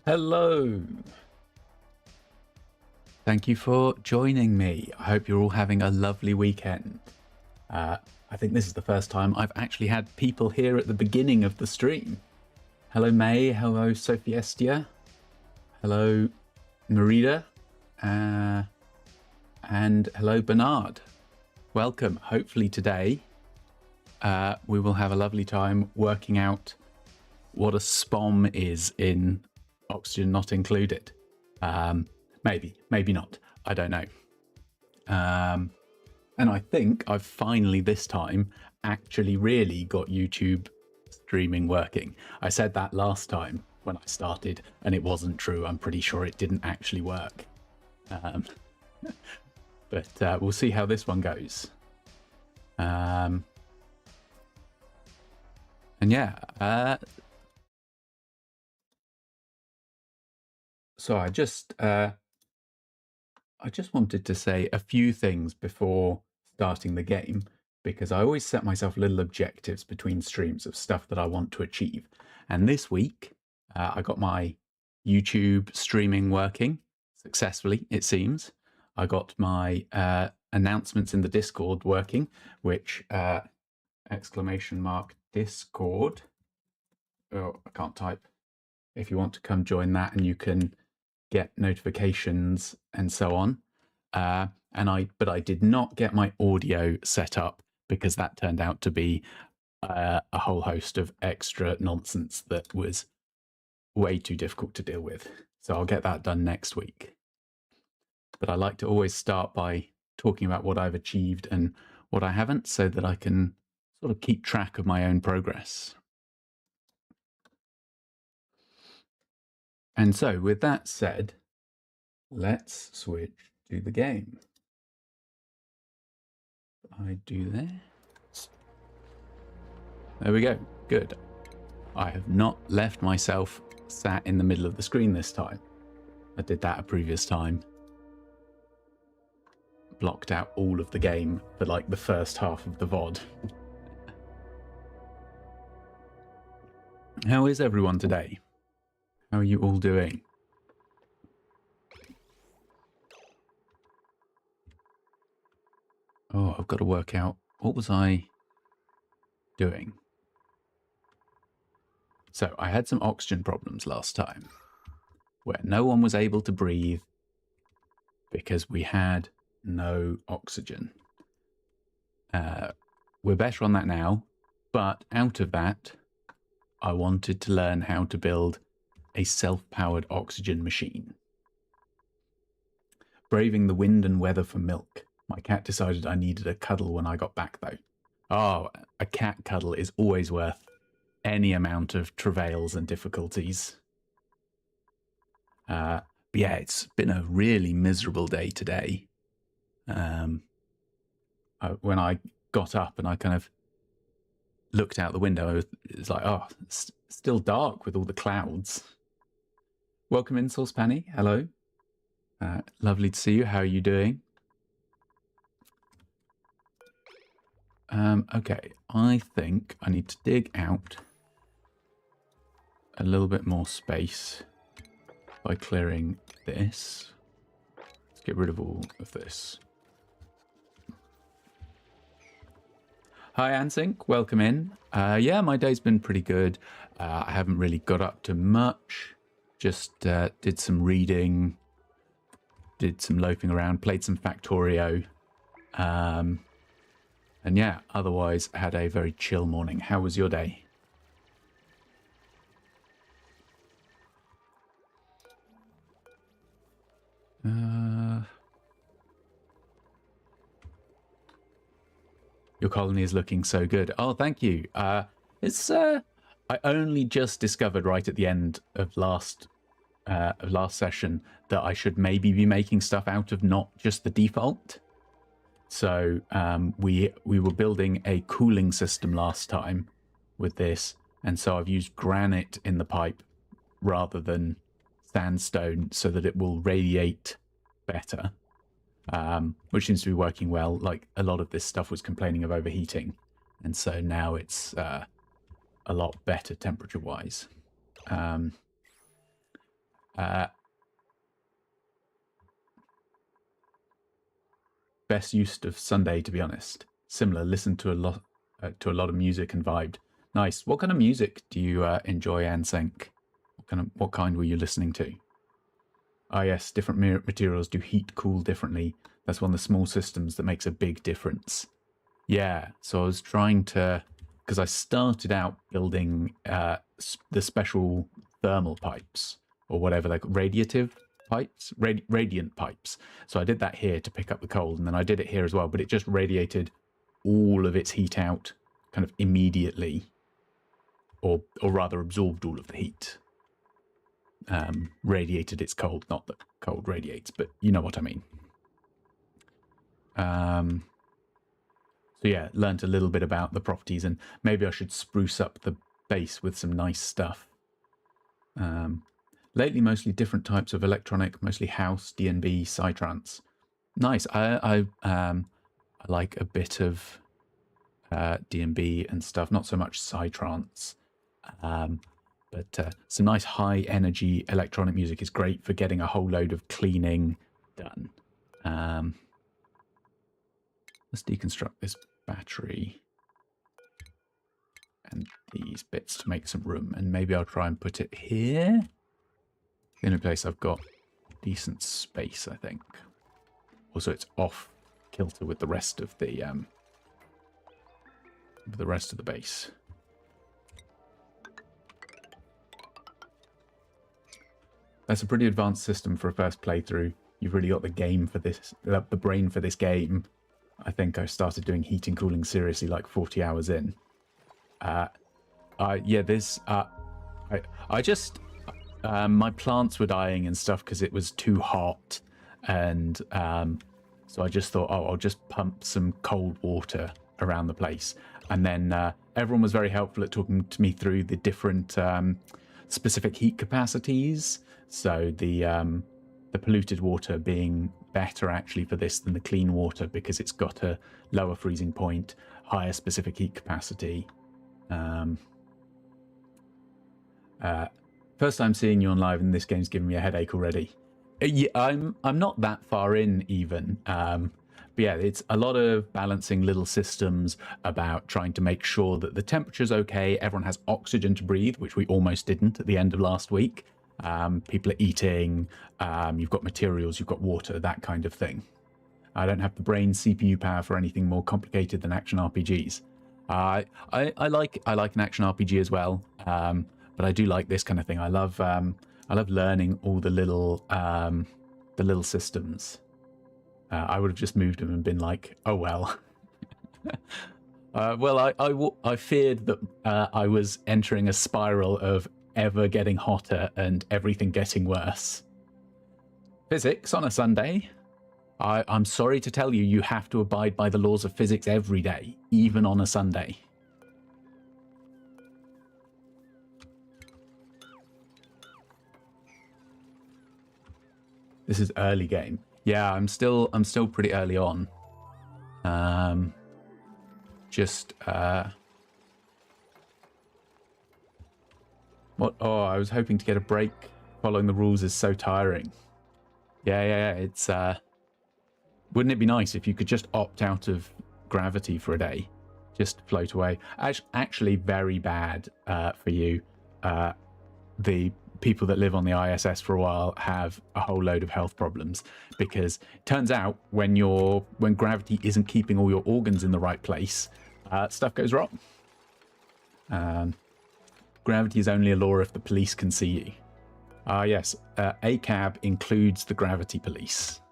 Hello. Thank you for joining me. I hope you're all having a lovely weekend. I think this is the first time I've actually had people here at the beginning of the stream. Hello, May. Hello, Sophiestia. Hello, Marita. And hello, Bernard. Welcome. Hopefully today we will have a lovely time working out what a SPOM is in Oxygen Not Included. Maybe not. I don't know. And I think I've finally this time actually really got YouTube streaming working. I said that last time when I started and it wasn't true. I'm pretty sure it didn't actually work. But we'll see how this one goes. And yeah, so I just wanted to say a few things before starting the game, because I always set myself little objectives between streams of stuff that I want to achieve. And this week, I got my YouTube streaming working successfully, it seems. I got my announcements in the Discord working, which !Discord. Oh, I can't type. If you want to come join that and you can get notifications and so on. But I did not get my audio set up because that turned out to be a whole host of extra nonsense that was way too difficult to deal with. So I'll get that done next week. But I like to always start by talking about what I've achieved and what I haven't, so that I can sort of keep track of my own progress. And so with that said, let's switch to the game. I do this. There we go. Good. I have not left myself sat in the middle of the screen this time. I did that a previous time. Blocked out all of the game for like the first half of the VOD. How is everyone today? How are you all doing? Oh, I've got to work out, what was I doing? So I had some oxygen problems last time, where no one was able to breathe because we had no oxygen. We're better on that now, but out of that, I wanted to learn how to build a self-powered oxygen machine. Braving the wind and weather for milk. My cat decided I needed a cuddle when I got back, though. Oh, a cat cuddle is always worth any amount of travails and difficulties. But yeah, it's been a really miserable day today. When I got up and I kind of looked out the window, it was like, oh, it's still dark with all the clouds. Welcome in, Sauce Penny. Hello. Lovely to see you. How are you doing? Okay, I think I need to dig out a little bit more space by clearing this. Let's get rid of all of this. Hi, Ansink. Welcome in. Yeah, my day's been pretty good. I haven't really got up to much. Just did some reading, did some loafing around, played some Factorio. And yeah, otherwise had a very chill morning. How was your day? Your colony is looking so good. Oh, thank you. It's I only just discovered right at the end of last session that I should maybe be making stuff out of not just the default. So we were building a cooling system last time with this, and so I've used granite in the pipe rather than sandstone so that it will radiate better, which seems to be working well. Like, a lot of this stuff was complaining of overheating, and so now it's a lot better temperature-wise. Best use of Sunday, to be honest. Similar. Listen to a lot of music and vibed. Nice. What kind of music do you enjoy, Ansync? What kind were you listening to? Ah, yes. Different materials do heat cool differently. That's one of the small systems that makes a big difference. Yeah. So I was trying to, because I started out building the special thermal pipes or whatever, like radiative pipes, radiant pipes. So I did that here to pick up the cold, and then I did it here as well, but it just radiated all of its heat out kind of immediately, or rather absorbed all of the heat. Radiated its cold, not that cold radiates, but you know what I mean. So yeah, learned a little bit about the properties, and maybe I should spruce up the base with some nice stuff. Lately, mostly different types of electronic, mostly house, DNB, Psytrance. Nice. I like a bit of DNB and stuff, not so much Psytrance. But some nice high energy electronic music is great for getting a whole load of cleaning done. Let's deconstruct this battery and these bits to make some room, and maybe I'll try and put it here. The only place I've got decent space, I think. Also, it's off kilter with the rest of the base. That's a pretty advanced system for a first playthrough. You've really got the game for this, the brain for this game. I think I started doing heating cooling seriously like 40 hours in. My plants were dying and stuff because it was too hot, and so I just thought, I'll just pump some cold water around the place. And then everyone was very helpful at talking to me through the different specific heat capacities. So the polluted water being better actually for this than the clean water because it's got a lower freezing point, higher specific heat capacity. First time seeing you on live, and this game's giving me a headache already. Yeah, I'm not that far in even. But yeah, it's a lot of balancing little systems about trying to make sure that the temperature's okay, everyone has oxygen to breathe, which we almost didn't at the end of last week. People are eating, you've got materials, you've got water, that kind of thing. I don't have the brain CPU power for anything more complicated than action RPGs. I like an action RPG as well, but I do like this kind of thing. I love learning all the little systems. I would have just moved them and been like, oh well. I feared that I was entering a spiral of ever getting hotter and everything getting worse. Physics on a Sunday. I'm sorry to tell you, you have to abide by the laws of physics every day, even on a Sunday. This is early game. Yeah, I'm still pretty early on. What? Oh, I was hoping to get a break. Following the rules is so tiring. Yeah. It's wouldn't it be nice if you could just opt out of gravity for a day, just float away? Actually, very bad for you. The people that live on the ISS for a while have a whole load of health problems because it turns out when gravity isn't keeping all your organs in the right place, stuff goes wrong. Gravity is only a law if the police can see you. Yes, ACAB includes the gravity police.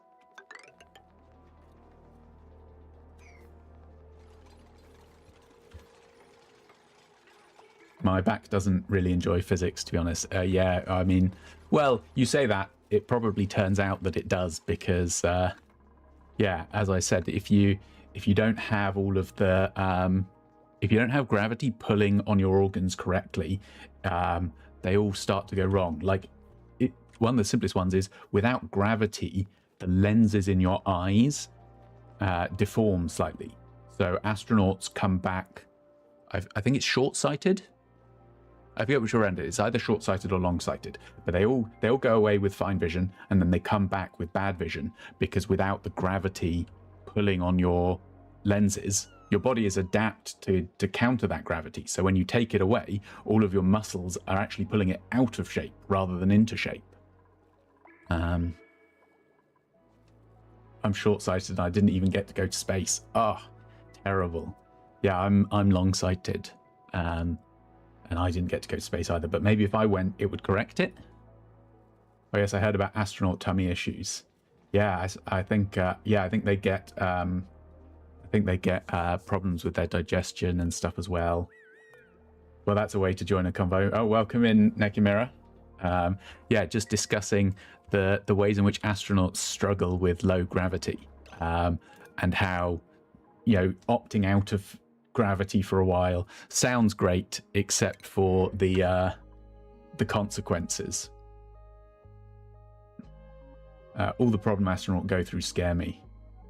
My back doesn't really enjoy physics, to be honest. Yeah, I mean, well, you say that, it probably turns out that it does because, yeah, as I said, if you don't have all of the, if you don't have gravity pulling on your organs correctly, they all start to go wrong. Like, one of the simplest ones is without gravity, the lenses in your eyes deform slightly. So astronauts come back, I think it's short-sighted. I forget which order it is. It's either short-sighted or long-sighted, but they all go away with fine vision, and then they come back with bad vision because without the gravity pulling on your lenses, your body is adapted to counter that gravity. So when you take it away, all of your muscles are actually pulling it out of shape rather than into shape. I'm short-sighted and I didn't even get to go to space. Oh, terrible. Yeah, I'm long-sighted. And I didn't get to go to space either. But maybe if I went, it would correct it. Oh yes, I heard about astronaut tummy issues. Yeah, I think they get problems with their digestion and stuff as well. Well, that's a way to join a convo. Oh, welcome in, Nekimira. Yeah, just discussing the ways in which astronauts struggle with low gravity, and how, you know, opting out of gravity for a while sounds great, except for the consequences. All the problem astronauts go through scare me.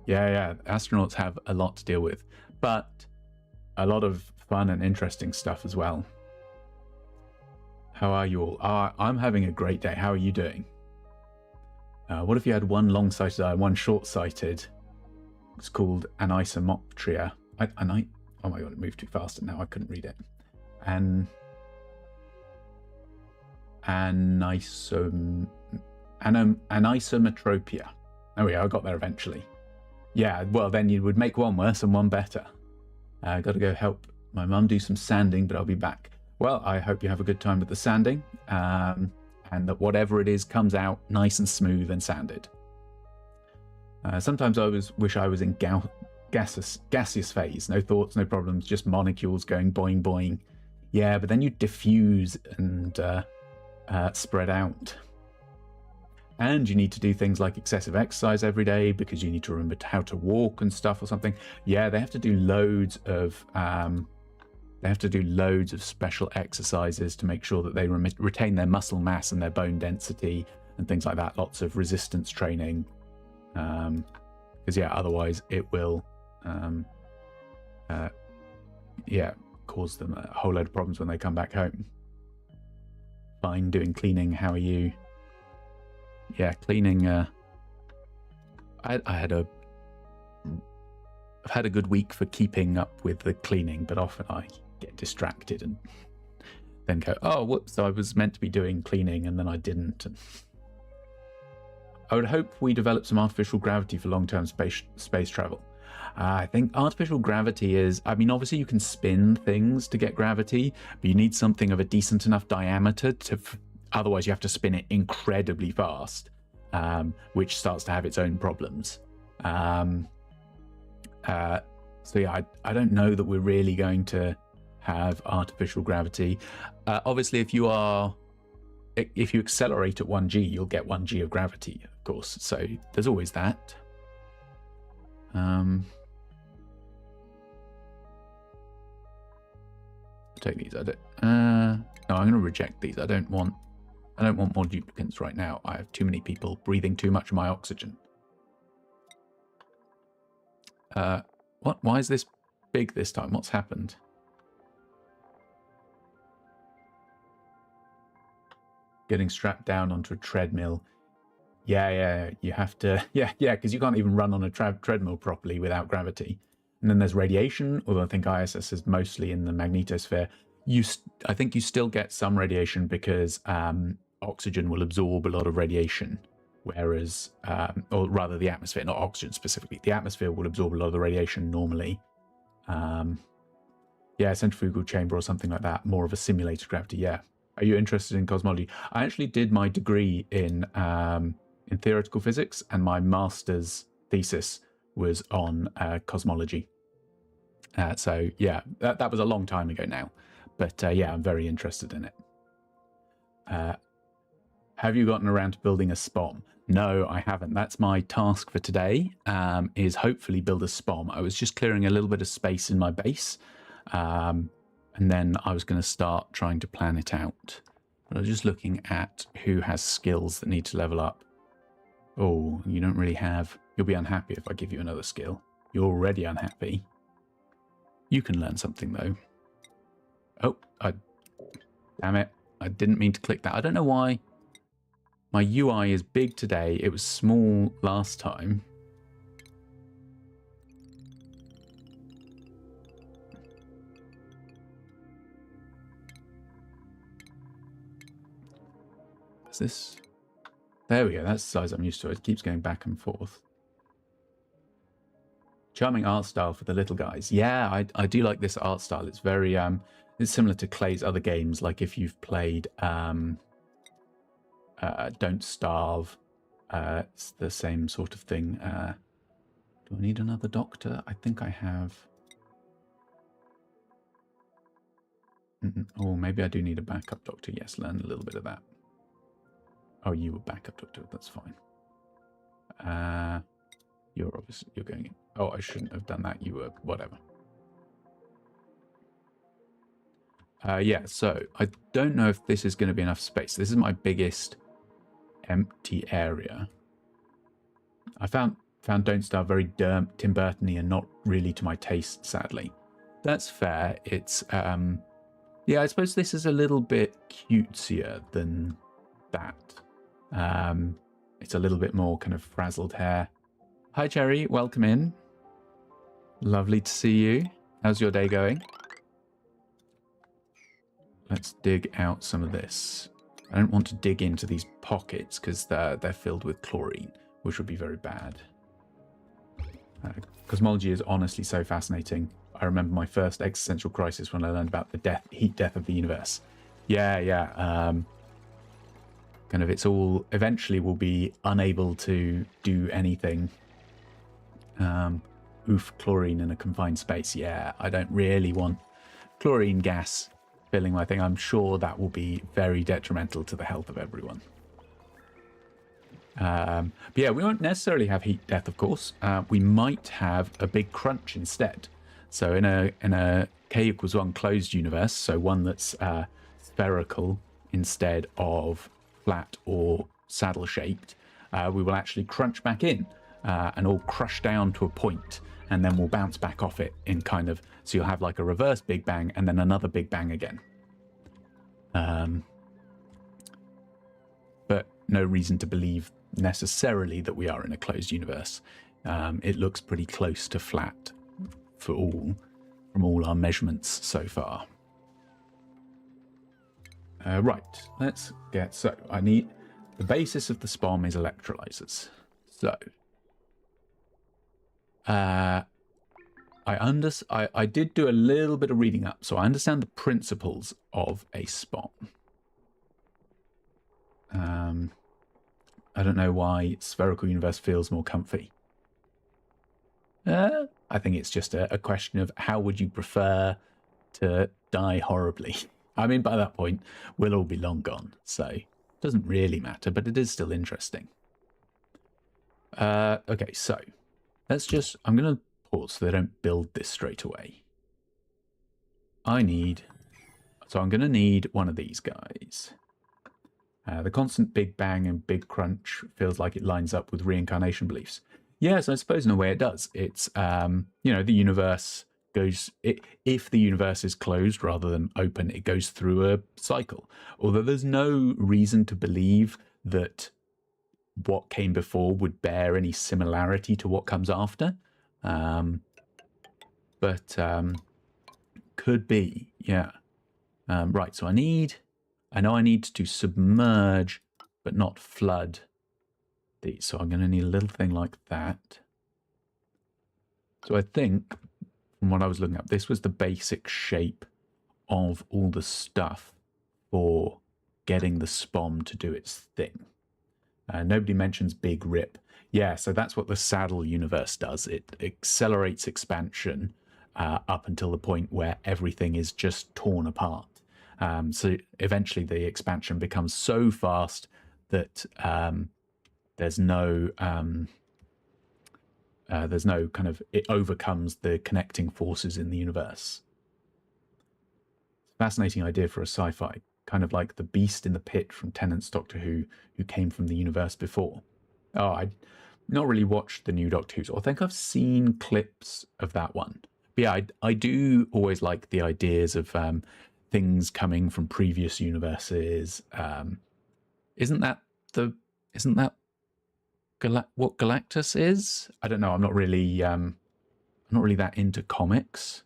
Yeah, astronauts have a lot to deal with, but a lot of fun and interesting stuff as well. How are you all? I'm having a great day. How are you doing? What if you had one long-sighted eye, one short-sighted? It's called anisomoptria. Oh my god, it moved too fast and now I couldn't read it. Anisometropia. There we go, I got there eventually. Yeah, well then you would make one worse and one better. Got to go help my mum do some sanding, but I'll be back. Well, I hope you have a good time with the sanding, and that whatever it is comes out nice and smooth and sanded. Sometimes I wish I was in gaseous phase. No thoughts, no problems, just molecules going boing boing. Yeah, but then you diffuse and spread out. And you need to do things like excessive exercise every day because you need to remember how to walk and stuff or something. Yeah, they have to do loads of special exercises to make sure that they retain their muscle mass and their bone density and things like that. Lots of resistance training, because yeah, otherwise it will cause them a whole load of problems when they come back home. Fine, doing cleaning. How are you? Yeah, cleaning. I've had a good week for keeping up with the cleaning, but often I get distracted and then go, oh, whoops, so I was meant to be doing cleaning and then I didn't. And I would hope we develop some artificial gravity for long-term space travel. I think artificial gravity is, I mean, obviously you can spin things to get gravity, but you need something of a decent enough diameter to, otherwise you have to spin it incredibly fast, which starts to have its own problems. So yeah, I don't know that we're really going to have artificial gravity. Obviously, if you accelerate at 1g, you'll get 1g of gravity, of course. So there's always that. Take these. No, I'm going to reject these. I don't want more duplicants right now. I have too many people breathing too much of my oxygen. What? Why is this big this time? What's happened? Getting strapped down onto a treadmill. Yeah, you have to. Yeah, because you can't even run on a treadmill properly without gravity. And then there's radiation, although I think ISS is mostly in the magnetosphere. I think you still get some radiation because oxygen will absorb a lot of radiation, whereas, or rather the atmosphere, not oxygen specifically, the atmosphere will absorb a lot of the radiation normally. Yeah, centrifugal chamber or something like that, more of a simulated gravity, yeah. Are you interested in cosmology? I actually did my degree in theoretical physics, and my master's thesis was on cosmology. So yeah, that was a long time ago now, but yeah, I'm very interested in it. Have you gotten around to building a SPOM? No, I haven't. That's my task for today, is hopefully build a SPOM. I was just clearing a little bit of space in my base, and then I was going to start trying to plan it out. But I was just looking at who has skills that need to level up. Oh, you don't really have... You'll be unhappy if I give you another skill. You're already unhappy. You can learn something, though. Oh, Damn it. I didn't mean to click that. I don't know why my UI is big today. It was small last time. Is this... There we go. That's the size I'm used to. It keeps going back and forth. Charming art style for the little guys. Yeah, I do like this art style. It's very it's similar to Clay's other games, like if you've played Don't Starve. It's the same sort of thing. Do I need another doctor? I think I have. Oh, maybe I do need a backup doctor. Yes, learn a little bit of that. Oh, you were backup doctor. That's fine. You're obviously going in. Oh, I shouldn't have done that. You were whatever. Yeah, so I don't know if this is going to be enough space. This is my biggest empty area. I found Don't Starve very Tim Burton-y and not really to my taste, sadly. That's fair. It's yeah, I suppose this is a little bit cutesier than that. It's a little bit more kind of frazzled hair. Hi, Cherry. Welcome in. Lovely to see you. How's your day going? Let's dig out some of this. I don't want to dig into these pockets because they're filled with chlorine, which would be very bad. Cosmology is honestly so fascinating. I remember my first existential crisis when I learned about the heat death of the universe. Yeah. Kind of, it's all eventually will be unable to do anything. Oof, chlorine in a confined space. Yeah, I don't really want chlorine gas filling my thing. I'm sure that will be very detrimental to the health of everyone. But yeah, we won't necessarily have heat death, of course. We might have a big crunch instead. So in a K=1 closed universe, so one that's spherical instead of flat or saddle shaped, we will actually crunch back in and all crush down to a point, and then we'll bounce back off it in kind of, so you'll have like a reverse Big Bang and then another Big Bang again. But no reason to believe necessarily that we are in a closed universe. It looks pretty close to flat from all our measurements so far. Right, let's get, so I need, the basis of the SPOM is electrolyzers. So, I did do a little bit of reading up, so I understand the principles of a SPOM. I don't know why spherical universe feels more comfy. I think it's just a question of how would you prefer to die horribly. I mean, by that point, we'll all be long gone, so it doesn't really matter, but it is still interesting. Okay, so let's just, I'm going to pause so they don't build this straight away. So I'm going to need one of these guys. The constant Big Bang and Big Crunch feels like it lines up with reincarnation beliefs. Yes, I suppose in a way it does. It's, you know, the universe goes, if the universe is closed rather than open, it goes through a cycle. Although there's no reason to believe that what came before would bear any similarity to what comes after. But could be, yeah. Right, so I know I need to submerge, but not flood these. So I'm going to need a little thing like that. So I think, from what I was looking up, this was the basic shape of all the stuff for getting the SPOM to do its thing. Nobody mentions Big Rip. Yeah, so that's what the saddle universe does. It accelerates expansion up until the point where everything is just torn apart. So eventually the expansion becomes so fast that there's no kind of, it overcomes the connecting forces in the universe. It's a fascinating idea for a sci-fi, kind of like the beast in the pit from Tennant's Doctor Who came from the universe before. Oh, I've not really watched the new Doctor Who's. I think I've seen clips of that one. But yeah, I do always like the ideas of things coming from previous universes. Isn't that what Galactus is? I don't know. I'm not really that into comics,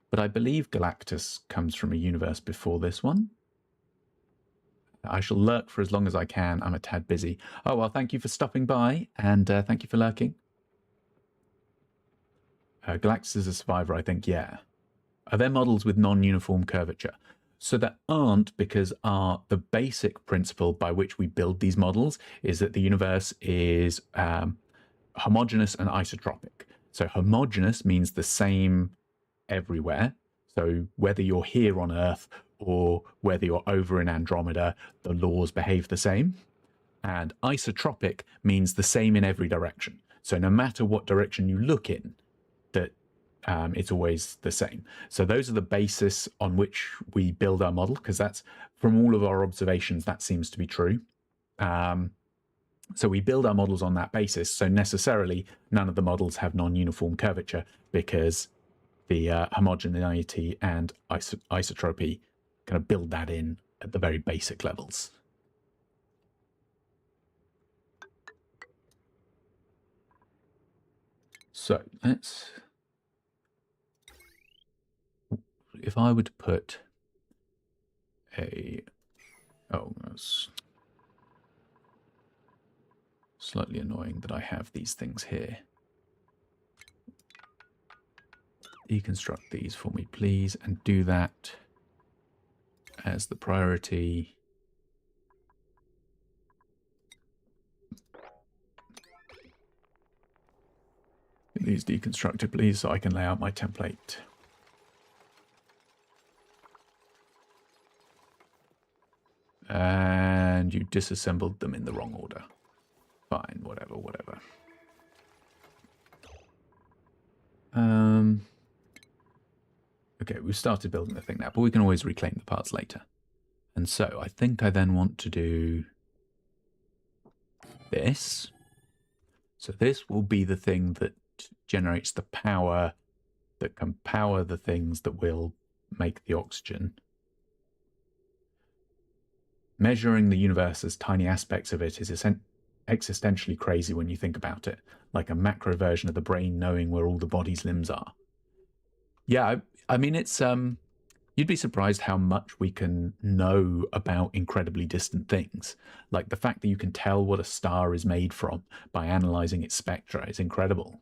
but I believe Galactus comes from a universe before this one. I shall lurk for as long as I can. I'm a tad busy. Oh, well, thank you for stopping by, and thank you for lurking. Galactus is a survivor, I think, yeah. Are there models with non-uniform curvature? So there aren't, because the basic principle by which we build these models is that the universe is homogeneous and isotropic. So homogeneous means the same everywhere. So whether you're here on Earth or whether you're over in Andromeda, the laws behave the same. And isotropic means the same in every direction. So no matter what direction you look in, that it's always the same. So those are the basis on which we build our model, because that's, from all of our observations, that seems to be true. So we build our models on that basis. So necessarily, none of the models have non-uniform curvature, because the homogeneity and isotropy kind of build that in at the very basic levels. So let's, if I were to put a, oh, that's slightly annoying that I have these things here. Deconstruct these for me, please, and do that as the priority. Get these deconstructed, please, so I can lay out my template. And you disassembled them in the wrong order. Fine, whatever. Okay, we've started building the thing now, but we can always reclaim the parts later. And so I think I then want to do this. So this will be the thing that generates the power that can power the things that will make the oxygen. Measuring the universe as tiny aspects of it is existentially crazy when you think about it, like a macro version of the brain knowing where all the body's limbs are. Yeah, I mean, it's you'd be surprised how much we can know about incredibly distant things. Like the fact that you can tell what a star is made from by analyzing its spectra is incredible.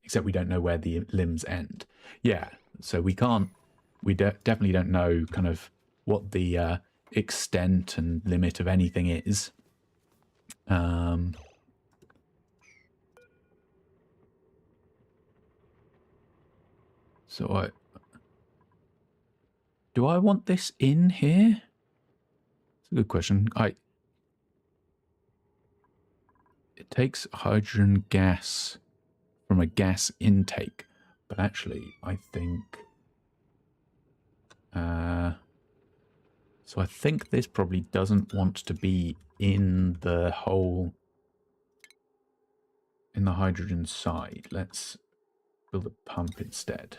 Except we don't know where the limbs end. Yeah, so we definitely don't know kind of what the extent and limit of anything is. So do I want this in here? It's a good question. It takes hydrogen gas from a gas intake, but actually I think so I think this probably doesn't want to be in the hole in the hydrogen side. Let's build a pump instead.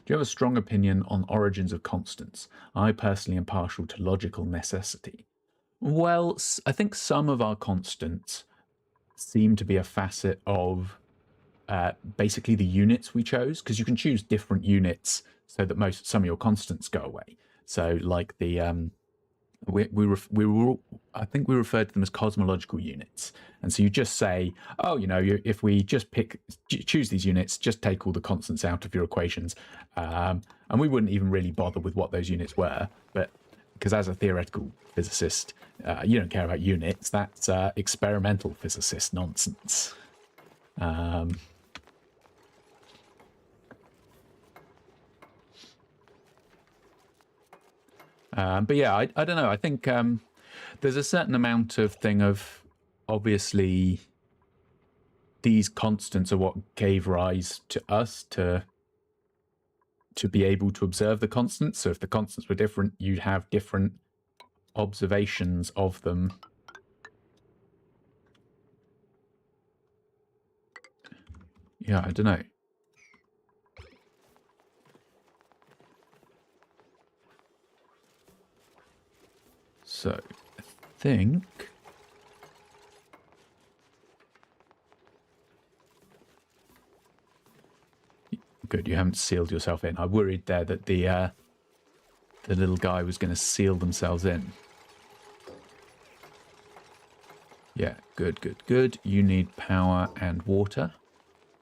Do you have a strong opinion on origins of constants? I personally am partial to logical necessity. Well, I think some of our constants seem to be a facet of basically the units we chose, because you can choose different units so that some of your constants go away. So like the I think we referred to them as cosmological units, and so you just say, oh, you know, if we just choose these units, just take all the constants out of your equations, and we wouldn't even really bother with what those units were, but because as a theoretical physicist, you don't care about units. That's experimental physicist nonsense. But yeah, I don't know. I think there's a certain amount of thing of, obviously, these constants are what gave rise to us to be able to observe the constants. So if the constants were different, you'd have different observations of them. Yeah, I don't know. So, I think... Good, you haven't sealed yourself in. I worried there that the little guy was going to seal themselves in. Yeah, good, good, good. You need power and water.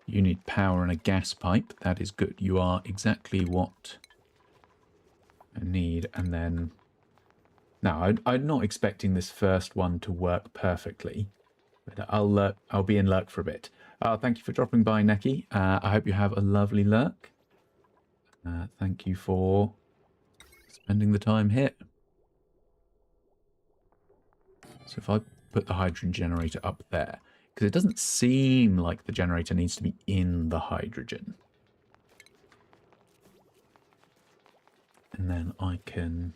You need power and a gas pipe. That is good. You are exactly what I need. And then... Now, I'm not expecting this first one to work perfectly, but I'll be in lurk for a bit. Thank you for dropping by, Neki. I hope you have a lovely lurk. Thank you for spending the time here. So if I put the hydrogen generator up there, because it doesn't seem like the generator needs to be in the hydrogen. And then I can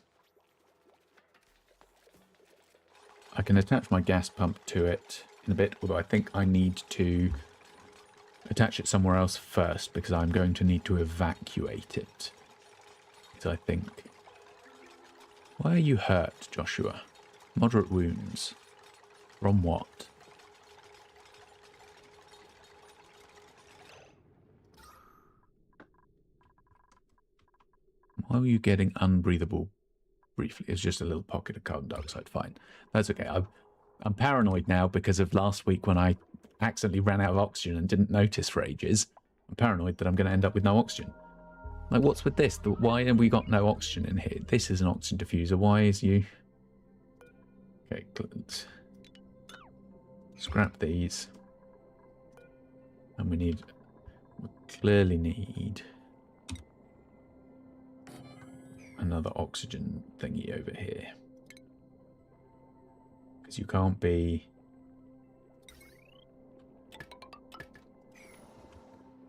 attach my gas pump to it in a bit, although I think I need to attach it somewhere else first because I'm going to need to evacuate it. Because I think... Why are you hurt, Joshua? Moderate wounds. From what? Why were you getting unbreathable briefly? It's just a little pocket of carbon dioxide. Fine. That's okay. I'm paranoid now because of last week when I accidentally ran out of oxygen and didn't notice for ages. I'm paranoid that I'm going to end up with no oxygen. Like, what's with this? Why have we got no oxygen in here? This is an oxygen diffuser. Why is you... Okay, let's scrap these. And we clearly need another oxygen thingy over here. Because you can't be...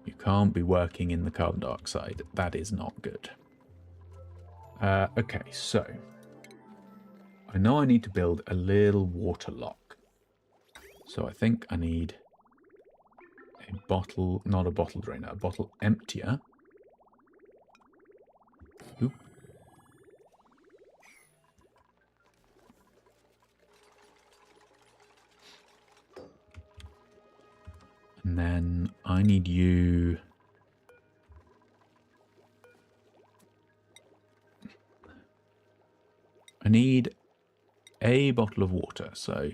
You can't be working in the carbon dioxide. That is not good. Okay, so... I know I need to build a little water lock. So I think I need a bottle... Not a bottle drainer, a bottle emptier. Oop. And then I need you... I need a bottle of water, so...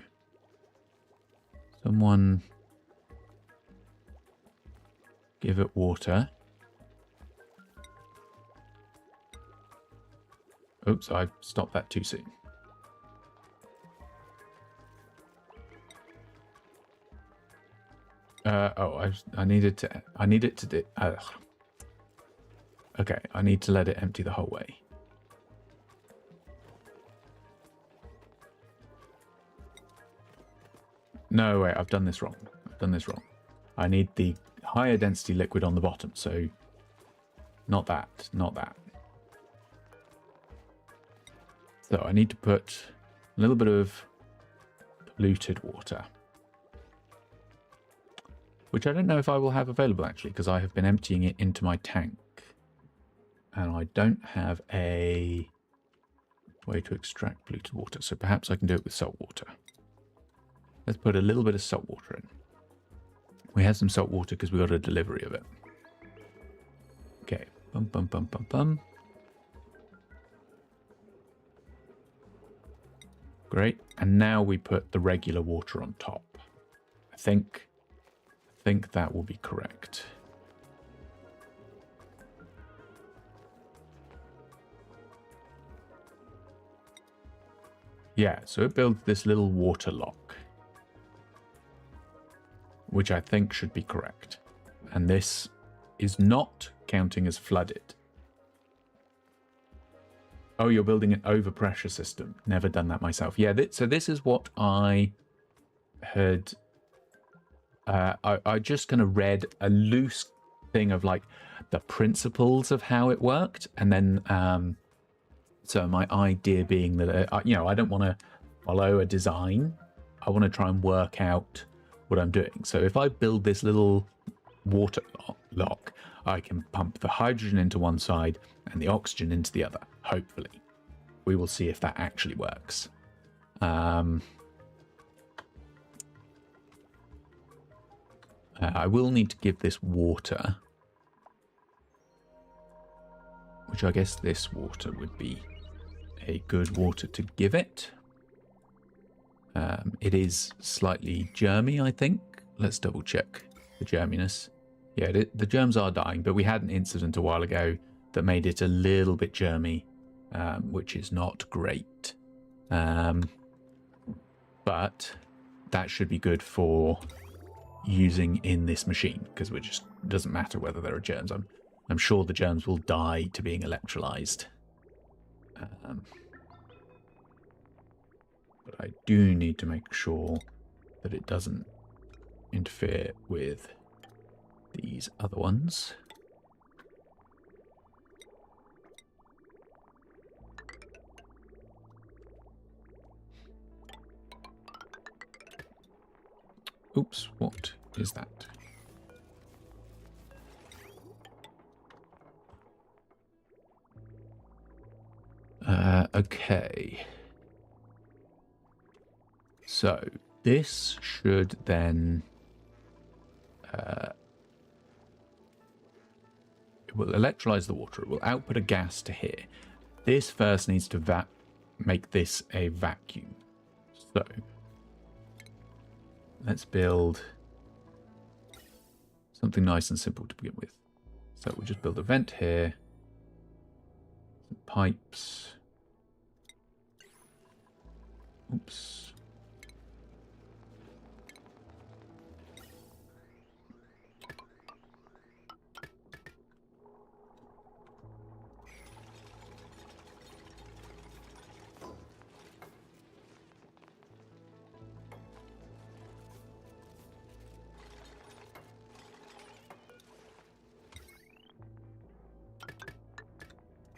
Someone... Give it water. Oops, I stopped that too soon. I need it to do... Okay, I need to let it empty the whole way. No, wait, I've done this wrong. I need the higher density liquid on the bottom, so... Not that. So I need to put a little bit of polluted water. Which I don't know if I will have available, actually, because I have been emptying it into my tank. And I don't have a way to extract polluted water, so perhaps I can do it with salt water. Let's put a little bit of salt water in. We have some salt water because we got a delivery of it. Okay. Bum, bum, bum, bum, bum. Great. And now we put the regular water on top. I think that will be correct. Yeah, so it builds this little water lock, which I think should be correct. And this is not counting as flooded. Oh, you're building an overpressure system. Never done that myself. Yeah, so this is what I had... I just kind of read a loose thing of like the principles of how it worked. And then, so my idea being that, I don't want to follow a design. I want to try and work out what I'm doing. So if I build this little water lock, I can pump the hydrogen into one side and the oxygen into the other, hopefully. We will see if that actually works. I will need to give this water, which I guess this water would be a good water to give it. It is slightly germy, I think. Let's double check the germiness. Yeah, the germs are dying, but we had an incident a while ago that made it a little bit germy, which is not great. But that should be good for using in this machine, because it just doesn't matter whether there are germs. I'm sure the germs will die to being electrolyzed. But I do need to make sure that it doesn't interfere with these other ones. Oops, what is that? Okay. So this should then it will electrolyze the water. It will output a gas to here. This first needs to make this a vacuum. So let's build something nice and simple to begin with. So we'll just build a vent here, some pipes. Oops.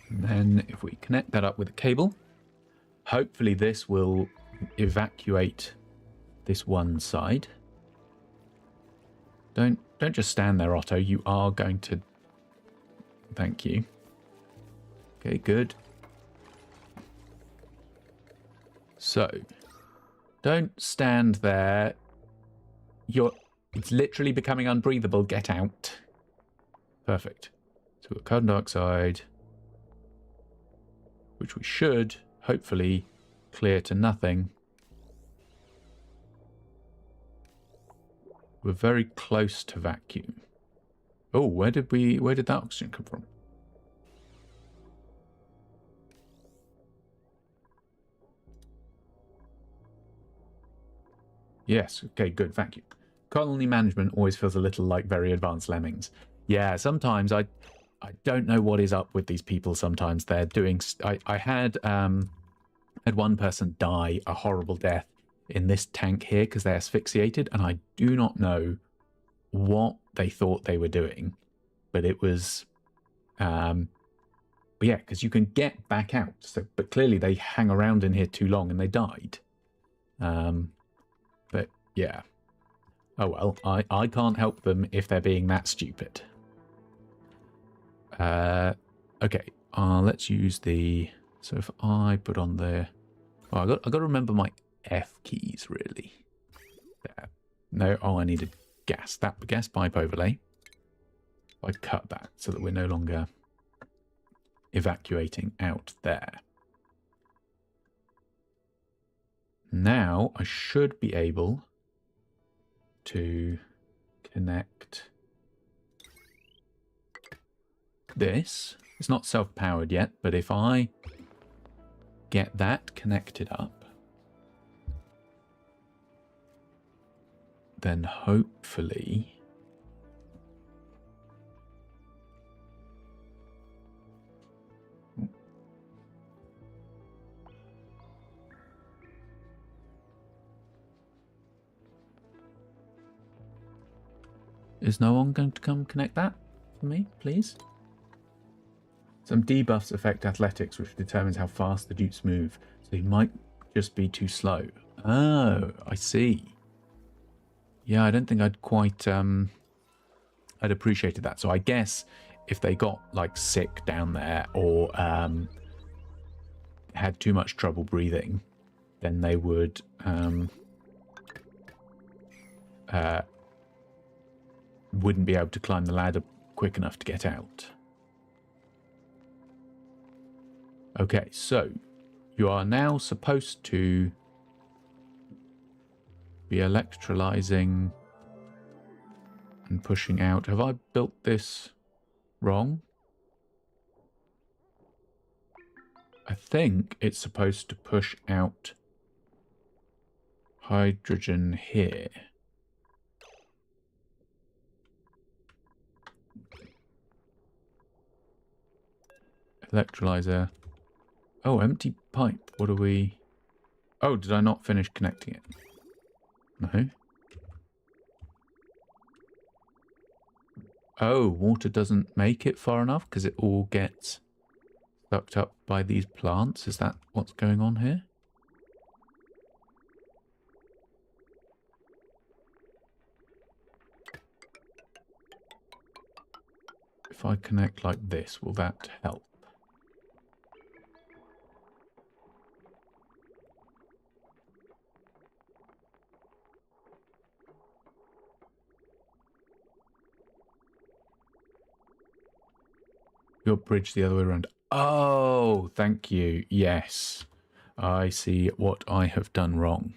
And then if we connect that up with a cable, hopefully this will evacuate this one side. Don't just stand there, Otto. You are going to... Thank you. Okay, good. So, don't stand there. It's literally becoming unbreathable. Get out. Perfect. So we've got carbon dioxide, which we should hopefully clear to nothing. We're very close to vacuum. Oh, where did that oxygen come from? Yes, okay, good, vacuum. Colony management always feels a little like very advanced lemmings. Yeah, sometimes I don't know what is up with these people. Sometimes they're doing... I had one person die a horrible death in this tank here because they asphyxiated, and I do not know what they thought they were doing, but it was... but yeah, because you can get back out. So, but clearly they hang around in here too long and they died. But yeah. Oh well, I can't help them if they're being that stupid. Okay, let's use the... So if I put on the... Oh, I got to remember my F keys, really. There. No, I needed gas. That gas pipe overlay. I cut that so that we're no longer evacuating out there. Now I should be able to connect this. It's not self-powered yet, but if I get that connected up, then hopefully is no one going to come connect that for me, please? Some debuffs affect athletics, which determines how fast the dupes move, so he might just be too slow. Oh, I see. Yeah, I don't think I'd quite I'd appreciated that. So I guess if they got like sick down there or had too much trouble breathing, then they would wouldn't be able to climb the ladder quick enough to get out. Okay, so you are now supposed to be electrolyzing and pushing out. Have I built this wrong? I think it's supposed to push out hydrogen here. Electrolyzer. Oh, empty pipe. What are we... Oh, did I not finish connecting it? No. Oh, water doesn't make it far enough because it all gets sucked up by these plants. Is that what's going on here? If I connect like this, will that help? Your bridge the other way around. Oh, thank you. Yes. I see what I have done wrong.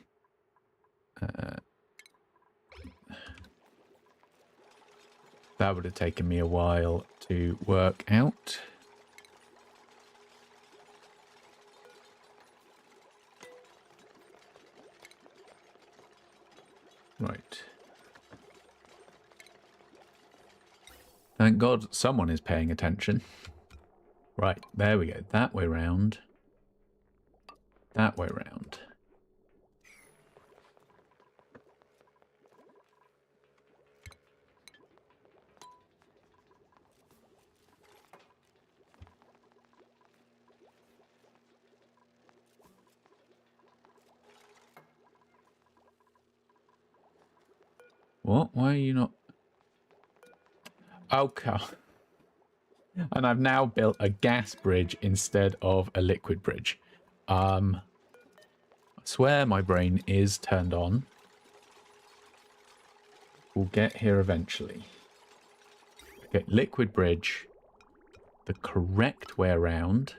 That would have taken me a while to work out. Right. Thank God someone is paying attention. Right, there we go. That way round. That way round. What? Why are you not... Oh, God. And I've now built a gas bridge instead of a liquid bridge. I swear my brain is turned on. We'll get here eventually. Okay, liquid bridge. The correct way around.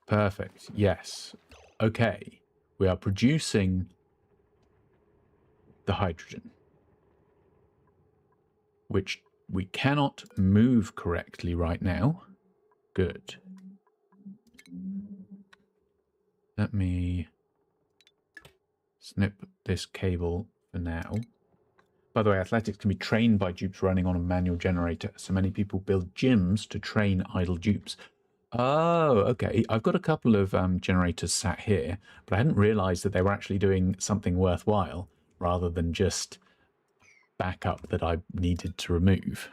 Perfect. Yes. Okay. We are producing the hydrogen, which we cannot move correctly right now. Good. Let me snip this cable for now. By the way, athletics can be trained by dupes running on a manual generator. So many people build gyms to train idle dupes. Oh, okay. I've got a couple of generators sat here, but I hadn't realized that they were actually doing something worthwhile rather than just backup that I needed to remove.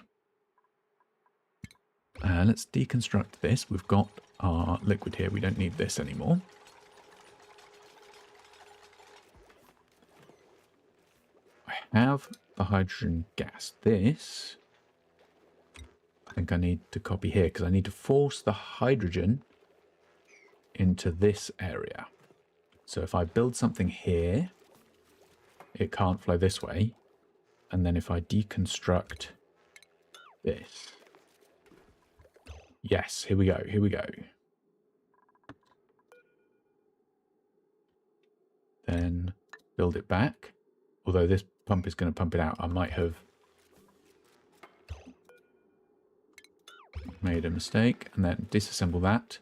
Let's deconstruct this. We've got our liquid here. We don't need this anymore. I have the hydrogen gas. This... I think I need to copy here because I need to force the hydrogen into this area. So if I build something here, it can't flow this way. And then if I deconstruct this. Yes, here we go, here we go. Then build it back. Although this pump is going to pump it out, I might have made a mistake, and then disassemble that.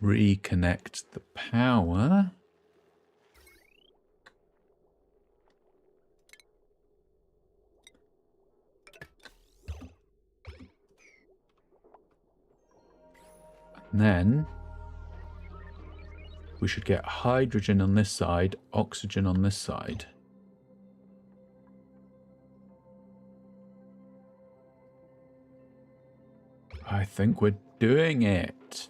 Reconnect the power. And then we should get hydrogen on this side, oxygen on this side. I think we're doing it.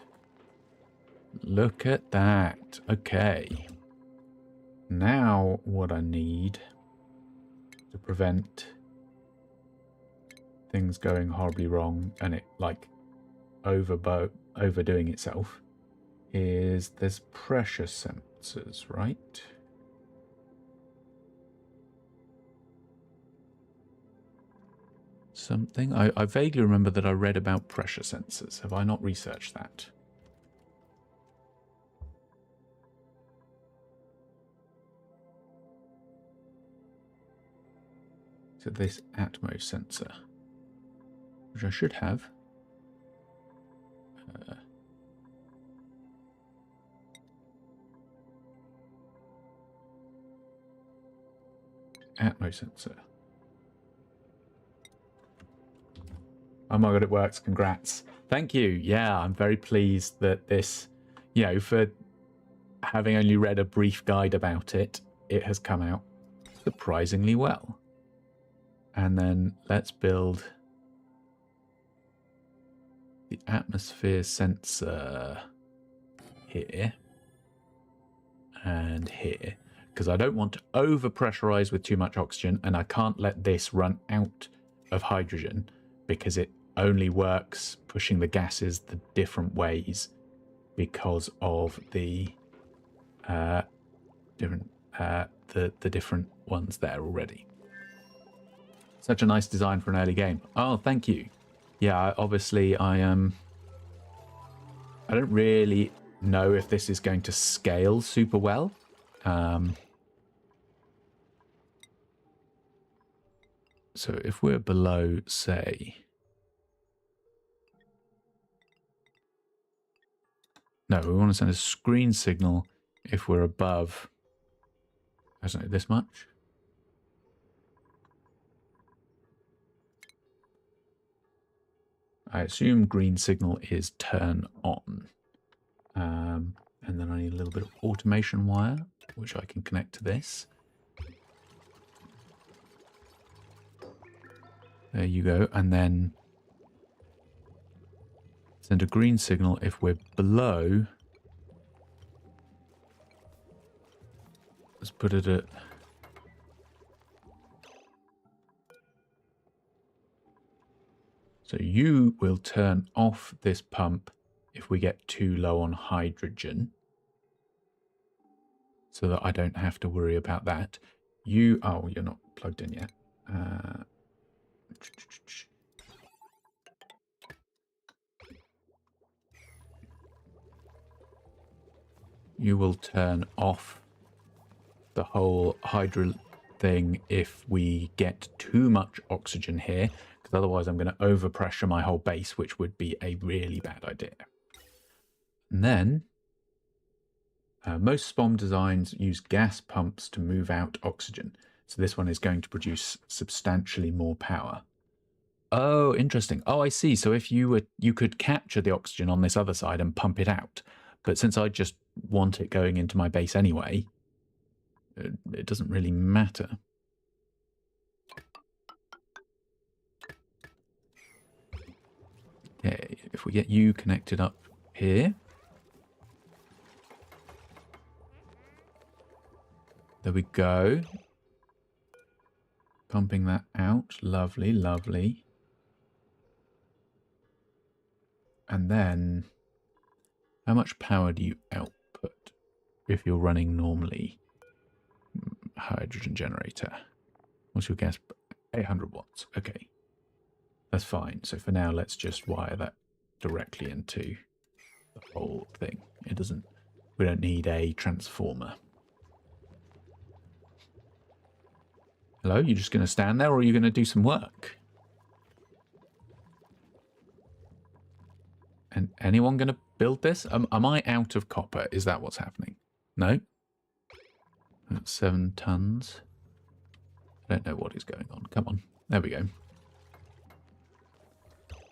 Look at that. Okay. Now what I need to prevent things going horribly wrong and it like overdoing itself is there's pressure sensors, right? Something I vaguely remember that I read about pressure sensors. Have I not researched that? So this Atmos sensor, which I should have. Atmos sensor. Oh my god, it works. Congrats. Thank you. Yeah, I'm very pleased that this, you know, for having only read a brief guide about it, it has come out surprisingly well. And then let's build the atmosphere sensor here and here, because I don't want to over-pressurize with too much oxygen, and I can't let this run out of hydrogen because it only works pushing the gases the different ways because of the different ones there already. Such a nice design for an early game. Oh, thank you. Yeah, obviously I don't really know if this is going to scale super well. So if we're below, say... No, we want to send a screen signal if we're above, I don't know, this much. I assume green signal is turn on. And then I need a little bit of automation wire, which I can connect to this. There you go. And then send a green signal if we're below. Let's put it at... So you will turn off this pump if we get too low on hydrogen, so that I don't have to worry about that. You... Oh, you're not plugged in yet. You will turn off the whole hydro thing if we get too much oxygen here, because otherwise I'm going to overpressure my whole base, which would be a really bad idea. And then most SPOM designs use gas pumps to move out oxygen. So this one is going to produce substantially more power. Oh, interesting. Oh, I see. So if you could capture the oxygen on this other side and pump it out. But since I just want it going into my base anyway, it doesn't really matter. Okay, if we get you connected up here. There we go. Pumping that out. Lovely, lovely. And then, how much power do you output if you're running normally? Hydrogen generator. What's your gas? 800 watts. Okay. That's fine. So for now, let's just wire that directly into the whole thing. It doesn't... We don't need a transformer. Hello? You just going to stand there, or are you going to do some work? And anyone going to build this? Am I out of copper? Is that what's happening? No? That's 7 tons. I don't know what is going on. Come on. There we go.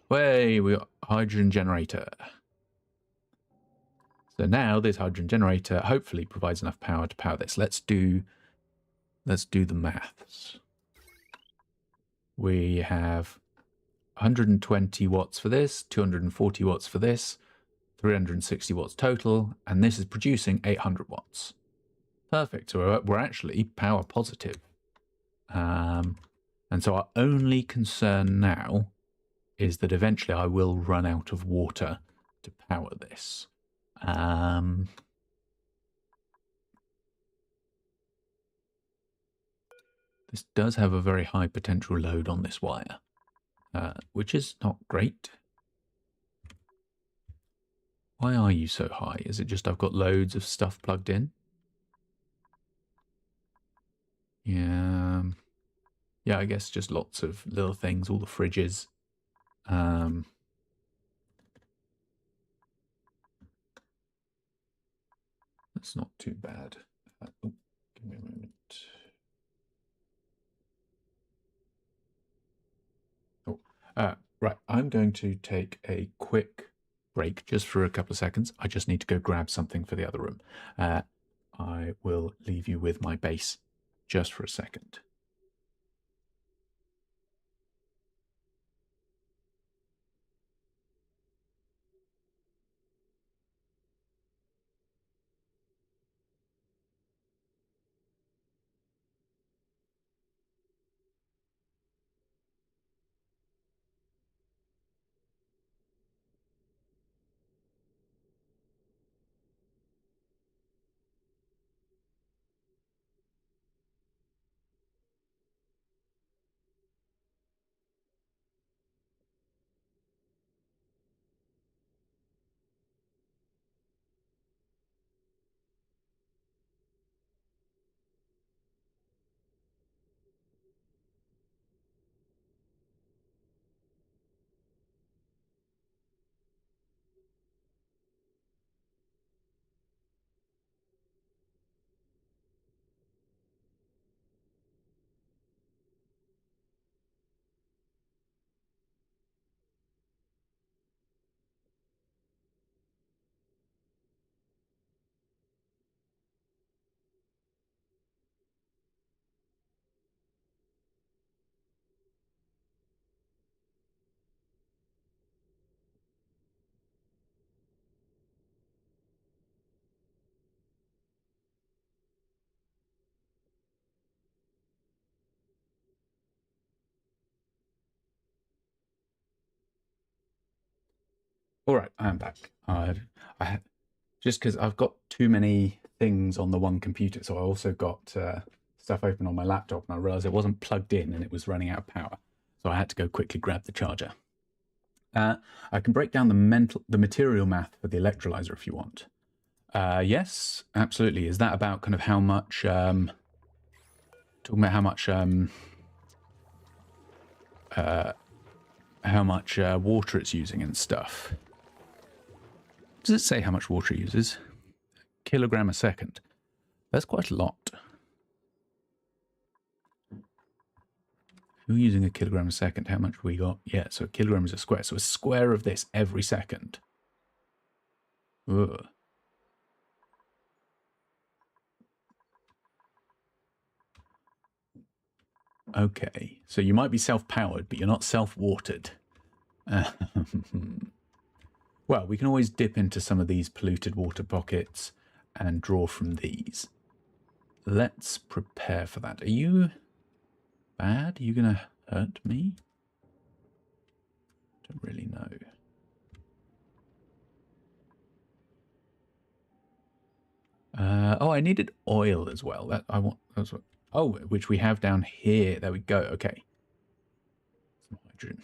Way, we got hydrogen generator. So now this hydrogen generator hopefully provides enough power to power this. Let's do the maths. We have 120 watts for this, 240 watts for this, 360 watts total, and this is producing 800 watts. Perfect. So we're actually power positive. And so our only concern now is that eventually I will run out of water to power this. This does have a very high potential load on this wire, which is not great. Why are you so high? Is it just I've got loads of stuff plugged in? Yeah. Yeah, I guess just lots of little things, all the fridges. That's not too bad. Oh, give me a moment. Oh, right. I'm going to take a quick break just for a couple of seconds. I just need to go grab something for the other room. I will leave you with my base just for a second. All right, I am back. Just because I've got too many things on the one computer, so I also got stuff open on my laptop, and I realized it wasn't plugged in and it was running out of power. So I had to go quickly grab the charger. I can break down the material math for the electrolyzer if you want. Yes, absolutely. Is that about kind of how much? Talking about how much water it's using and stuff. Does it say how much water it uses? Kilogram a second. That's quite a lot. We're using a kilogram a second. How much we got? Yeah, so a kilogram is a square. So a square of this every second. Ugh. Okay, so you might be self-powered, but you're not self-watered. Well, we can always dip into some of these polluted water pockets and draw from these. Let's prepare for that. Are you bad? Are you going to hurt me? Don't really know. Oh, I needed oil as well. That's what. Oh, which we have down here. There we go. Okay. Some hydrogen.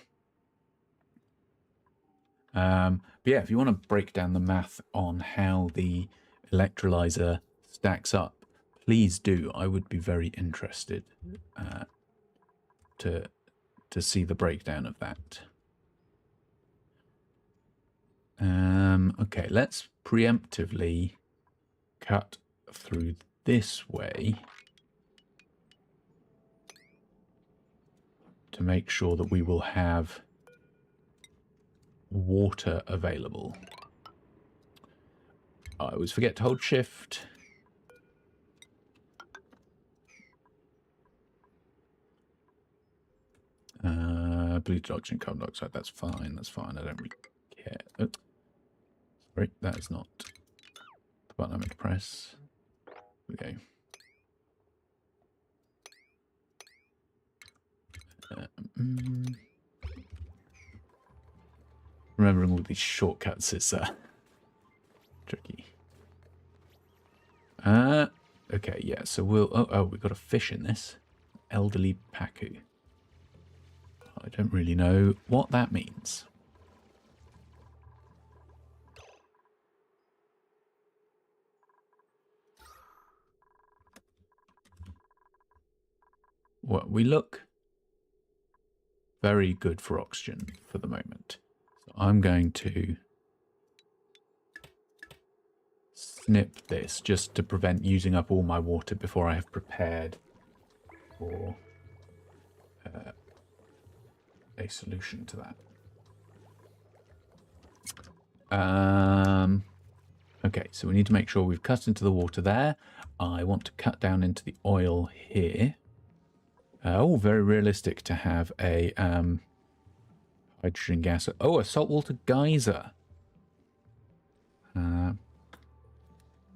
But yeah, if you want to break down the math on how the electrolyzer stacks up, please do. I would be very interested to see the breakdown of that. Okay, let's preemptively cut through this way to make sure that we will have water available. I always forget to hold shift. Polluted oxygen, carbon dioxide, that's fine, I don't really care. Oh, sorry, that is not the button I meant to press. There we go. remembering all these shortcuts is tricky. Okay, yeah, so we'll... Oh, we've got a fish in this. Elderly Pacu. I don't really know what that means. Well, we look very good for oxygen for the moment. So I'm going to snip this just to prevent using up all my water before I have prepared for a solution to that. Okay, so we need to make sure we've cut into the water there. I want to cut down into the oil here. Oh, very realistic to have a hydrogen gas. Oh, a saltwater geyser.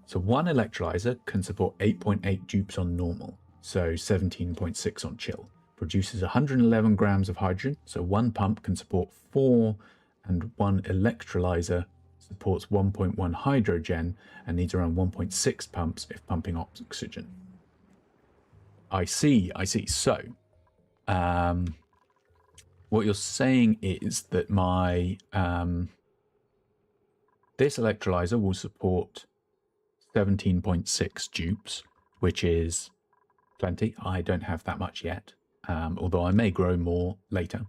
So one electrolyzer can support 8.8 dupes on normal, so 17.6 on chill. Produces 111 grams of hydrogen, so one pump can support 4, and one electrolyzer supports 1.1 hydrogen and needs around 1.6 pumps if pumping oxygen. I see. So, what you're saying is that my this electrolyzer will support 17.6 dupes, which is plenty. I don't have that much yet, although I may grow more later.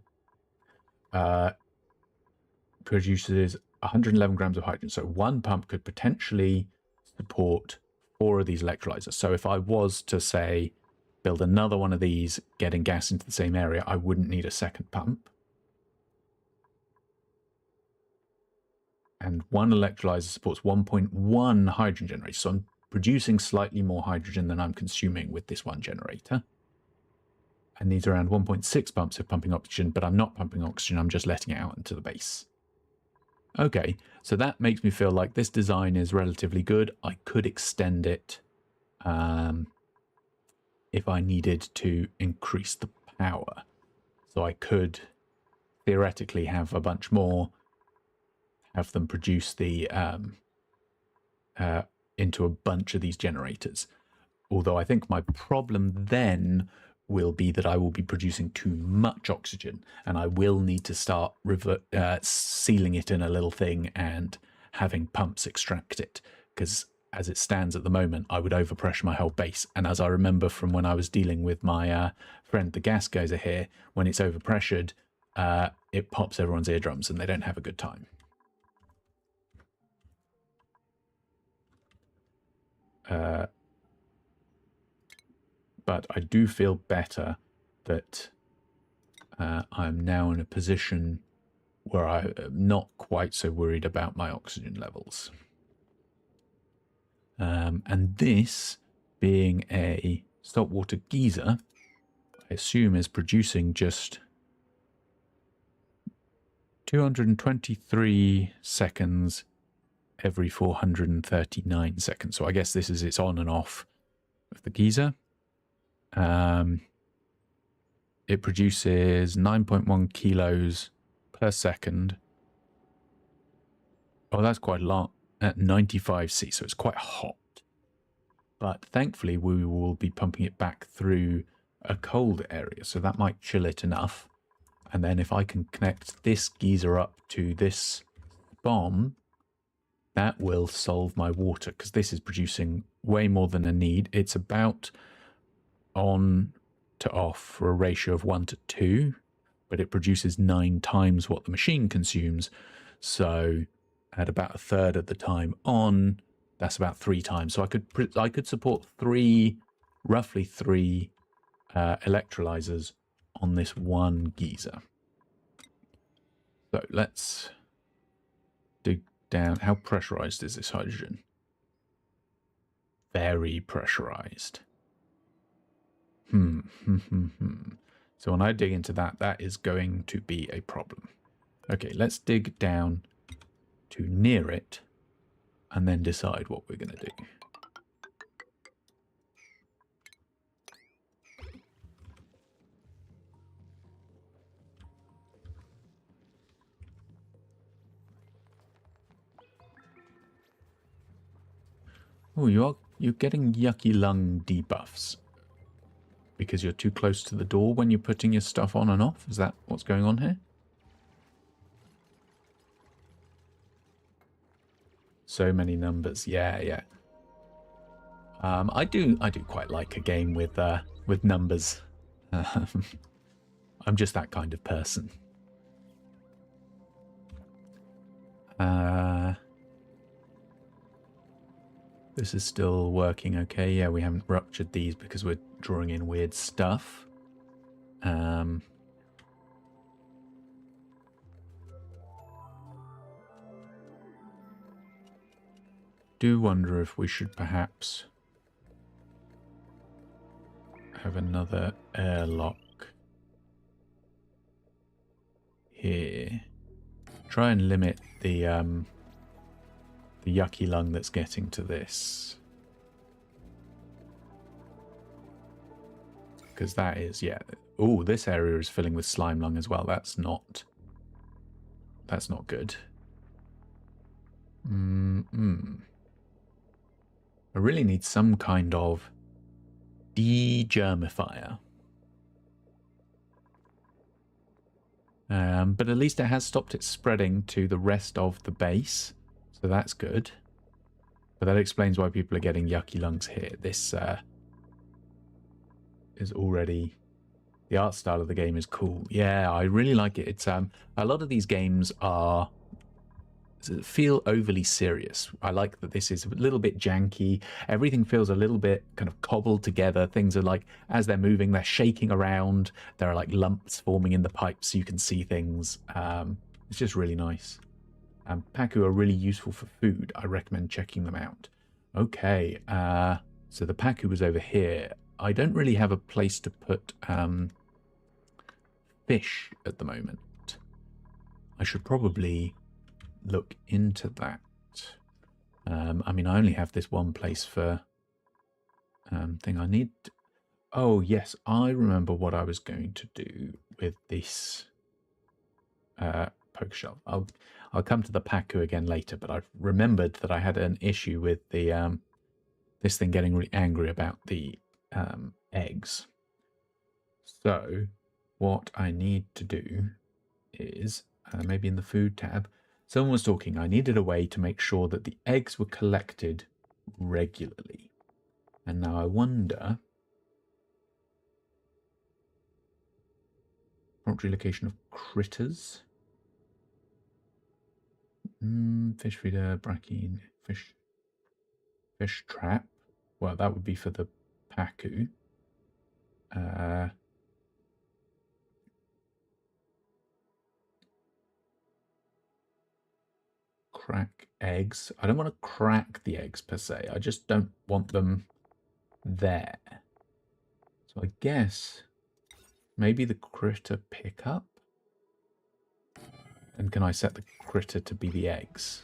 Produces 111 grams of hydrogen, so one pump could potentially support 4 of these electrolyzers. So if I was to, say, build another one of these, getting gas into the same area, I wouldn't need a second pump. And one electrolyzer supports 1.1 hydrogen generator. So I'm producing slightly more hydrogen than I'm consuming with this one generator. And needs around 1.6 pumps of pumping oxygen, but I'm not pumping oxygen, I'm just letting it out into the base. Okay, so that makes me feel like this design is relatively good. I could extend it if I needed to increase the power. So I could theoretically have a bunch more, have them produce the into a bunch of these generators. Although I think my problem then will be that I will be producing too much oxygen, and I will need to start sealing it in a little thing and having pumps extract it, because as it stands at the moment, I would overpressure my whole base. And as I remember from when I was dealing with my friend the gas geyser here, when it's overpressured, it pops everyone's eardrums and they don't have a good time. But I do feel better that I'm now in a position where I'm not quite so worried about my oxygen levels. And this, being a saltwater geyser, I assume is producing just 223 seconds every 439 seconds. So I guess this is its on and off of the geyser. It produces 9.1 kilos per second. Oh, that's quite a lot at 95C, so it's quite hot. But thankfully, we will be pumping it back through a cold area, so that might chill it enough. And then if I can connect this geyser up to this bomb, that will solve my water, because this is producing way more than I need. It's about on to off for a ratio of 1 to 2, but it produces 9 times what the machine consumes. So at about a third of the time on, that's about 3 times. So I could support roughly three electrolyzers on this one geyser. So let's dig down. How pressurized is this hydrogen? Very pressurized. So when I dig into that, that is going to be a problem. Okay, let's dig down to near it and then decide what we're going to do. Oh, you're getting yucky lung debuffs because you're too close to the door when you're putting your stuff on and off. Is that what's going on here? So many numbers. Yeah, yeah. I do quite like a game with numbers. I'm just that kind of person. This is still working okay. Yeah, we haven't ruptured these because we're drawing in weird stuff. Do wonder if we should perhaps have another airlock here. Try and limit the yucky lung that's getting to this. Because that is, yeah. Oh, this area is filling with slime lung as well. That's not good. I really need some kind of degermifier. But at least it has stopped it spreading to the rest of the base. So that's good. But that explains why people are getting yucky lungs here. This is already... The art style of the game is cool. Yeah, I really like it. It's a lot of these games feel overly serious. I like that this is a little bit janky. Everything feels a little bit kind of cobbled together. Things are like, as they're moving, they're shaking around. There are like lumps forming in the pipes so you can see things. It's just really nice. Paku are really useful for food. I recommend checking them out. Okay, so the Paku was over here. I don't really have a place to put fish at the moment. I should probably look into that. I mean, I only have this one place for thing I need. Oh, yes, I remember what I was going to do with this poker shelf. I'll come to the Paku again later, but I've remembered that I had an issue with the this thing getting really angry about the eggs. So what I need to do is maybe in the food tab, someone was talking, I needed a way to make sure that the eggs were collected regularly. And now I wonder, prompt relocation of critters. Fish feeder, bracken, fish trap. Well, that would be for the Paku. Crack eggs. I don't want to crack the eggs per se. I just don't want them there. So I guess maybe the critter pickup. And can I set the critter to be the eggs?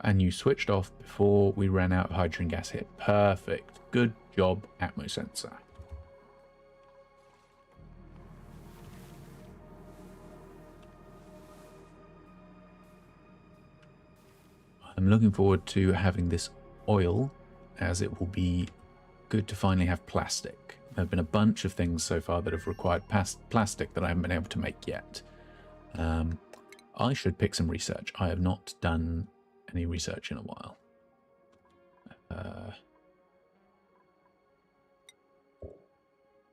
And you switched off before we ran out of hydrogen gas here. Perfect. Good job, Atmosensor. I'm looking forward to having this oil, as it will be good to finally have plastic. There have been a bunch of things so far that have required plastic that I haven't been able to make yet. I should pick some research. I have not done any research in a while.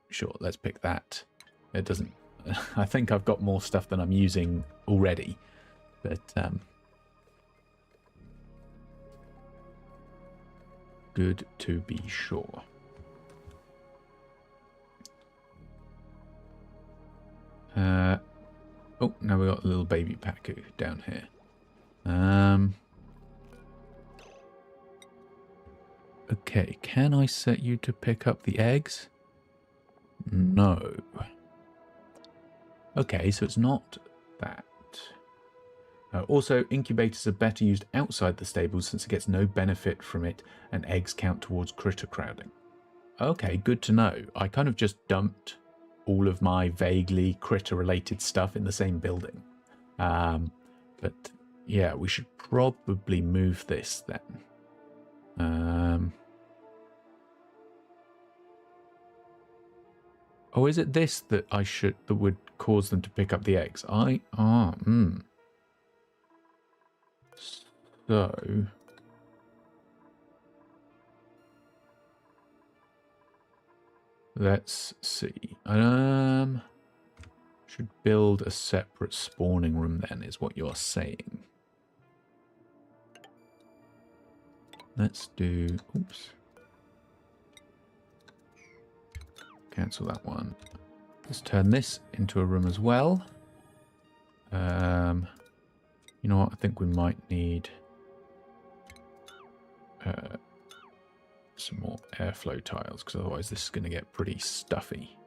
Sure, let's pick that. It doesn't... I think I've got more stuff than I'm using already, but... good to be sure. Oh, now we've got a little baby Paku down here. Okay, can I set you to pick up the eggs? No. Okay, so it's not that. Also, incubators are better used outside the stables since it gets no benefit from it and eggs count towards critter crowding. Okay, good to know. I kind of just dumped all of my vaguely critter-related stuff in the same building. But yeah, we should probably move this then. Oh, is it this that that would cause them to pick up the eggs? So let's see. Should build a separate spawning room then, is what you're saying. Let's do, oops. Cancel that one. Let's turn this into a room as well. You know what? I think we might need some more airflow tiles, because otherwise this is going to get pretty stuffy.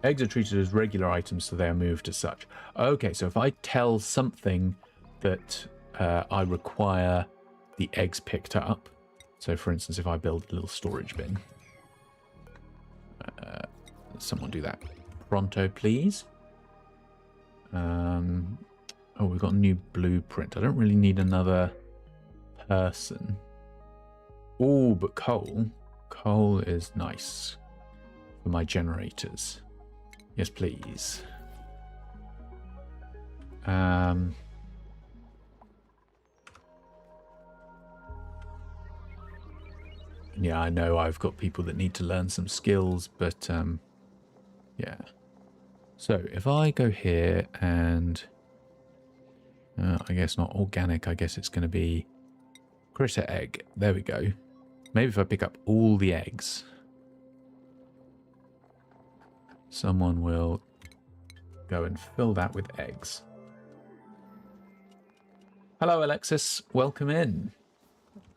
Eggs are treated as regular items, so they are moved as such. Okay, so if I tell something that I require the eggs picked up, so for instance, if I build a little storage bin, someone do that pronto, please. Oh, we've got a new blueprint. I don't really need another person. Oh, but coal. Coal is nice for my generators. Yes, please. Yeah, I know I've got people that need to learn some skills, but yeah. So if I go here and I guess not organic, I guess it's going to be critter egg. There we go. Maybe if I pick up all the eggs, someone will go and fill that with eggs. Hello, Alexis. Welcome in.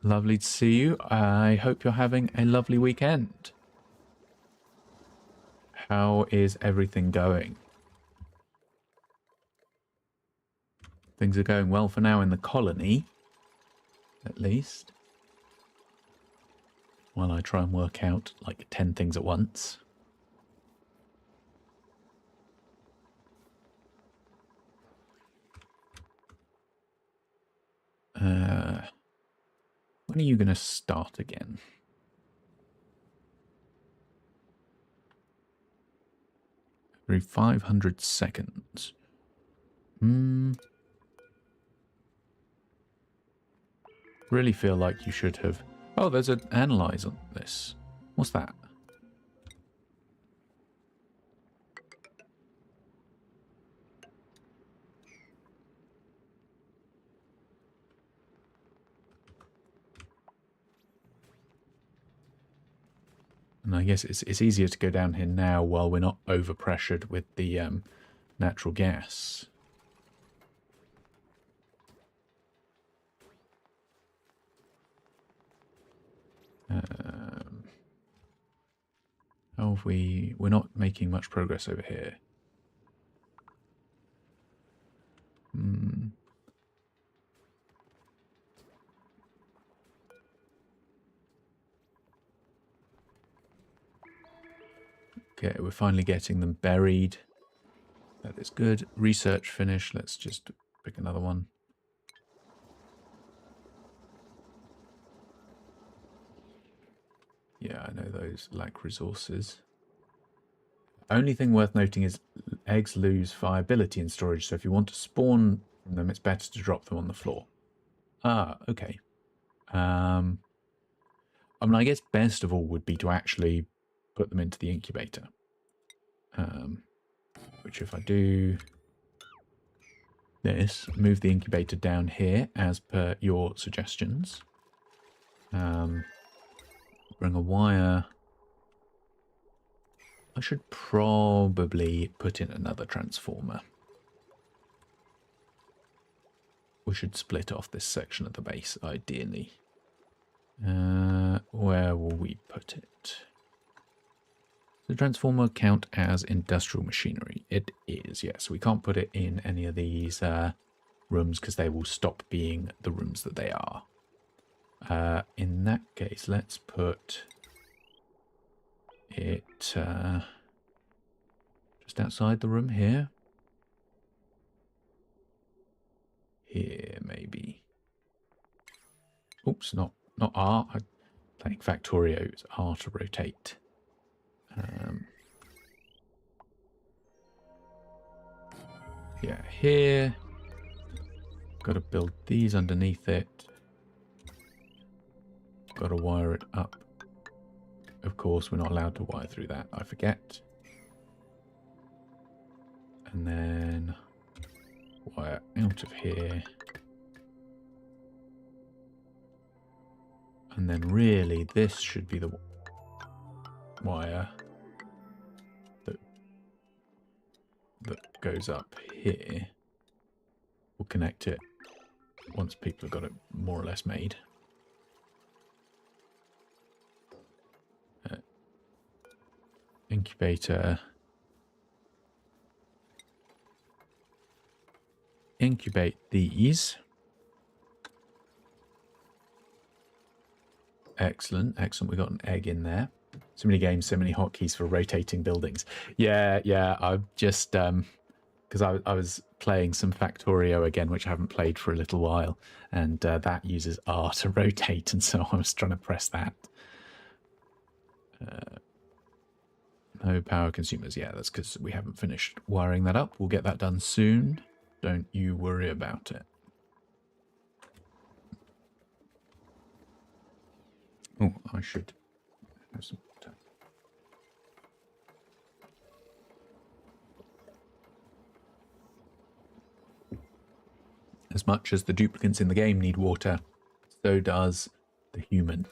Lovely to see you. I hope you're having a lovely weekend. How is everything going? Things are going well for now in the colony, at least. While I try and work out like 10 things at once. When are you going to start again? Every 500 seconds. Really feel like you should have... Oh, there's an analyze on this. What's that? And I guess it's easier to go down here now while we're not overpressured with the natural gas. How have we're not making much progress over here. Okay, we're finally getting them buried. That is good. Research finished. Let's just pick another one. Yeah, I know those lack resources. Only thing worth noting is eggs lose viability in storage, so if you want to spawn from them, it's better to drop them on the floor. Ah, okay. I mean, I guess best of all would be to actually put them into the incubator. Which if I do this, move the incubator down here as per your suggestions. Bring a wire. I should probably put in another transformer. We should split off this section at the base, ideally. Where will we put it? The transformer count as industrial machinery? It is, yes. We can't put it in any of these rooms because they will stop being the rooms that they are. In that case, let's put it Just outside the room here. Here, maybe. Oops, not R. I'm playing Factorio. It's R to rotate. Yeah, here. Got to build these underneath it. Got to wire it up. Of course, we're not allowed to wire through that. I forget. And then wire out of here. And then really, this should be the wire that goes up here. We'll connect it once people have got it more or less made. Incubator. Incubate these. Excellent, excellent. We got an egg in there. So many games, so many hotkeys for rotating buildings. Yeah. I just because I was playing some Factorio again, which I haven't played for a little while, and that uses R to rotate, and so I was trying to press that. No power consumers. Yeah, that's because we haven't finished wiring that up. We'll get that done soon. Don't you worry about it. Oh, I should have some water. As much as the duplicates in the game need water, so does the human.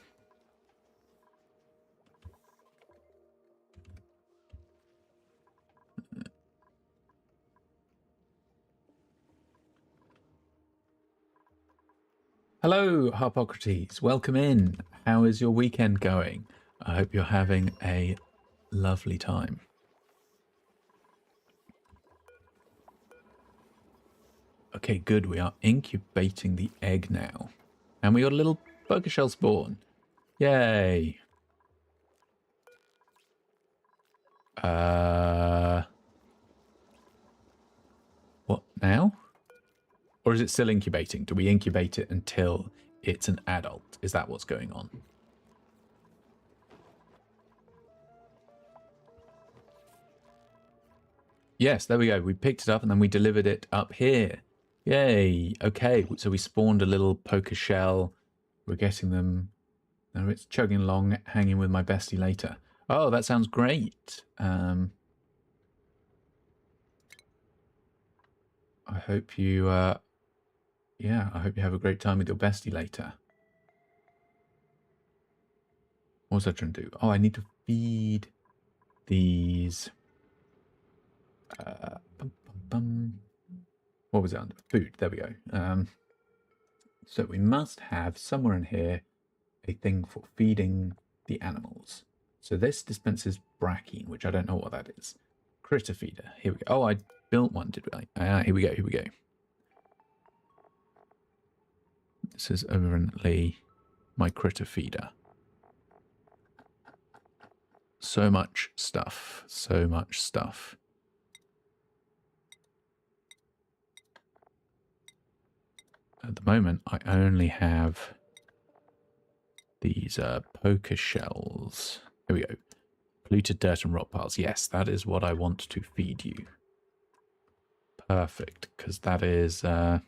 Hello, Harpocrates. Welcome in. How is your weekend going? I hope you're having a lovely time. Okay, good. We are incubating the egg now. And we got a little poker shell spawn. Yay. What now? Or is it still incubating? Do we incubate it until it's an adult? Is that what's going on? Yes, there we go. We picked it up and then we delivered it up here. Yay. Okay, so we spawned a little poker shell. We're getting them. No, it's chugging along, hanging with my bestie later. Oh, that sounds great. I hope you... yeah, I hope you have a great time with your bestie later. What was I trying to do? Oh, I need to feed these. What was it under? Food. There we go. So we must have somewhere in here a thing for feeding the animals. So this dispenses brackine, which I don't know what that is. Critter feeder. Here we go. Oh, I built one, did I? Here we go. Here we go. This is evidently my critter feeder. So much stuff. So much stuff. At the moment, I only have these poker shells. Here we go. Polluted dirt and rock piles. Yes, that is what I want to feed you. Perfect, because that is... yeah,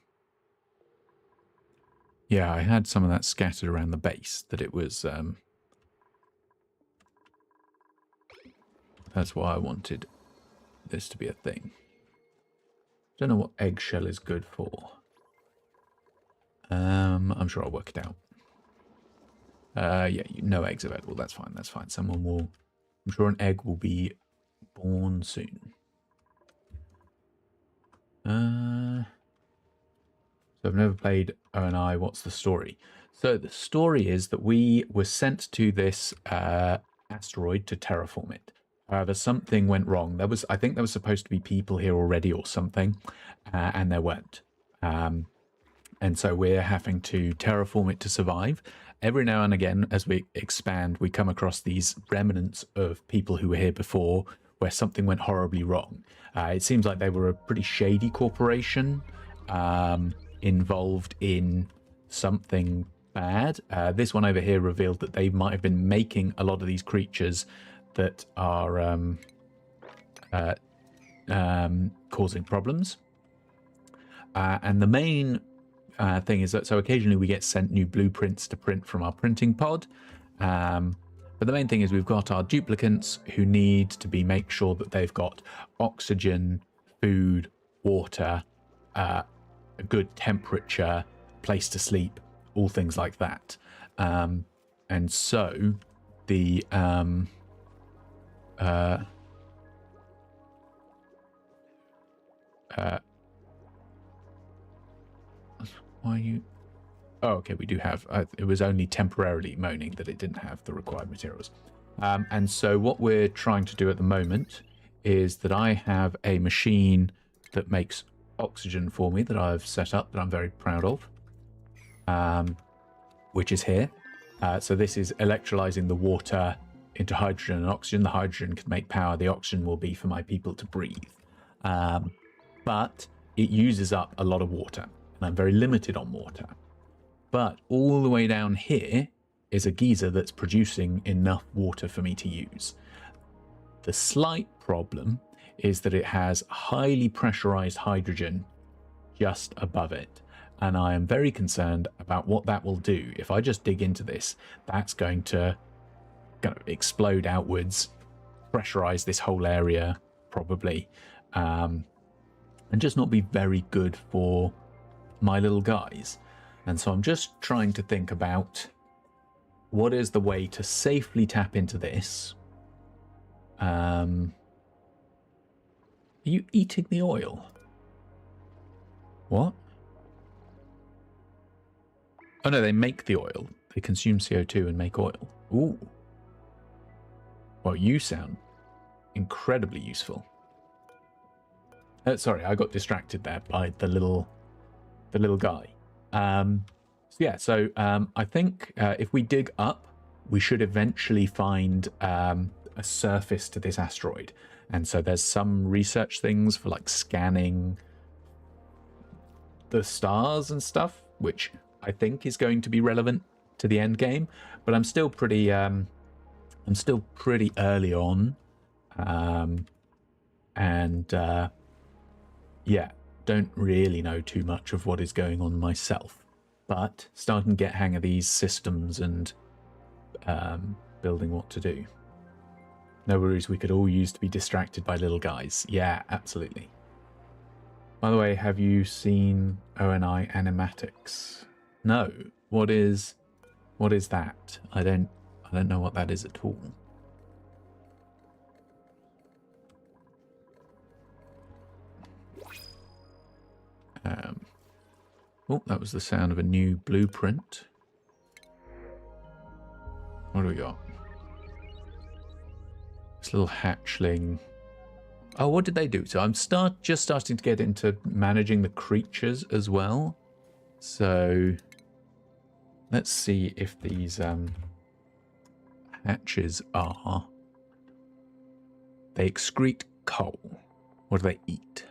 I had some of that scattered around the base, that it was... that's why I wanted this to be a thing. Don't know what eggshell is good for. I'm sure I'll work it out. Yeah, no eggs available. That's fine. That's fine. Someone will... I'm sure an egg will be born soon. So I've never played ONI. What's the story? So the story is that we were sent to this asteroid to terraform it. However, something went wrong. I think there was supposed to be people here already or something, and there weren't. And so we're having to terraform it to survive. Every now and again, as we expand, we come across these remnants of people who were here before, where something went horribly wrong. It seems like they were a pretty shady corporation involved in something bad. This one over here revealed that they might have been making a lot of these creatures that are causing problems. And the main thing is that, so occasionally we get sent new blueprints to print from our printing pod. But the main thing is we've got our duplicants who need to make sure that they've got oxygen, food, water, a good temperature, place to sleep, all things like that. And so the why are you... Oh, okay, we do have... it was only temporarily moaning that it didn't have the required materials. And so what we're trying to do at the moment is that I have a machine that makes oxygen for me that I've set up that I'm very proud of, which is here. So this is electrolyzing the water into hydrogen and oxygen. The hydrogen can make power. The oxygen will be for my people to breathe. But it uses up a lot of water, and I'm very limited on water. But all the way down here is a geyser that's producing enough water for me to use. The slight problem is that it has highly pressurized hydrogen just above it. And I am very concerned about what that will do. If I just dig into this, that's going to explode outwards, pressurize this whole area probably, and just not be very good for my little guys. And so I'm just trying to think about what is the way to safely tap into this. Are you eating the oil? What? Oh no, they make the oil. They consume CO2 and make oil. Ooh. Well, you sound incredibly useful. Sorry, I got distracted there by the little guy. I think if we dig up, we should eventually find a surface to this asteroid. And so there's some research things for like scanning the stars and stuff, which I think is going to be relevant to the end game. But I'm still pretty early on, don't really know too much of what is going on myself, but starting to get hang of these systems and building what to do. No worries, we could all use to be distracted by little guys. Yeah, absolutely. By the way, have you seen ONI animatics? No. What is that? I don't know what that is at all. Oh, that was the sound of a new blueprint. What do we got? This little hatchling. Oh, what did they do? So I'm just starting to get into managing the creatures as well. So let's see if these hatches are... They excrete coal. What do they eat?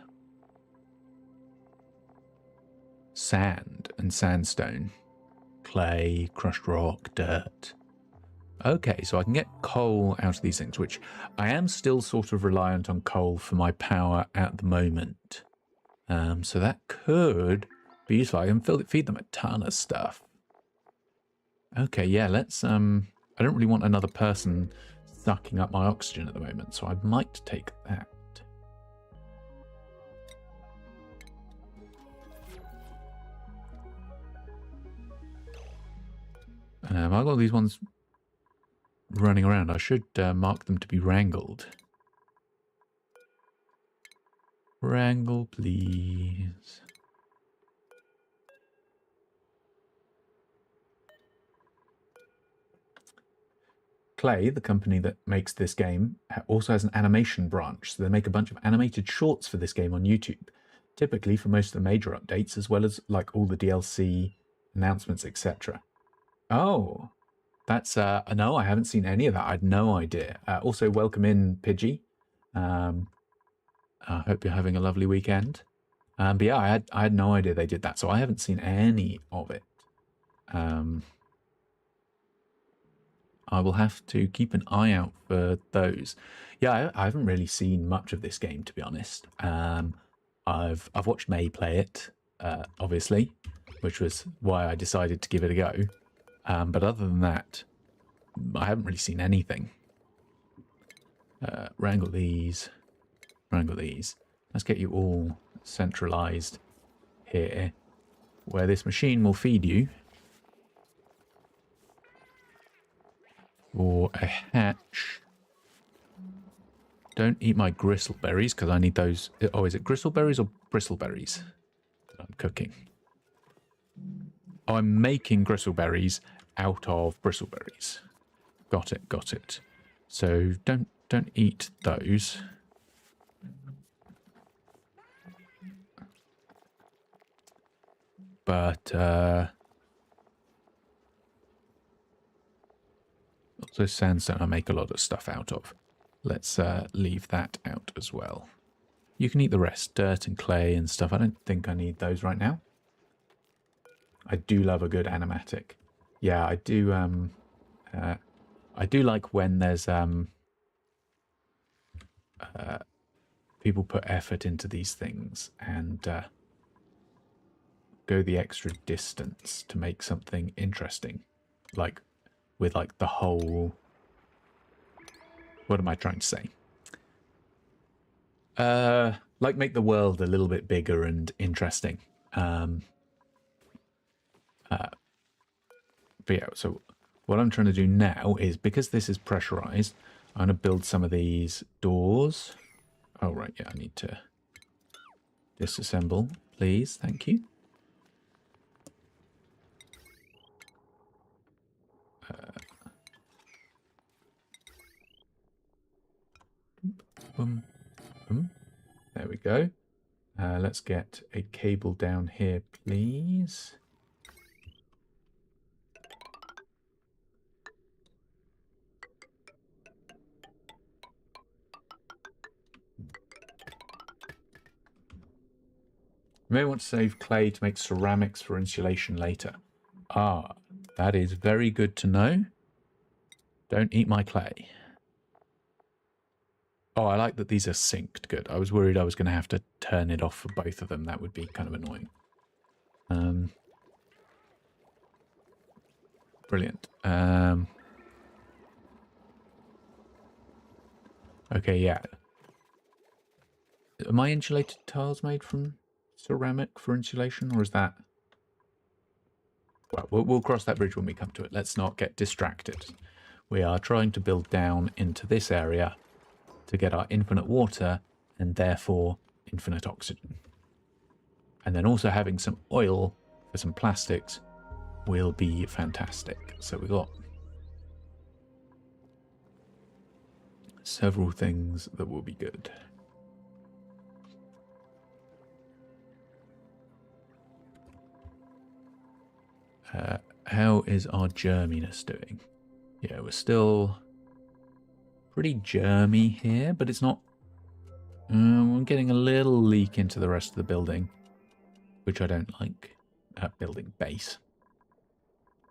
Sand and sandstone, clay, crushed rock, dirt. Okay, so I can get coal out of these things, which I am still sort of reliant on coal for my power at the moment. So that could be useful. I can feed them a ton of stuff. Okay, yeah, let's... I don't really want another person sucking up my oxygen at the moment, so I might take that. I've got these ones running around. I should mark them to be wrangled. Wrangle, please. Klei, the company that makes this game, also has an animation branch, so they make a bunch of animated shorts for this game on YouTube, typically for most of the major updates, as well as like all the DLC announcements, etc. Oh, that's no, I haven't seen any of that. I had no idea. Also, welcome in, Pidgey. I hope you're having a lovely weekend. But yeah, I had no idea they did that, so I haven't seen any of it. I will have to keep an eye out for those. Yeah, I haven't really seen much of this game, to be honest. I've watched May play it, obviously, which was why I decided to give it a go. But other than that, I haven't really seen anything. Wrangle these. Wrangle these. Let's get you all centralized here, where this machine will feed you. Or a hatch. Don't eat my gristleberries, because I need those. Oh, is it gristleberries or bristleberries that I'm cooking? Oh, I'm making gristleberries out of bristleberries. Got it, got it. So don't eat those. But also sandstone I make a lot of stuff out of. Let's leave that out as well. You can eat the rest, dirt and clay and stuff. I don't think I need those right now. I do love a good animatic. Yeah, I do. I do like when there's people put effort into these things and go the extra distance to make something interesting, like with like the whole. What am I trying to say? Like make the world a little bit bigger and interesting. But yeah, so what I'm trying to do now is, because this is pressurized, I'm going to build some of these doors. Oh, right, yeah, I need to disassemble, please. Thank you. Boom, boom. There we go. Let's get a cable down here, please. You may want to save clay to make ceramics for insulation later. Ah, that is very good to know. Don't eat my clay. Oh, I like that these are synced. Good. I was worried I was going to have to turn it off for both of them. That would be kind of annoying. Brilliant. Okay, yeah. Are my insulated tiles made from ceramic for insulation, or is that... Well, we'll cross that bridge when we come to it. Let's not get distracted. We are trying to build down into this area to get our infinite water and therefore infinite oxygen. And then also having some oil for some plastics will be fantastic. So we've got several things that will be good. How is our germiness doing? Yeah, we're still pretty germy here, but it's not... we're getting a little leak into the rest of the building, which I don't like. Building base.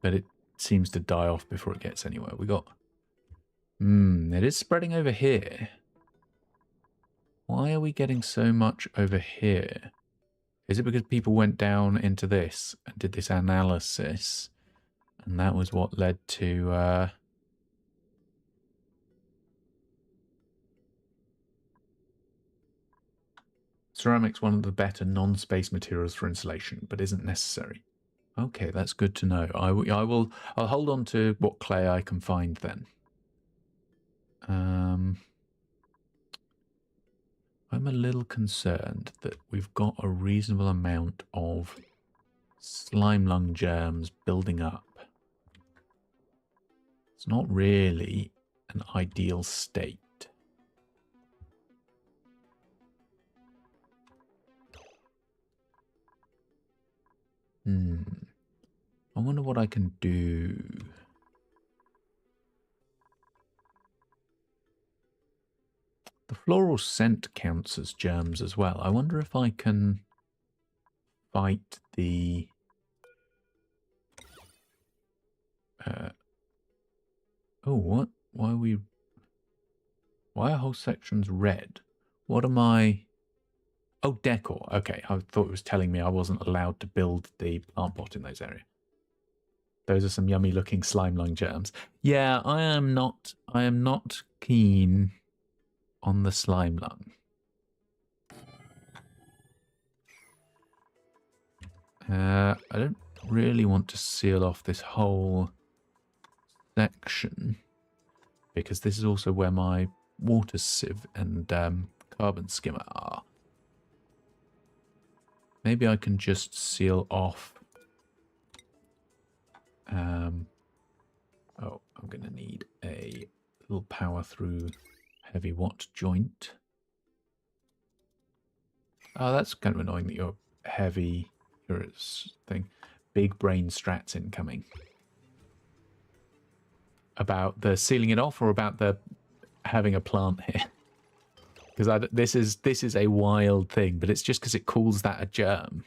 But it seems to die off before it gets anywhere. We got... it is spreading over here. Why are we getting so much over here? Is it because people went down into this and did this analysis, and that was what led to... Ceramic's one of the better non-space materials for insulation, but isn't necessary. Okay, that's good to know. I'll hold on to what clay I can find then. I'm a little concerned that we've got a reasonable amount of slime lung germs building up. It's not really an ideal state. I wonder what I can do. The floral scent counts as germs as well. I wonder if I can fight the... oh, what? Why are we... why are whole sections red? What am I... oh, decor. Okay, I thought it was telling me I wasn't allowed to build the plant pot in those areas. Those are some yummy looking slime lung germs. Yeah, I am not keen on the slime lung. I don't really want to seal off this whole section because this is also where my water sieve and carbon skimmer are. Maybe I can just seal off. Oh, I'm going to need a little power through heavy watt joint. Oh, that's kind of annoying that you're heavy. You're a thing. Big brain strats incoming. About the sealing it off or about the having a plant here? Because this is a wild thing, but it's just because it calls that a germ.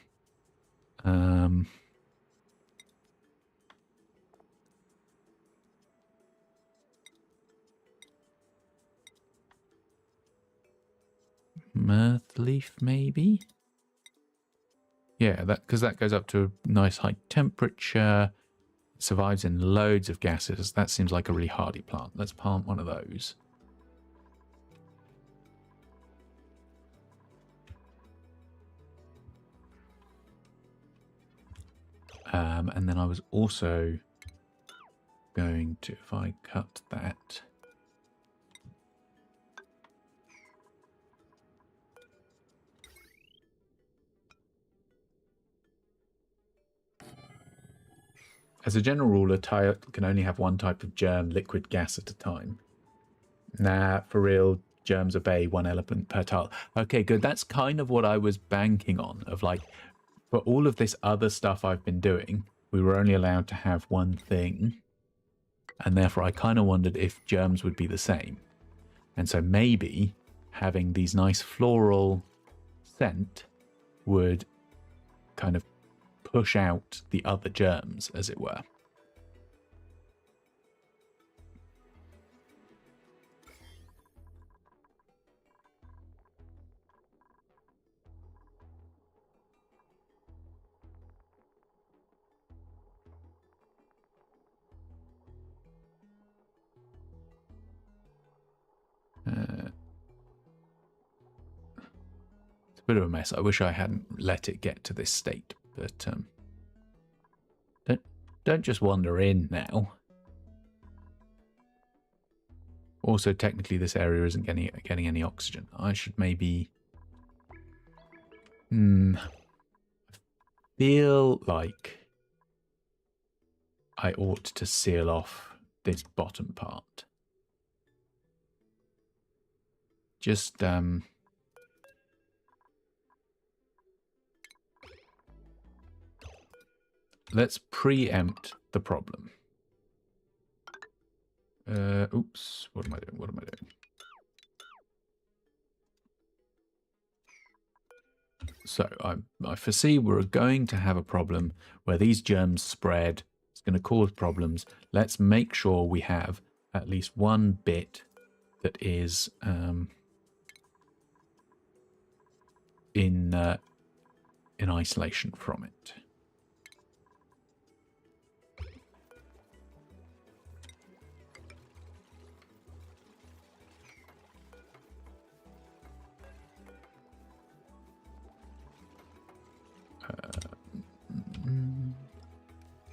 Mirth leaf, maybe? Yeah, because that goes up to a nice high temperature. It survives in loads of gases. That seems like a really hardy plant. Let's plant one of those. And then I was also going to, if I cut that... as a general rule, a tile can only have one type of germ, liquid, gas at a time. Nah, for real, germs obey one element per tile. Okay, good. That's kind of what I was banking on, of like, for all of this other stuff I've been doing, we were only allowed to have one thing. And therefore, I kind of wondered if germs would be the same. And so maybe having these nice floral scent would kind of push out the other germs, as it were. It's a bit of a mess. I wish I hadn't let it get to this state, but don't just wander in now. Also, technically, this area isn't getting any oxygen. I should maybe... I feel like I ought to seal off this bottom part. Just, let's preempt the problem. Oops, what am I doing? What am I doing? So I foresee we're going to have a problem where these germs spread. It's going to cause problems. Let's make sure we have at least one bit that is in isolation from it.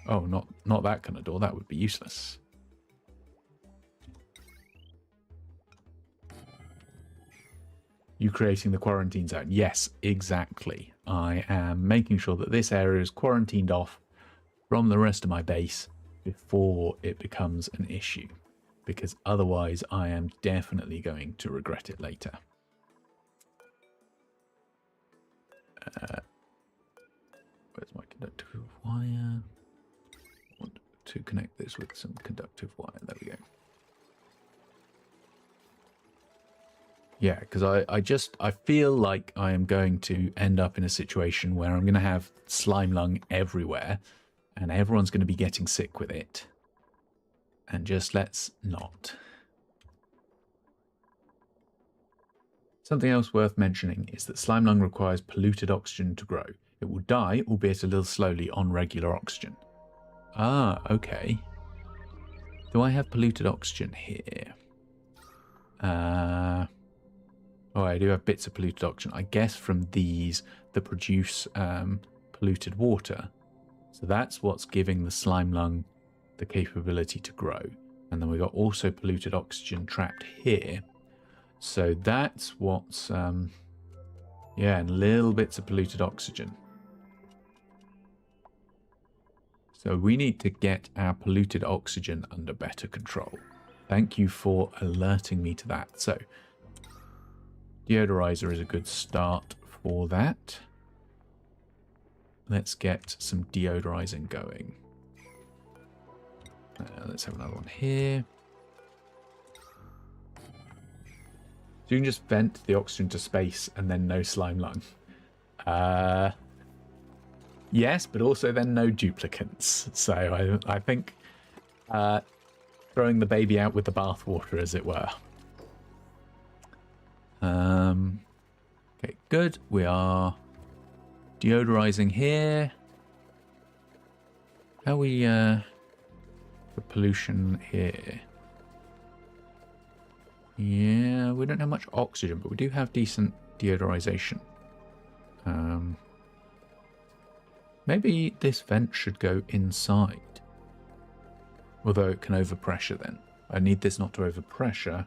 Oh, not that kind of door. That would be useless. You creating the quarantine zone. Yes, exactly. I am making sure that this area is quarantined off from the rest of my base before it becomes an issue, because otherwise I am definitely going to regret it later. Where's my conductive wire? I want to connect this with some conductive wire. There we go. Yeah, because I feel like I am going to end up in a situation where I'm going to have slime lung everywhere and everyone's going to be getting sick with it. And just let's not. Something else worth mentioning is that slime lung requires polluted oxygen to grow. It will die, albeit a little slowly, on regular oxygen. Ah, okay. Do I have polluted oxygen here? Oh, I do have bits of polluted oxygen. I guess from these that produce polluted water. So that's what's giving the slime lung the capability to grow. And then we got also polluted oxygen trapped here. So that's what's, yeah, and little bits of polluted oxygen. So we need to get our polluted oxygen under better control. Thank you for alerting me to that. So deodorizer is a good start for that. Let's get some deodorizing going. Let's have another one here. So you can just vent the oxygen to space and then no slime lung. Yes, but also then no duplicants. So I think throwing the baby out with the bathwater, as it were. Okay, good. We are deodorizing here. How are we the pollution here? Yeah, we don't have much oxygen, but we do have decent deodorization. Maybe this vent should go inside. Although it can overpressure then. I need this not to overpressure.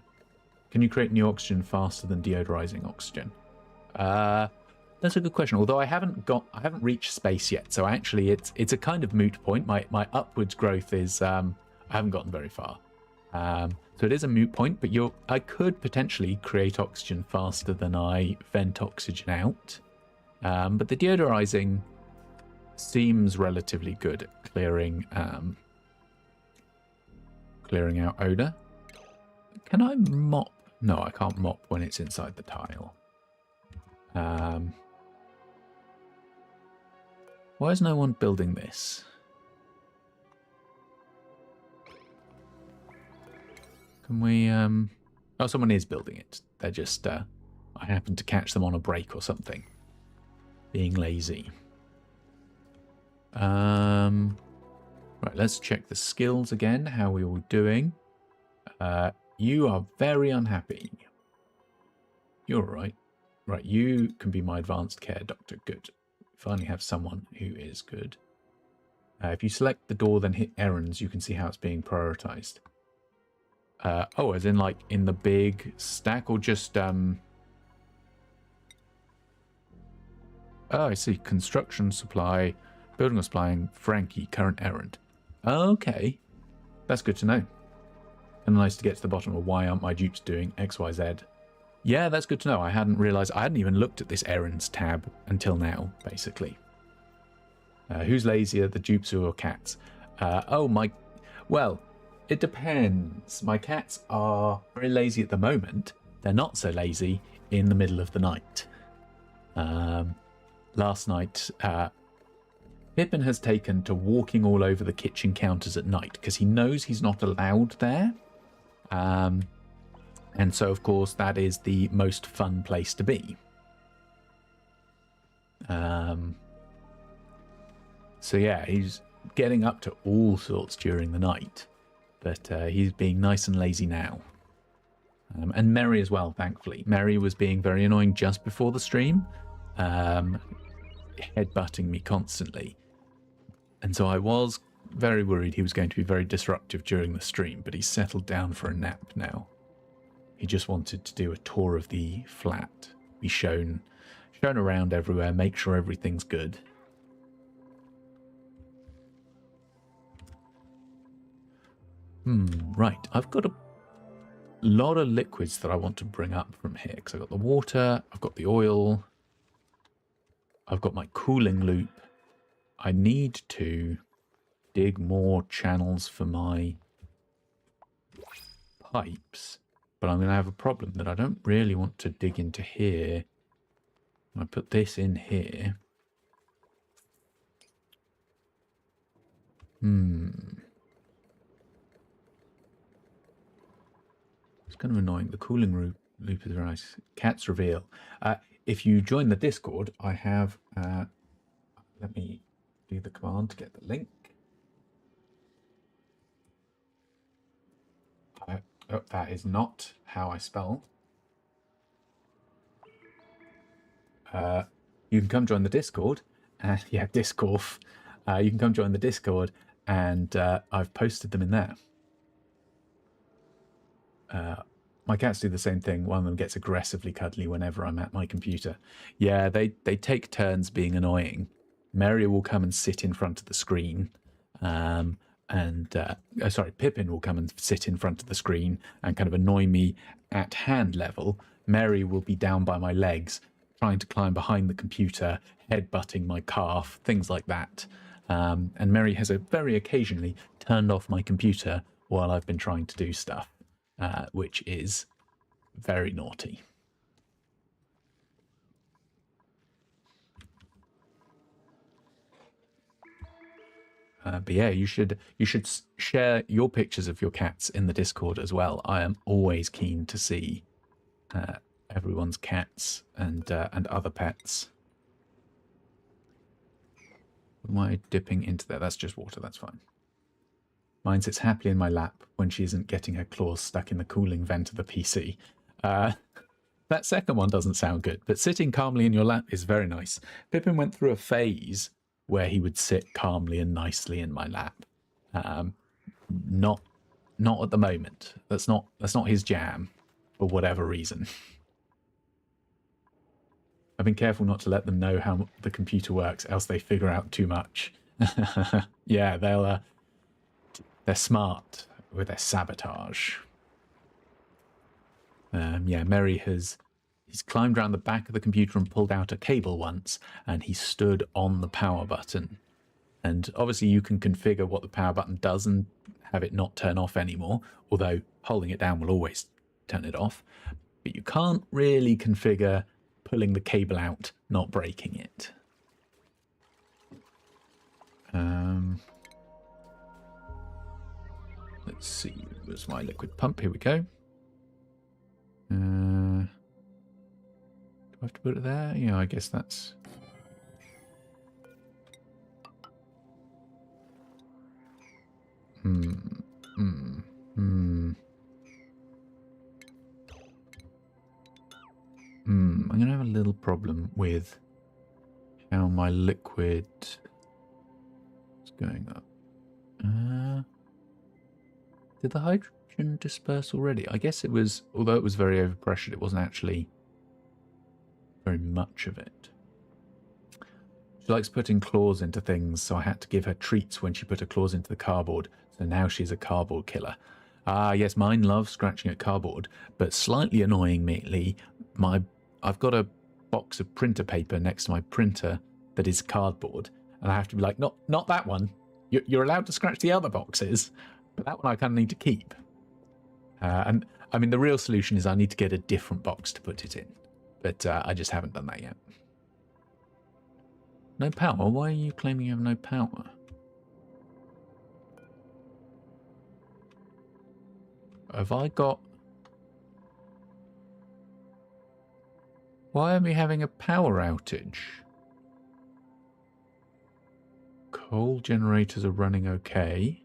Can you create new oxygen faster than deodorizing oxygen? That's a good question. Although I haven't reached space yet, so actually it's a kind of moot point. My upwards growth is I haven't gotten very far. So it is a moot point, but I could potentially create oxygen faster than I vent oxygen out. But the deodorizing seems relatively good at clearing out odor. Can I mop? No, I can't mop when it's inside the tile. Why is no one building this? Can we, oh, someone is building it. They're just, I happened to catch them on a break or something. Being lazy. Right, let's check the skills again. How are we all doing? You are very unhappy. You're all right. Right, you can be my advanced care doctor. Good. Finally have someone who is good. If you select the door, then hit errands, you can see how it's being prioritized. Oh, as in like in the big stack or just... Oh, I see. Construction supply, building or supplying, Frankie, current errand. Okay. That's good to know. And nice to get to the bottom of why aren't my dupes doing X, Y, Z. Yeah, that's good to know. I hadn't realized. I hadn't even looked at this errands tab until now, basically. Who's lazier, the dupes or cats? Oh, my... Well, it depends. My cats are very lazy at the moment. They're not so lazy in the middle of the night. Last night, Pippin has taken to walking all over the kitchen counters at night because he knows he's not allowed there. And so, of course, that is the most fun place to be. So, yeah, he's getting up to all sorts during the night. But he's being nice and lazy now. And Mary as well, thankfully. Mary was being very annoying just before the stream. Headbutting me constantly. And so I was very worried he was going to be very disruptive during the stream. But he's settled down for a nap now. He just wanted to do a tour of the flat. Be shown around everywhere. Make sure everything's good. Right. I've got a lot of liquids that I want to bring up from here. Because I've got the water. I've got the oil. I've got my cooling loop. I need to dig more channels for my pipes. But I'm going to have a problem that I don't really want to dig into here. I put this in here. It's kind of annoying. The cooling loop is nice. Cats reveal. If you join the Discord, I have... let me do the command to get the link. Oh, that is not how I spell. You can come join the Discord. Yeah, Discorf. You can come join the Discord, and I've posted them in there. My cats do the same thing. One of them gets aggressively cuddly whenever I'm at my computer. Yeah, they take turns being annoying. Mary will come and sit in front of the screen. Sorry, Pippin will come and sit in front of the screen and kind of annoy me at hand level. Mary will be down by my legs, trying to climb behind the computer, headbutting my calf, things like that. And Mary has very occasionally turned off my computer while I've been trying to do stuff, which is very naughty. But yeah, you should share your pictures of your cats in the Discord as well. I am always keen to see everyone's cats and other pets. What am I dipping into there? That's just water. That's fine. Mine sits happily in my lap when she isn't getting her claws stuck in the cooling vent of the PC. That second one doesn't sound good, but sitting calmly in your lap is very nice. Pippin went through a phase where he would sit calmly and nicely in my lap. Not at the moment. That's not his jam, for whatever reason. I've been careful not to let them know how the computer works, else they figure out too much. Yeah, they're smart with their sabotage. Yeah, Mary he's climbed around the back of the computer and pulled out a cable once, and he stood on the power button. And obviously you can configure what the power button does and have it not turn off anymore, although holding it down will always turn it off. But you can't really configure pulling the cable out, not breaking it. Let's see, where's my liquid pump? Here we go. Do I have to put it there? Yeah, I guess that's... I'm going to have a little problem with how my liquid is going up. Did the hydrogen disperse already? I guess it was, although it was very overpressured, it wasn't actually very much of it. She likes putting claws into things, so I had to give her treats when she put her claws into the cardboard, so now she's a cardboard killer. Ah, yes, mine loves scratching at cardboard, but slightly annoyingly, I've got a box of printer paper next to my printer that is cardboard, and I have to be like, not that one. You're allowed to scratch the other boxes, but that one I kind of need to keep. And I mean, the real solution is I need to get a different box to put it in, but I just haven't done that yet. No power? Why are you claiming you have no power? Have I got... Why are we having a power outage? Coal generators are running okay.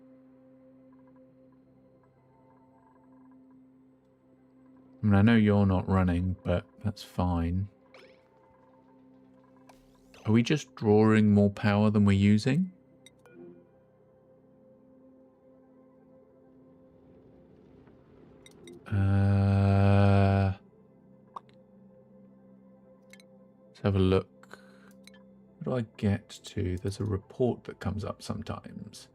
I mean, I know you're not running, but that's fine. Are we just drawing more power than we're using? Let's have a look. What do I get to? There's a report that comes up sometimes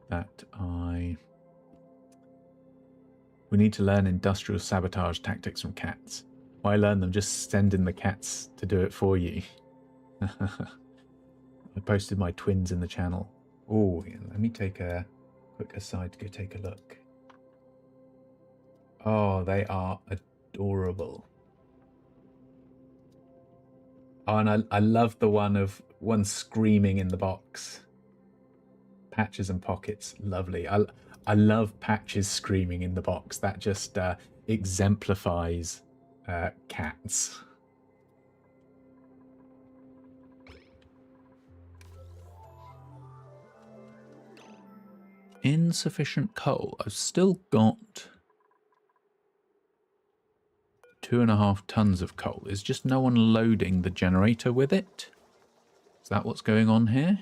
that we need to learn industrial sabotage tactics from cats. Why learn them? Just send in the cats to do it for you. I posted my twins in the channel. Oh, yeah, let me take a quick aside to go take a look. Oh, they are adorable. Oh, and I love the one screaming in the box. Patches and Pockets, lovely. I love Patches screaming in the box. That just exemplifies cats. Insufficient coal. I've still got 2.5 tons of coal. Is just no one loading the generator with it? Is that what's going on here?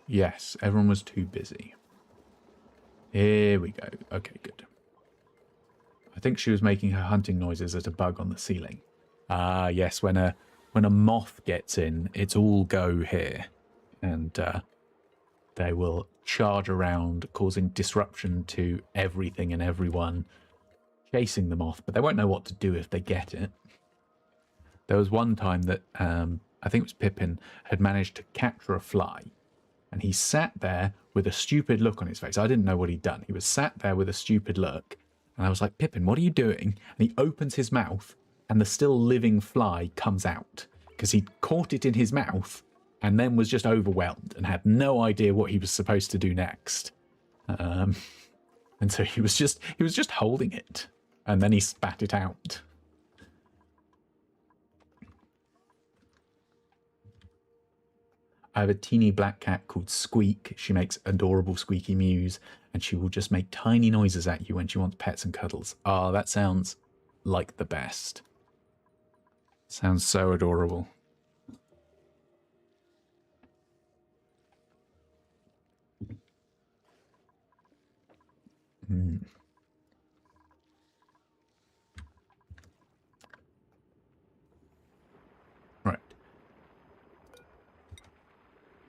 Yes, everyone was too busy. Here we go. Okay, good. I think she was making her hunting noises at a bug on the ceiling. Ah, yes, when a moth gets in, it's all go here. And they will charge around, causing disruption to everything and everyone, chasing the moth, but they won't know what to do if they get it. There was one time that I think it was Pippin had managed to capture a fly, and he sat there with a stupid look on his face. I didn't know what he'd done. He was sat there with a stupid look, and I was like, Pippin, what are you doing? And he opens his mouth, and the still living fly comes out, because he'd caught it in his mouth, and then was just overwhelmed and had no idea what he was supposed to do next. And so he was just holding it, and then he spat it out. I have a teeny black cat called Squeak. She makes adorable squeaky mews, and she will just make tiny noises at you when she wants pets and cuddles. Ah, that sounds like the best. Sounds so adorable. Right.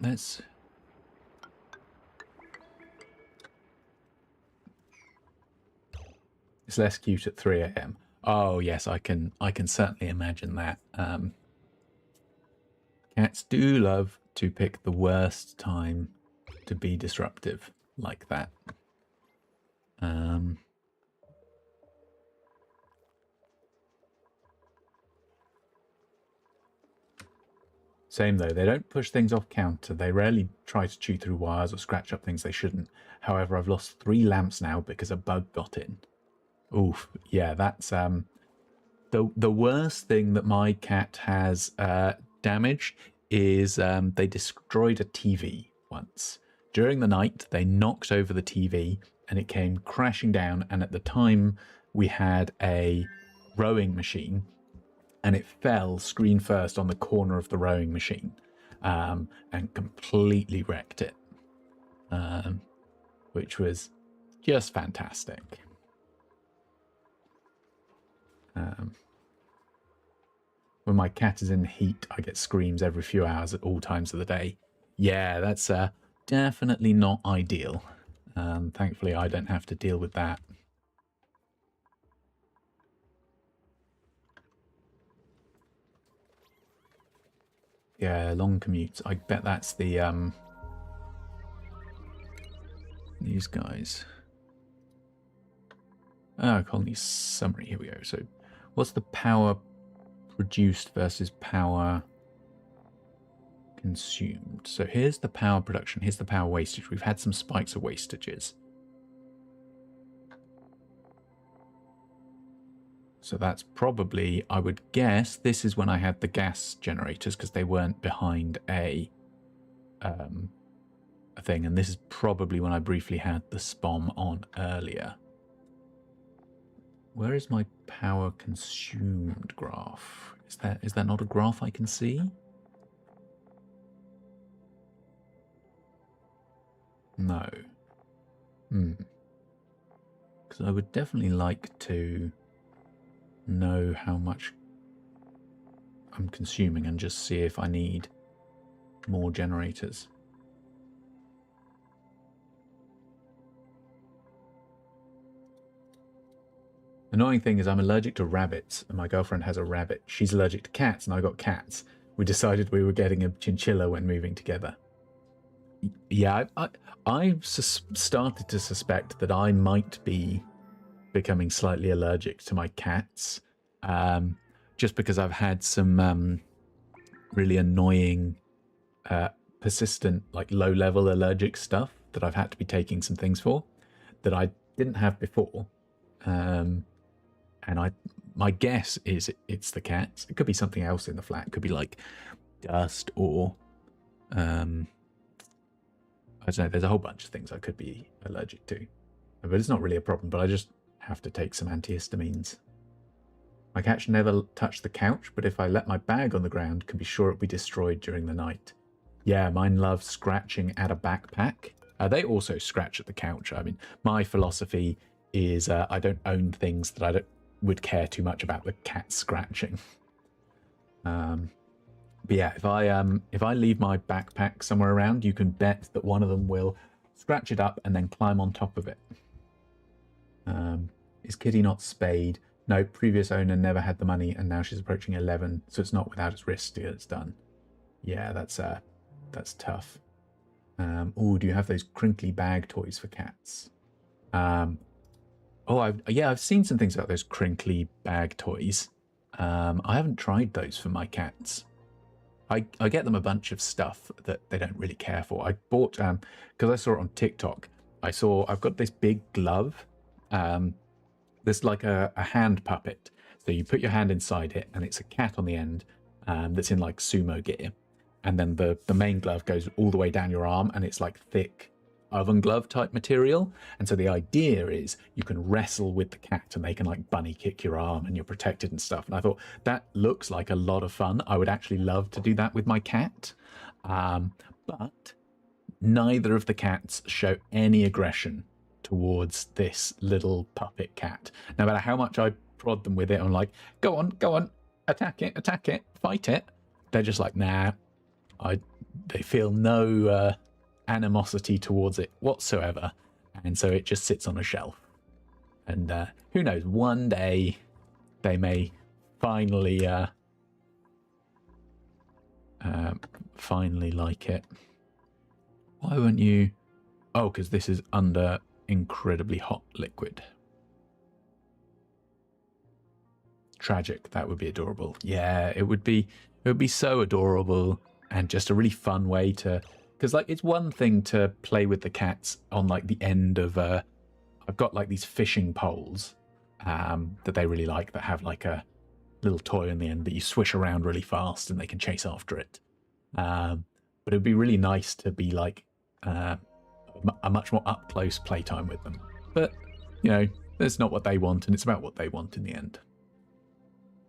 Let's... It's less cute at 3 a.m. Oh yes, I can certainly imagine that. Cats do love to pick the worst time to be disruptive like that. Same though, they don't push things off counter. They rarely try to chew through wires or scratch up things they shouldn't. However, I've lost 3 lamps now because a bug got in. Oof, yeah, that's the worst thing that my cat has damaged is they destroyed a TV once. During the night, they knocked over the TV and it came crashing down, and at the time we had a rowing machine, and it fell screen first on the corner of the rowing machine and completely wrecked it, which was just fantastic. When my cat is in the heat, I get screams every few hours at all times of the day. Yeah, that's definitely not ideal. Thankfully, I don't have to deal with that. Yeah, long commutes. I bet that's the these guys. Colony summary. Here we go. So, what's the power produced versus power consumed? So here's the power production. Here's the power wastage. We've had some spikes of wastages. So that's probably, I would guess, this is when I had the gas generators because they weren't behind a thing. And this is probably when I briefly had the SPOM on earlier. Where is my power consumed graph? Is that not a graph I can see? No. Because I would definitely like to know how much I'm consuming and just see if I need more generators. The annoying thing is I'm allergic to rabbits, and my girlfriend has a rabbit. She's allergic to cats, and I got cats. We decided we were getting a chinchilla when moving together. Yeah, I've started to suspect that I might be becoming slightly allergic to my cats, just because I've had some really annoying, persistent, like low-level allergic stuff that I've had to be taking some things for that I didn't have before. And my guess is it's the cats. It could be something else in the flat. It could be like dust or I don't know. There's a whole bunch of things I could be allergic to, but it's not really a problem. But I just have to take some antihistamines. My cat should never touch the couch, but if I let my bag on the ground, can be sure it'll be destroyed during the night. Yeah, mine love scratching at a backpack. They also scratch at the couch. I mean, my philosophy is I don't own things that I would care too much about the cat scratching. But yeah, if I leave my backpack somewhere around, you can bet that one of them will scratch it up and then climb on top of it. Is Kitty not spayed? No, previous owner never had the money, and now she's approaching 11, so it's not without its risks to get it done. Yeah, that's tough. Oh, do you have those crinkly bag toys for cats? I've seen some things about those crinkly bag toys. I haven't tried those for my cats. I get them a bunch of stuff that they don't really care for. I bought because I saw it on TikTok. I've got this big glove. There's like a hand puppet. So you put your hand inside it, and it's a cat on the end that's in like sumo gear. And then the main glove goes all the way down your arm, and it's like thick oven glove type material. And so the idea is you can wrestle with the cat, and they can like bunny kick your arm, and you're protected and stuff. And I thought that looks like a lot of fun. I would actually love to do that with my cat. But neither of the cats show any aggression towards this little puppet cat. No matter how much I prod them with it, I'm like, go on, attack it, fight it. They're just like, nah. They feel no animosity towards it whatsoever, and so it just sits on a shelf. And who knows, one day they may finally like it. Why won't you? Oh, because this is under incredibly hot liquid. Tragic. That would be adorable. Yeah, it would be so adorable, and just a really fun way to, because like it's one thing to play with the cats on like the end of I've got like these fishing poles that they really like, that have like a little toy in the end that you swish around really fast and they can chase after it. But it'd be really nice to be like a much more up close playtime with them. But you know, that's not what they want, and it's about what they want in the end.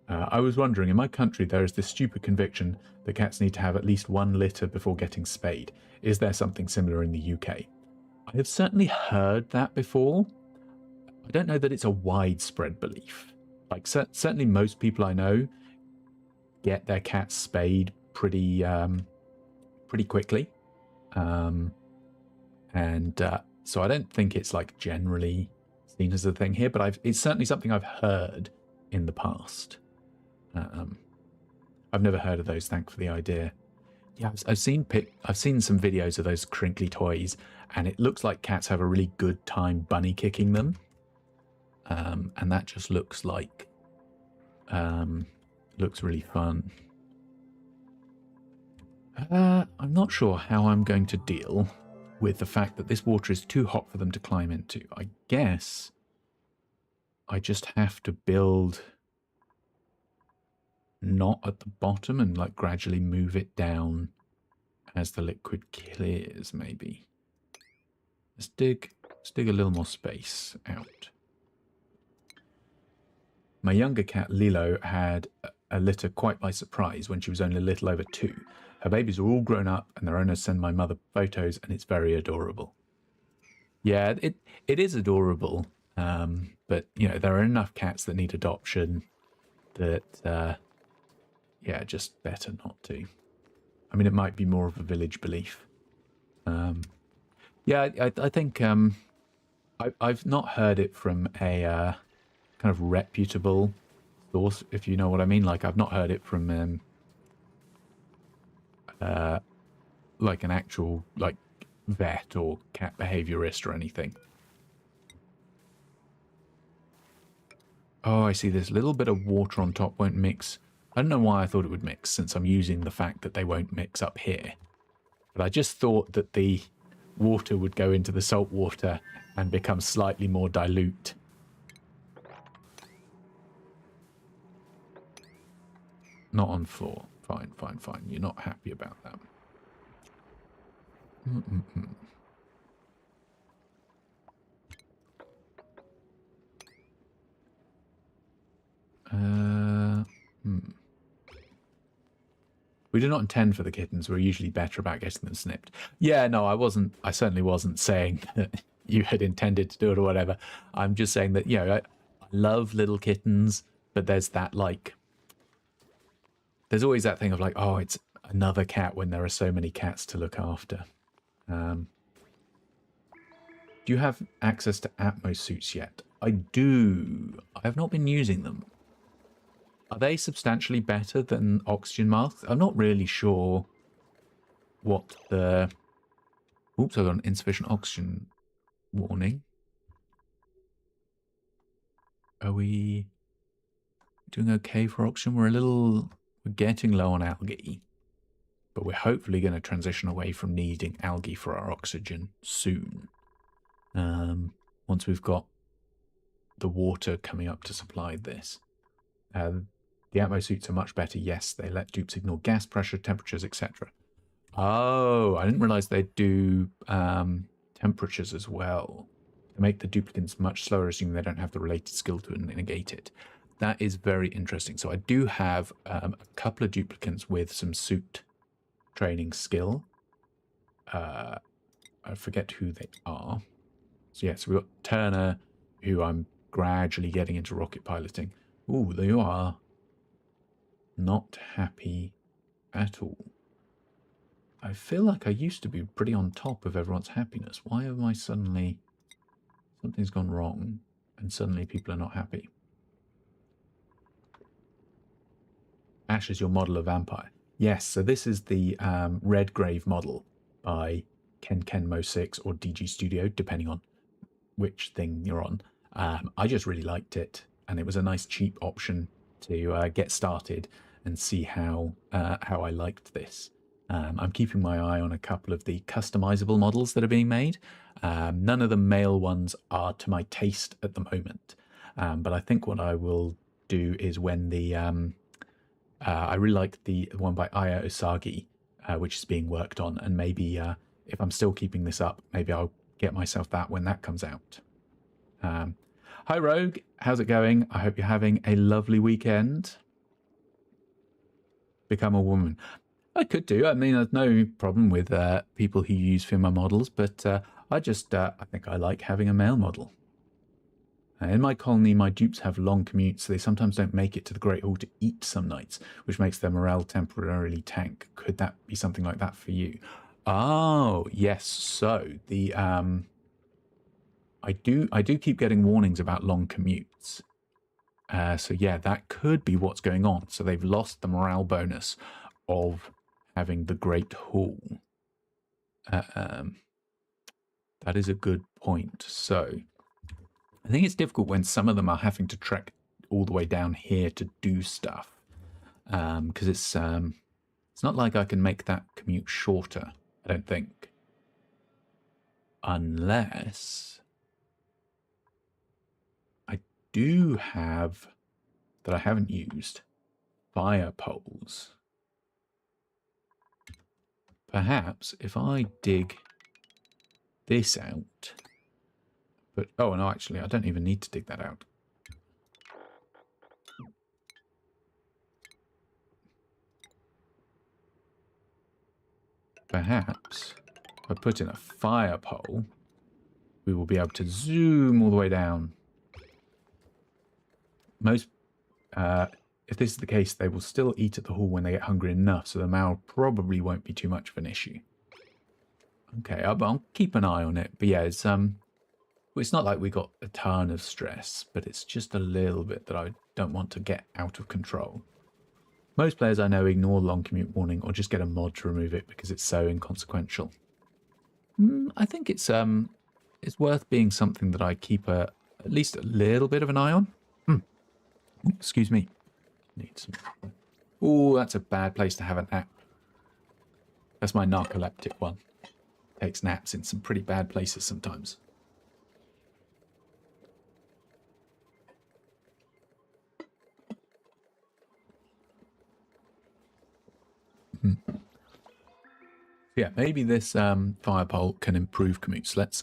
I was wondering, in my country there is this stupid conviction that cats need to have at least one litter before getting spayed. Is there something similar in the UK? I have certainly heard that before. I don't know that it's a widespread belief. Like certainly most people I know get their cats spayed pretty quickly. So I don't think it's like generally seen as a thing here, but it's certainly something I've heard in the past. I've never heard of those. Thanks for the idea. Yeah, I've seen some videos of those crinkly toys, and it looks like cats have a really good time bunny kicking them. And that just looks like looks really fun. I'm not sure how I'm going to deal with the fact that this water is too hot for them to climb into. I guess I just have to build not at the bottom and like gradually move it down as the liquid clears, maybe. Let's dig a little more space out. My younger cat Lilo had a litter quite by surprise when she was only a little over 2. Her babies are all grown up, and their owners send my mother photos, and it's very adorable. Yeah, it is adorable, but you know, there are enough cats that need adoption that yeah, just better not to. I mean, it might be more of a village belief. Yeah, I think I've not heard it from a kind of reputable source, if you know what I mean. Like, I've not heard it from like an actual like vet or cat behaviorist or anything. Oh, I see. This little bit of water on top won't mix. I don't know why I thought it would mix, since I'm using the fact that they won't mix up here. But I just thought that the water would go into the salt water and become slightly more dilute. Not on floor. Fine, fine, fine. You're not happy about that. We do not intend for the kittens. We're usually better about getting them snipped. Yeah, no, I certainly wasn't saying that you had intended to do it or whatever. I'm just saying that, I love little kittens, but there's that, like, there's always that thing of like, oh, it's another cat when there are so many cats to look after. Do you have access to Atmos suits yet? I do. I have not been using them. Are they substantially better than oxygen masks? I'm not really sure what the... Oops, I got an insufficient oxygen warning. Are we doing okay for oxygen? We're getting low on algae, but we're hopefully going to transition away from needing algae for our oxygen soon. Once we've got the water coming up to supply this. The Atmos suits are much better. Yes, they let dupes ignore gas pressure, temperatures, etc. Oh, I didn't realize they do temperatures as well. They make the duplicants much slower, assuming they don't have the related skill to negate it. That is very interesting. So I do have a couple of duplicants with some suit training skill. I forget who they are. So yeah, so we've got Turner, who I'm gradually getting into rocket piloting. Ooh, they are not happy at all. I feel like I used to be pretty on top of everyone's happiness. Why am I suddenly... Something's gone wrong, and suddenly people are not happy. Ash is your model of vampire. Yes, so this is the Redgrave model by KenMo6 or DG Studio, depending on which thing you're on. I just really liked it, and it was a nice cheap option to get started and see how I liked this. I'm keeping my eye on a couple of the customizable models that are being made. None of the male ones are to my taste at the moment, but I think what I will do is when the I really like the one by Aya Usagi, which is being worked on, and maybe if I'm still keeping this up, maybe I'll get myself that when that comes out. Hi Rogue, how's it going? I hope you're having a lovely weekend. Become a woman. I could do. I mean, there's no problem with people who use female models, but I think I like having a male model. In my colony, my dupes have long commutes, so they sometimes don't make it to the Great Hall to eat some nights, which makes their morale temporarily tank. Could that be something like that for you? Oh, yes. So the I do keep getting warnings about long commutes. So yeah, that could be what's going on. So they've lost the morale bonus of having the Great Hall. That is a good point. So I think it's difficult when some of them are having to trek all the way down here to do stuff, because it's not like I can make that commute shorter, I don't think, unless I do have that I haven't used fire poles. Perhaps if I dig this out, but oh no, actually I don't even need to dig that out. Perhaps if I put in a fire pole, we will be able to zoom all the way down. Most, if this is the case, they will still eat at the hall when they get hungry enough, so the morale probably won't be too much of an issue. Okay, I'll keep an eye on it. But yeah, it's not like we got a ton of stress, but it's just a little bit that I don't want to get out of control. Most players I know ignore long commute warning or just get a mod to remove it because it's so inconsequential. I think it's worth being something that I keep at least a little bit of an eye on. Excuse me. Need some. Oh, that's a bad place to have a nap. That's my narcoleptic one. Takes naps in some pretty bad places sometimes. Yeah, maybe this fire pole can improve commutes. Let's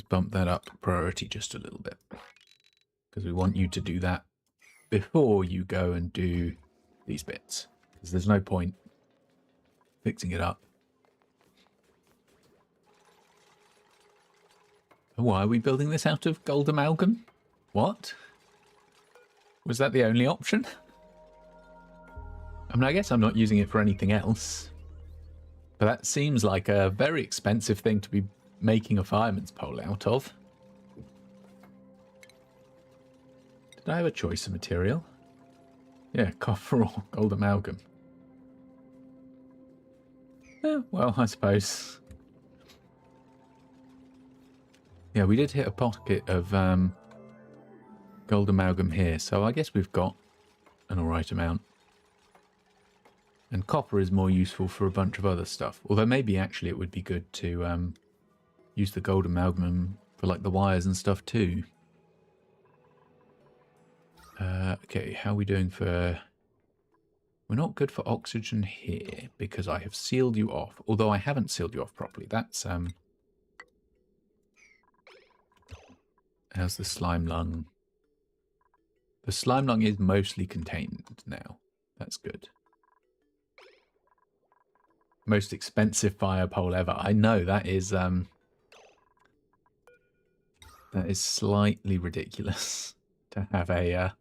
bump that up priority just a little bit, because we want you to do that before you go and do these bits, because there's no point fixing it up. Why are we building this out of gold amalgam? What? Was that the only option? I mean, I guess I'm not using it for anything else. But that seems like a very expensive thing to be making a fireman's pole out of. Did I have a choice of material? Yeah, copper or gold amalgam. Yeah, well, I suppose. Yeah, we did hit a pocket of gold amalgam here, so I guess we've got an alright amount. And copper is more useful for a bunch of other stuff. Although maybe actually it would be good to use the gold amalgam for like the wires and stuff too. Okay, how are we doing for... We're not good for oxygen here because I have sealed you off. Although I haven't sealed you off properly. That's... How's the slime lung? The slime lung is mostly contained now. That's good. Most expensive fire pole ever. I know that is slightly ridiculous to have a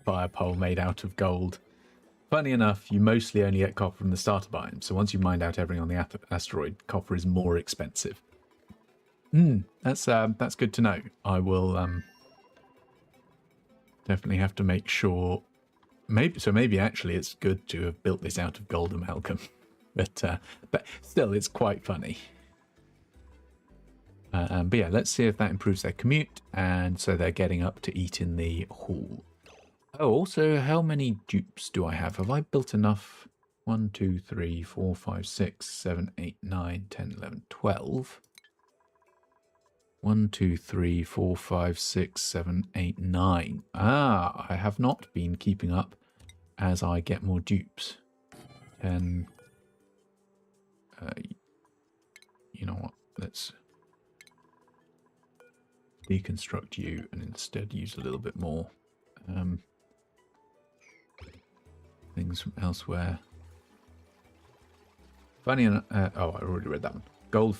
fire pole made out of gold. Funny enough, you mostly only get copper from the starter biome, so once you mined out everything on the asteroid, copper is more expensive. That's good to know. I will definitely have to make sure. Maybe actually it's good to have built this out of gold amalgam. But still, it's quite funny. But yeah, let's see if that improves their commute. And so they're getting up to eat in the hall. Oh, also, how many dupes do I have? Have I built enough? 1, 2, 3, 4, 5, 6, 7, 8, 9, 10, 11, 12. 1, 2, 3, 4, 5, 6, 7, 8, 9. Ah, I have not been keeping up as I get more dupes. 10... you know what, let's deconstruct you and instead use a little bit more things from elsewhere. Funny enough, oh, I already read that one. Gold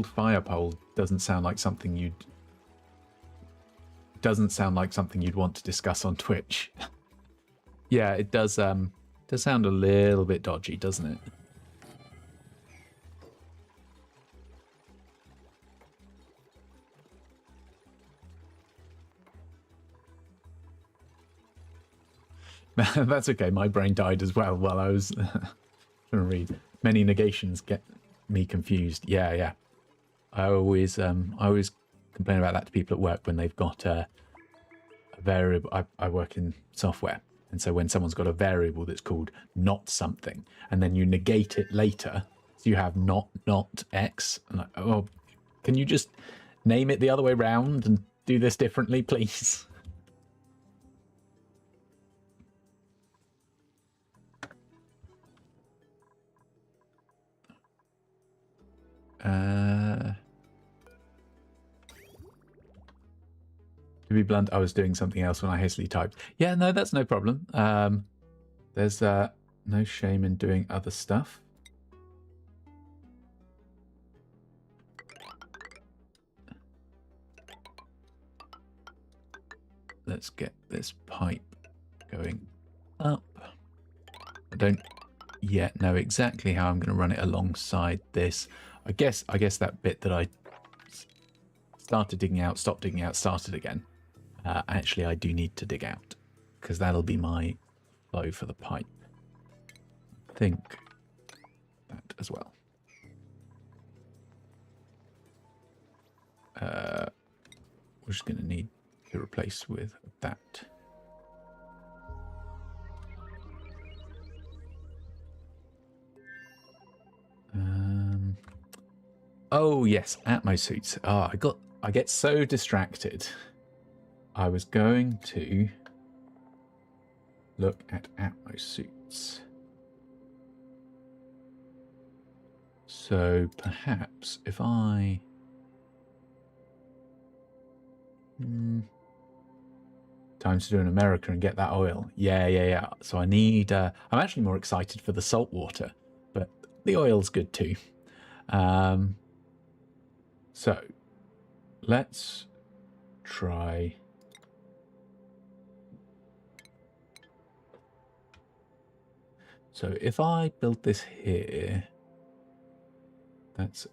fire pole doesn't sound like something you'd want to discuss on Twitch. Yeah, it does sound a little bit dodgy, doesn't it? That's okay. My brain died as well while I was trying to read. Many negations get me confused. Yeah. I always complain about that to people at work when they've got a variable. I work in software, and so when someone's got a variable that's called not something, and then you negate it later, so you have not X. I'm like, oh, can you just name it the other way round and do this differently, please? To be blunt, I was doing something else when I hastily typed. Yeah, no, that's no problem. There's no shame in doing other stuff. Let's get this pipe going up. I don't yet know exactly how I'm going to run it alongside this. I guess that bit that I started digging out, stopped digging out, started again. Actually, I do need to dig out because that'll be my flow for the pipe. I think that as well. We're just going to need to replace with that. Oh yes, Atmo suits. Oh, I get so distracted. I was going to look at Atmo suits. So perhaps if I time to do an America and get that oil. Yeah. So I need I'm actually more excited for the salt water, but the oil's good too. So let's try. So if I build this here, that's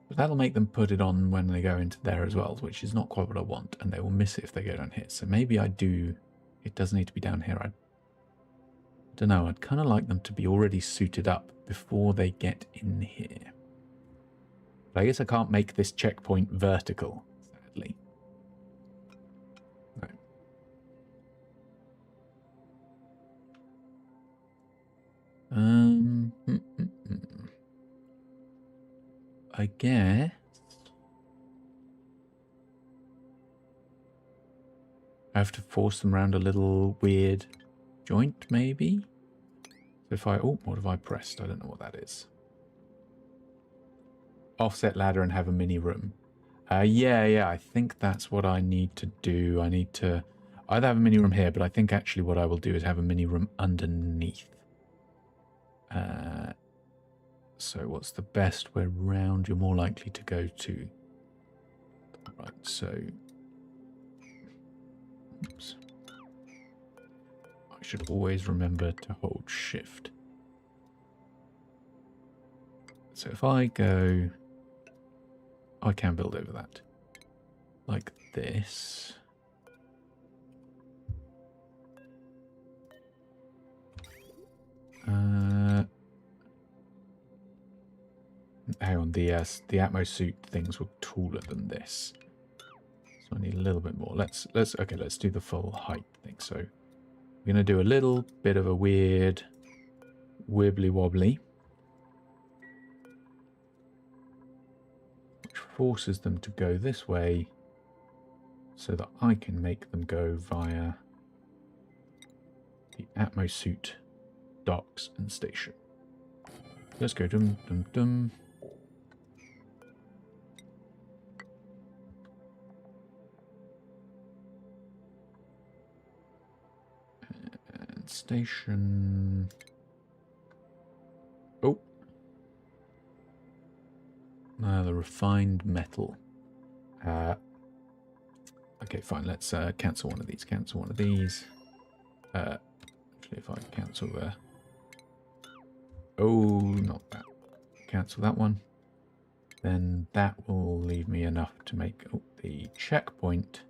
but that'll make them put it on when they go into there as well, which is not quite what I want, and they will miss it if they go down here. So maybe I do. It does need to be down here. I don't know. I'd kind of like them to be already suited up before they get in here. But I guess I can't make this checkpoint vertical, sadly. No. I guess I have to force them around a little weird joint, maybe? So if I... Oh, what have I pressed? I don't know what that is. Offset ladder and have a mini room. Yeah, I think that's what I need to do. I need to either have a mini room here, but I think actually what I will do is have a mini room underneath. So what's the best way round you're more likely to go to? Right, so... Oops. I should always remember to hold shift. So if I go... I can build over that. Like this. Hang on, the Atmo suit things were taller than this. So I need a little bit more. Let's do the full height thing. So we're gonna do a little bit of a weird wibbly wobbly, which forces them to go this way so that I can make them go via the Atmo suit docks and station. Let's go dum dum dum. And station. Oh. The refined metal. Okay, fine. Let's cancel one of these. Cancel one of these. Actually, if I cancel the... Oh, not that. Cancel that one. Then that will leave me enough to make the checkpoint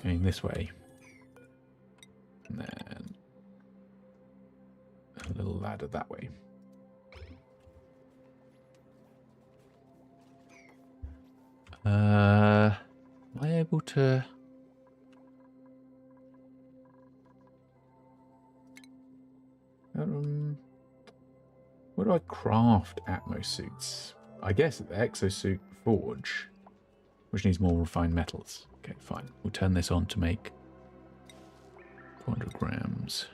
going this way. And then a little ladder that way. Am I able to... Where do I craft Atmo suits? I guess at the Exosuit Forge, which needs more refined metals. Okay, fine. We'll turn this on to make 400 grams.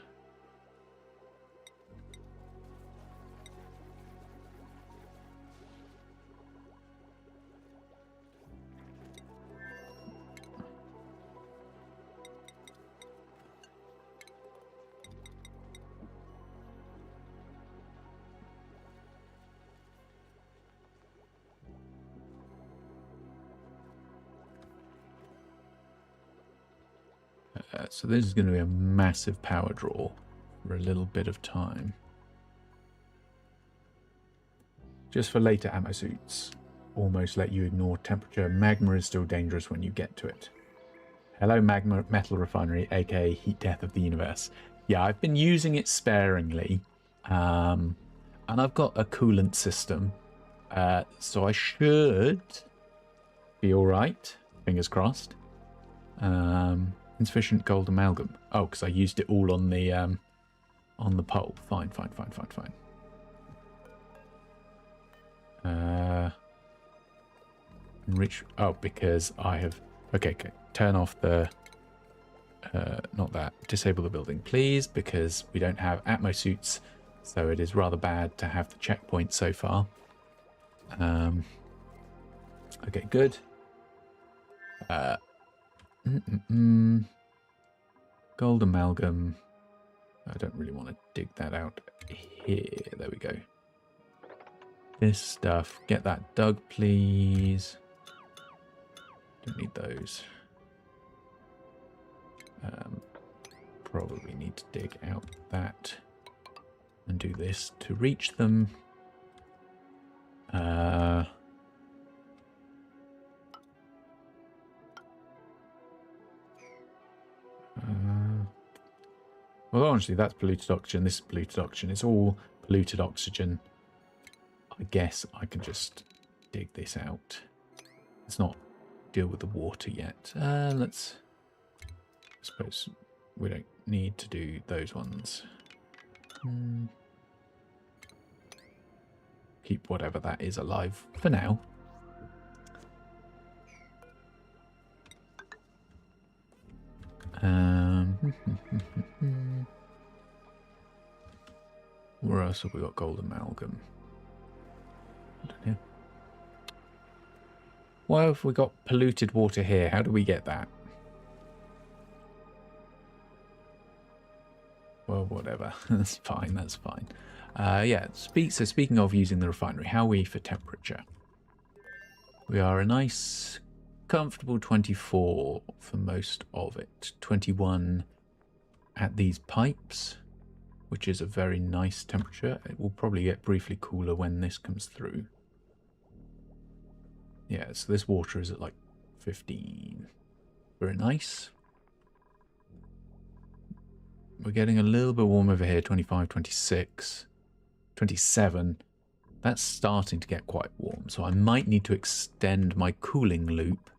So this is going to be a massive power draw for a little bit of time. Just for later Atmo suits, almost let you ignore temperature. Magma is still dangerous when you get to it. Hello, Magma Metal Refinery, aka Heat Death of the Universe. Yeah, I've been using it sparingly. And I've got a coolant system. So I should be all right. Fingers crossed. Insufficient gold amalgam. Oh, because I used it all on the pole. Fine. Enrich. Oh, because I have. Okay. Turn off the. Not that. Disable the building, please, because we don't have Atmo suits, so it is rather bad to have the checkpoint so far. Okay, good. Gold amalgam. I don't really want to dig that out here. There we go. This stuff. Get that dug, please. Don't need those. Probably need to dig out that and do this to reach them. Well, honestly, that's polluted oxygen. This is polluted oxygen. It's all polluted oxygen. I guess I can just dig this out. Let's not deal with the water yet. Let's... I suppose we don't need to do those ones. Keep whatever that is alive for now. Where else have we got gold amalgam? I don't know. Why have we got polluted water here? How do we get that? Well, whatever. That's fine. That's fine. Yeah. So speaking of using the refinery, how are we for temperature? We are a nice, comfortable 24 for most of it. 21 at these pipes, which is a very nice temperature. It will probably get briefly cooler when this comes through. Yeah, so this water is at like 15. Very nice. We're getting a little bit warm over here, 25, 26, 27. That's starting to get quite warm, so I might need to extend my cooling loop,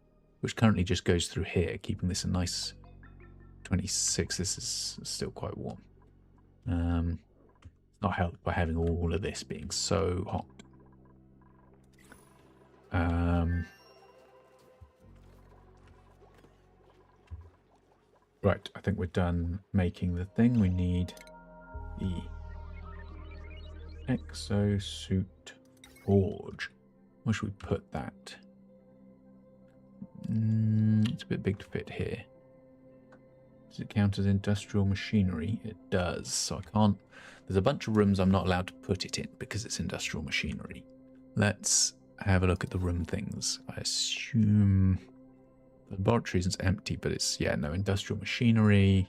which currently just goes through here, keeping this a nice 26. This is still quite warm. Not helped by having all of this being so hot. Right, I think we're done making the thing. We need the exosuit forge. Where should we put that? It's a bit big to fit here. Does it count as industrial machinery? It does. So I can't... There's a bunch of rooms I'm not allowed to put it in because it's industrial machinery. Let's have a look at the room things. I assume... The laboratory isn't empty, but it's, yeah, no, industrial machinery.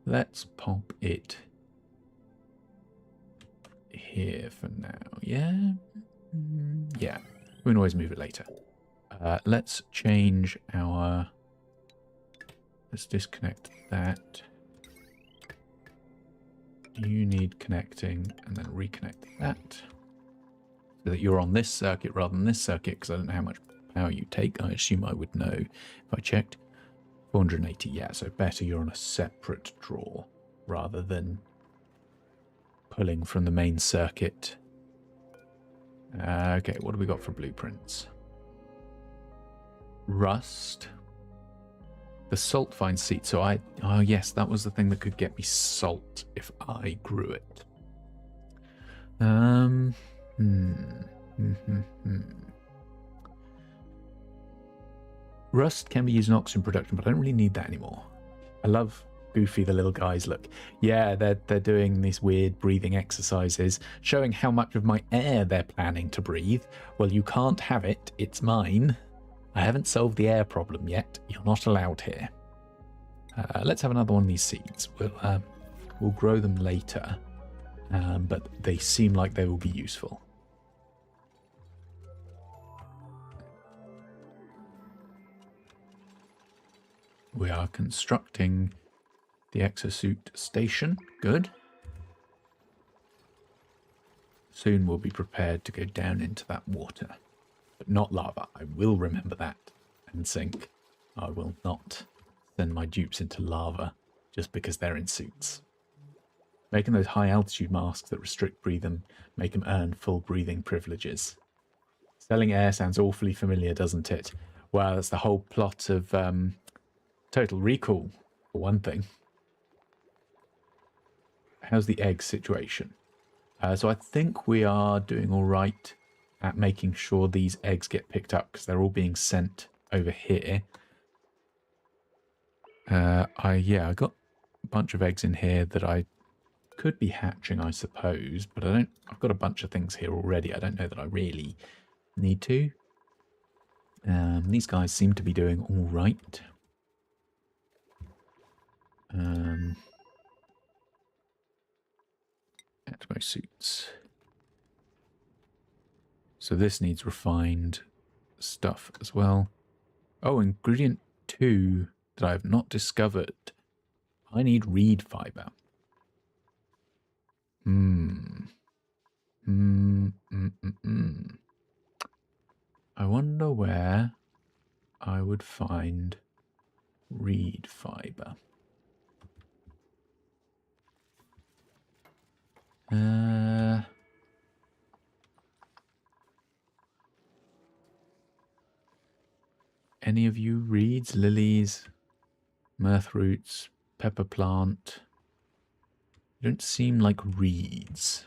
Let's pop it here for now. Yeah? Yeah. We can always move it later. Let's change our... Let's disconnect that. You need connecting and then reconnect that. So that you're on this circuit rather than this circuit, because I don't know how much power you take. I assume I would know if I checked. 480, yeah, so better you're on a separate draw rather than pulling from the main circuit. Okay, what do we got for blueprints? Rust. The salt finds seed. So oh yes, that was the thing that could get me salt if I grew it. Rust can be used in oxygen production, but I don't really need that anymore. I love Goofy, the little guys. Look, yeah, they're doing these weird breathing exercises, showing how much of my air they're planning to breathe. Well, you can't have it. It's mine. I haven't solved the air problem yet. You're not allowed here. Let's have another one of these seeds. We'll grow them later, but they seem like they will be useful. We are constructing the exosuit station. Good. Soon we'll be prepared to go down into that water. But not lava. I will remember that and sink. I will not send my dupes into lava just because they're in suits. Making those high altitude masks that restrict breathing make them earn full breathing privileges. Selling air sounds awfully familiar, doesn't it? Well, that's the whole plot of Total Recall, for one thing. How's the egg situation? So I think we are doing all right at making sure these eggs get picked up because they're all being sent over here. I got a bunch of eggs in here that I could be hatching, I suppose, but I've got a bunch of things here already. I don't know that I really need to. These guys seem to be doing all right. Atmo suits. So this needs refined stuff as well. Oh, ingredient 2 that I have not discovered. I need reed fiber. I wonder where I would find reed fiber. Any of you reeds, lilies, mirth roots, pepper plant? You don't seem like reeds.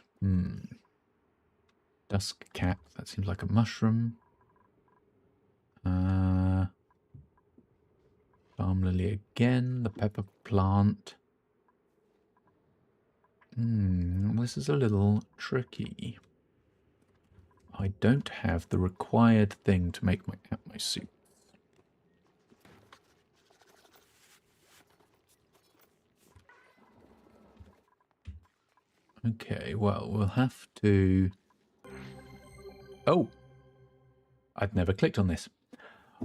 Dusk cat, that seems like a mushroom. Balm lily again, the pepper plant. This is a little tricky. I don't have the required thing to make my Atmo suit. Okay, well, we'll have to... Oh! I'd never clicked on this.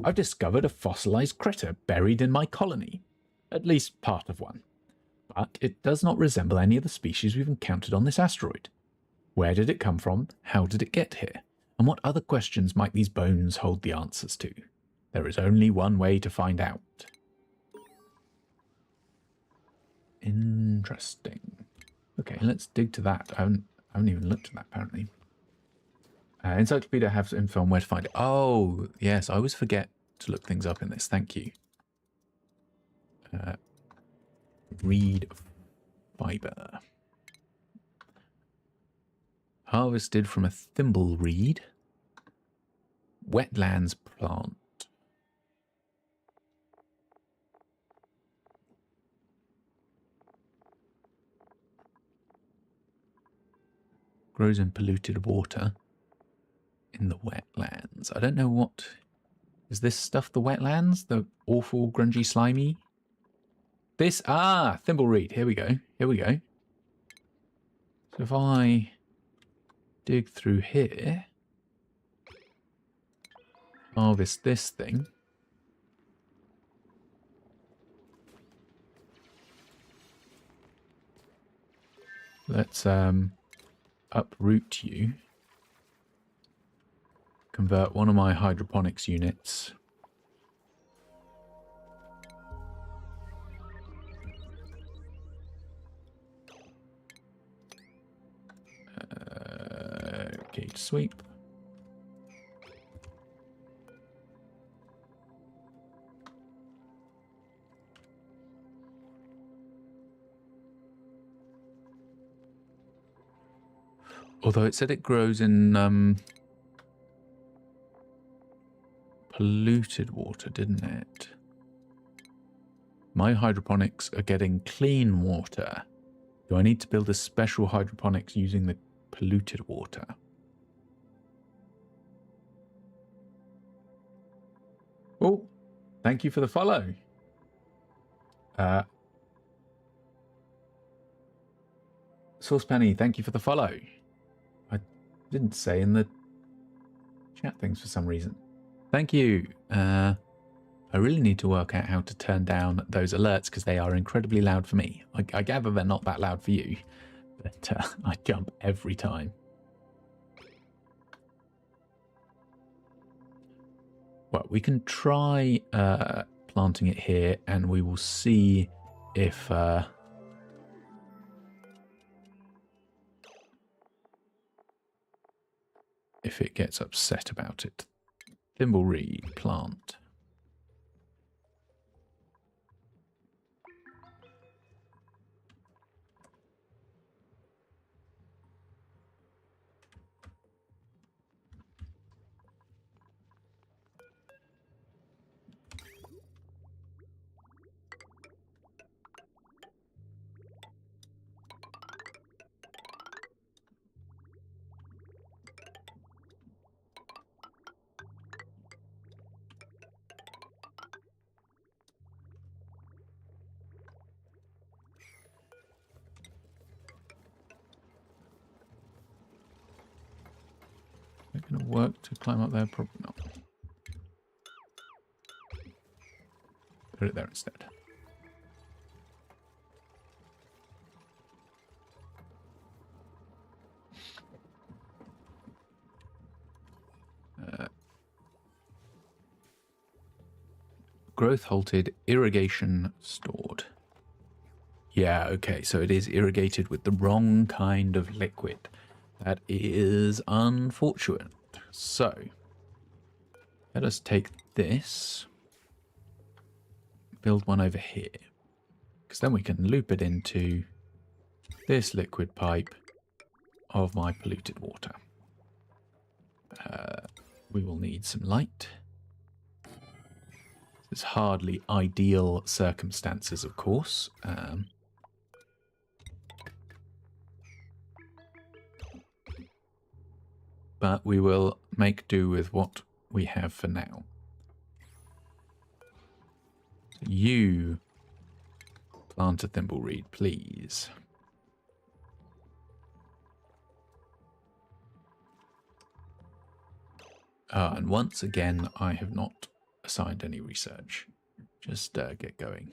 I've discovered a fossilized critter buried in my colony. At least part of one. But it does not resemble any of the species we've encountered on this asteroid. Where did it come from? How did it get here? And what other questions might these bones hold the answers to? There is only one way to find out. Interesting. Okay, let's dig to that. I haven't even looked at that, apparently. Encyclopedia has info on where to find it. Oh, yes, I always forget to look things up in this. Thank you. Reed fiber. Harvested from a thimble reed. Wetlands plant. Grows in polluted water in the wetlands. I don't know what... Is this stuff the wetlands? The awful, grungy, slimy? This... Ah! Thimbleweed. Here we go. Here we go. So if I dig through here... Harvest this thing... Let's uproot you. Convert one of my hydroponics units. Okay, sweep. Although it said it grows in polluted water, didn't it? My hydroponics are getting clean water. Do I need to build a special hydroponics using the polluted water? Oh, thank you for the follow. Saucepenny, thank you for the follow. I didn't say in the chat things for some reason. Thank you. I really need to work out how to turn down those alerts because they are incredibly loud for me. I gather they're not that loud for you, but I jump every time. Well, we can try planting it here, and we will see if it gets upset about it. Thimbleweed plant. Is it going to work to climb up there? Probably not. Put it there instead. Growth halted, irrigation stored. Yeah, okay, so it is irrigated with the wrong kind of liquid. That is unfortunate. So, let us take this, build one over here, because then we can loop it into this liquid pipe of my polluted water. We will need some light. It's hardly ideal circumstances, of course. But we will make do with what we have for now. So you plant a thimbleweed, please. And once again, I have not assigned any research. Just get going.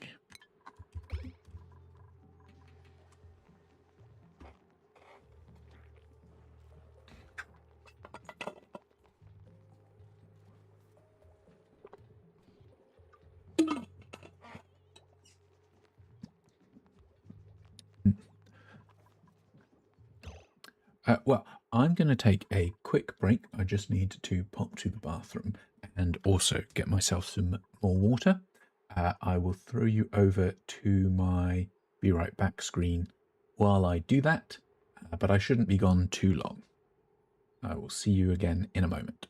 Well, I'm going to take a quick break. I just need to pop to the bathroom and also get myself some more water. I will throw you over to my be right back screen while I do that, but I shouldn't be gone too long. I will see you again in a moment.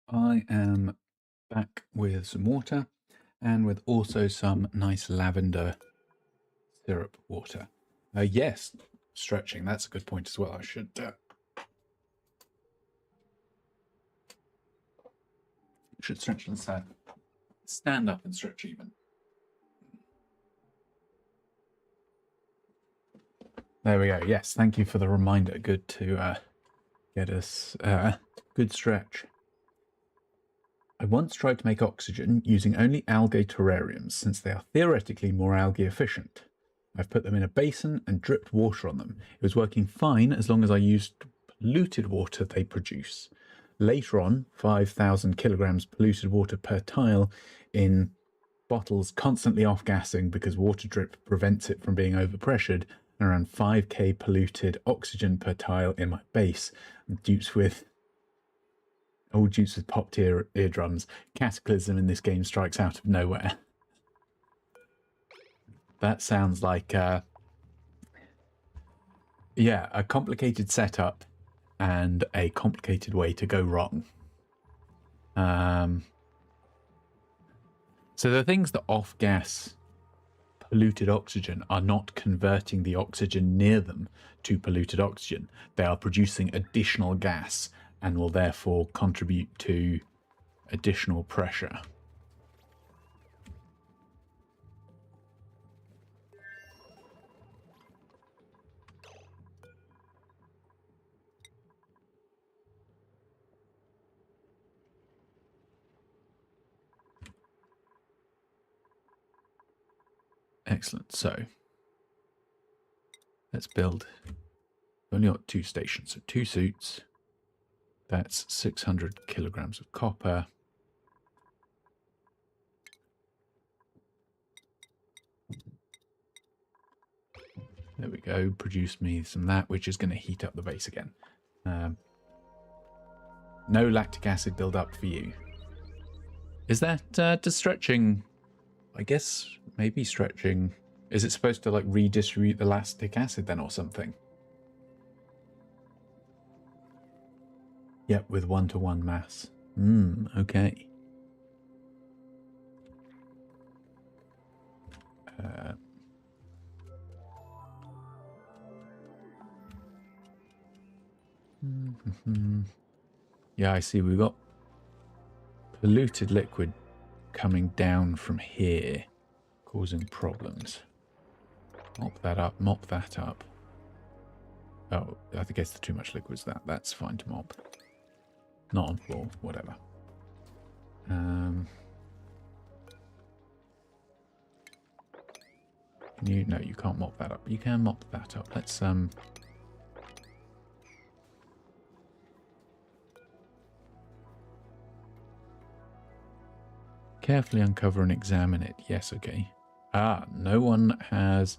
I am back with some water and with also some nice lavender syrup water. Yes, stretching, that's a good point as well. I should stretch and stand up and stretch even. There we go. Yes, thank you for the reminder. Good to get us good stretch. I once tried to make oxygen using only algae terrariums, since they are theoretically more algae efficient. I've put them in a basin and dripped water on them. It was working fine as long as I used polluted water they produce. Later on, 5,000 kilograms polluted water per tile in bottles constantly off-gassing because water drip prevents it from being overpressured, and around 5k polluted oxygen per tile in my base. Dupes with popped eardrums. Cataclysm in this game strikes out of nowhere. That sounds like yeah, a complicated setup and a complicated way to go wrong. So the things that off-gas polluted oxygen are not converting the oxygen near them to polluted oxygen. They are producing additional gas and will therefore contribute to additional pressure. Excellent. So let's build. We've only got 2 stations, so 2 suits. That's 600 kilograms of copper. There we go. Produce me some of that, which is going to heat up the base again. No lactic acid build-up for you. Is that does stretching? I guess maybe stretching. Is it supposed to like redistribute the lactic acid then or something? Yep, with 1-to-1 mass. Okay. Yeah, I see. We've got polluted liquid coming down from here, causing problems. Mop that up. Mop that up. Oh, I think it's too much liquid. That's fine to mop. Not on floor. Whatever. No, you can't mop that up. You can mop that up. Let's carefully uncover and examine it. Yes, okay. Ah, no one has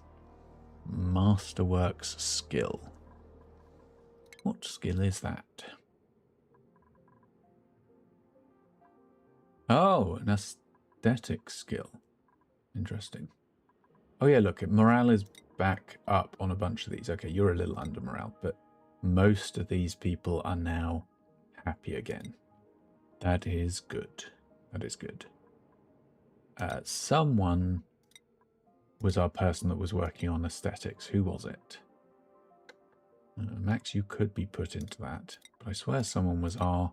Masterworks skill. What skill is that? Oh, an aesthetic skill. Interesting. Oh yeah, look, morale is back up on a bunch of these. Okay, you're a little under morale, but most of these people are now happy again. That is good. That is good. Someone was our person that was working on aesthetics. Who was it? Max, you could be put into that, but I swear someone was our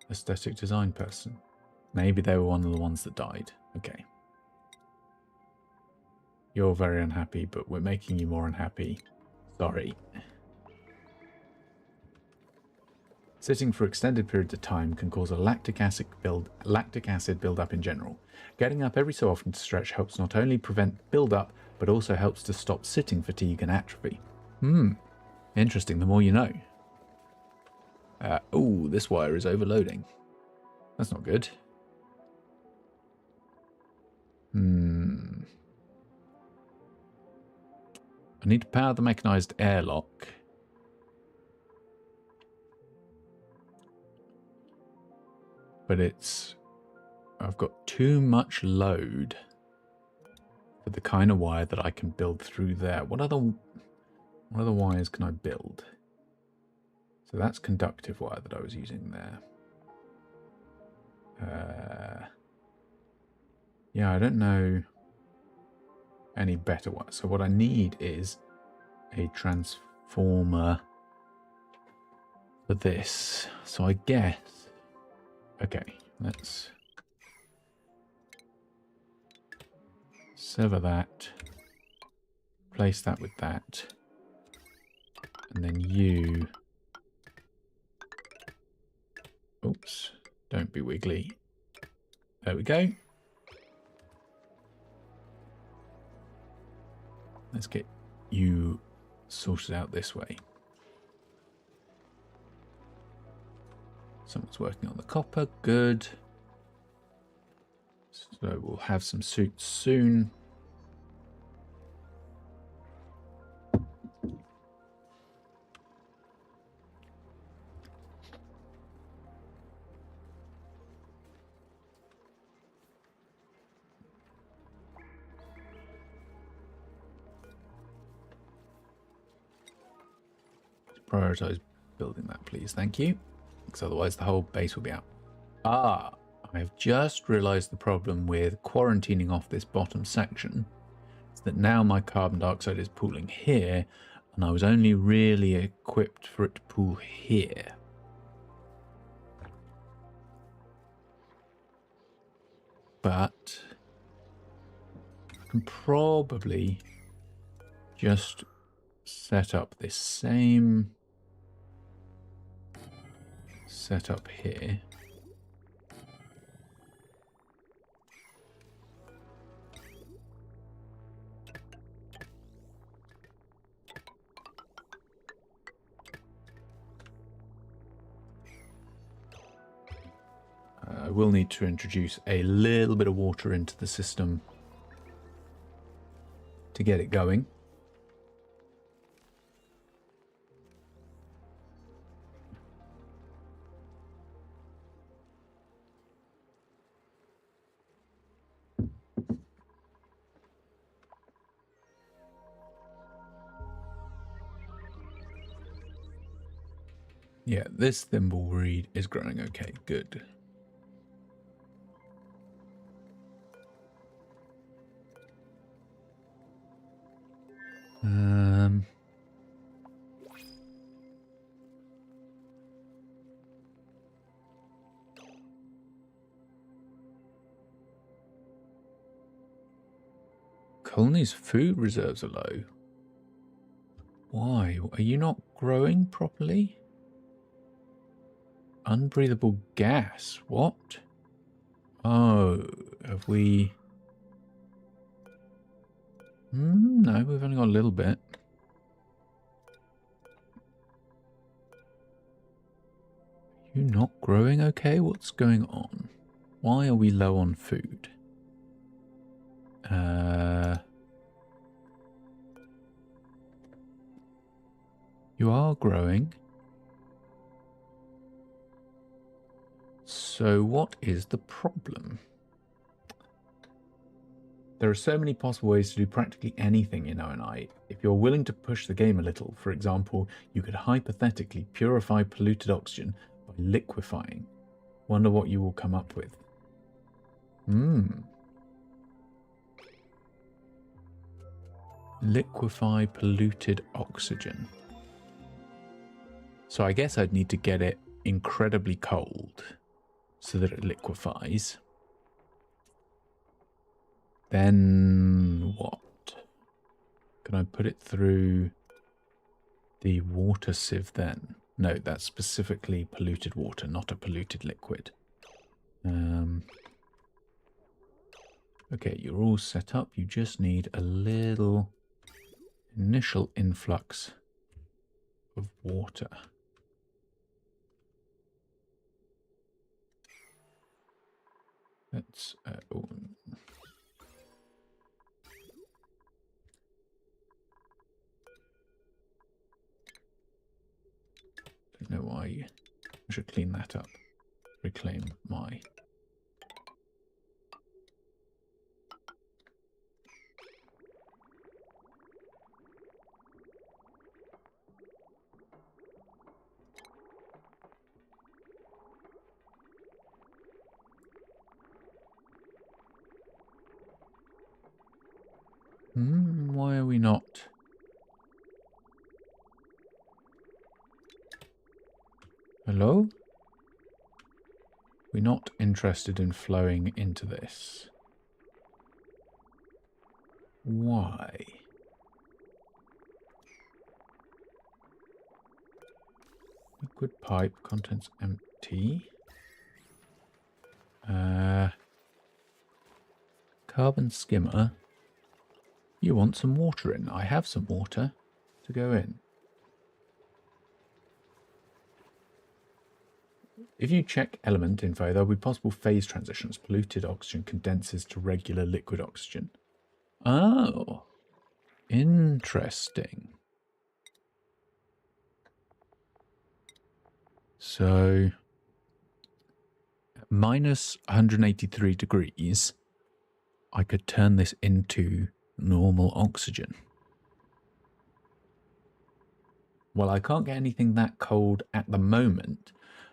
aesthetic design person. Maybe they were one of the ones that died. Okay. You're very unhappy, but we're making you more unhappy. Sorry. Sitting for extended periods of time can cause a lactic acid build-up in general. Getting up every so often to stretch helps not only prevent build-up, but also helps to stop sitting fatigue and atrophy. Interesting, the more you know. Oh, this wire is overloading. That's not good. I need to power the mechanized airlock. But I've got too much load for the kind of wire that I can build through there. What other wires can I build? So that's conductive wire that I was using there. Yeah, I don't know any better one. So what I need is a transformer for this. So I guess... Okay, let's sever that. Place that with that. And then you... Oops, don't be wiggly. There we go. Let's get you sorted out this way. Someone's working on the copper. Good. So we'll have some suits soon. Prioritize building that, please. Thank you. Because otherwise the whole base will be out. Ah, I have just realized the problem with quarantining off this bottom section. Is that now my carbon dioxide is pooling here, and I was only really equipped for it to pool here. But I can probably just set up this same setup here. I will need to introduce a little bit of water into the system to get it going. Yeah, this thimble reed is growing okay. Good. Colony's food reserves are low. Why? Are you not growing properly? Unbreathable gas. What? Oh, have we... no, we've only got a little bit. You not growing okay? What's going on? Why are we low on food? You are growing. So what is the problem? There are so many possible ways to do practically anything in ONI. If you're willing to push the game a little, for example, you could hypothetically purify polluted oxygen by liquefying. Wonder what you will come up with. Liquefy polluted oxygen. So I guess I'd need to get it incredibly cold so that it liquefies. Then what? Can I put it through the water sieve then? No, that's specifically polluted water, not a polluted liquid. Okay, you're all set up. You just need a little initial influx of water. Let's... don't know why. I should clean that up. Reclaim my... Why are we not? Hello? We're not interested in flowing into this. Why? Liquid pipe, contents empty. Carbon skimmer. You want some water in? I have some water to go in. If you check element info, there'll be possible phase transitions. Polluted oxygen condenses to regular liquid oxygen. Oh, interesting. So, minus 183 degrees, I could turn this into normal oxygen. Well, I can't get anything that cold at the moment,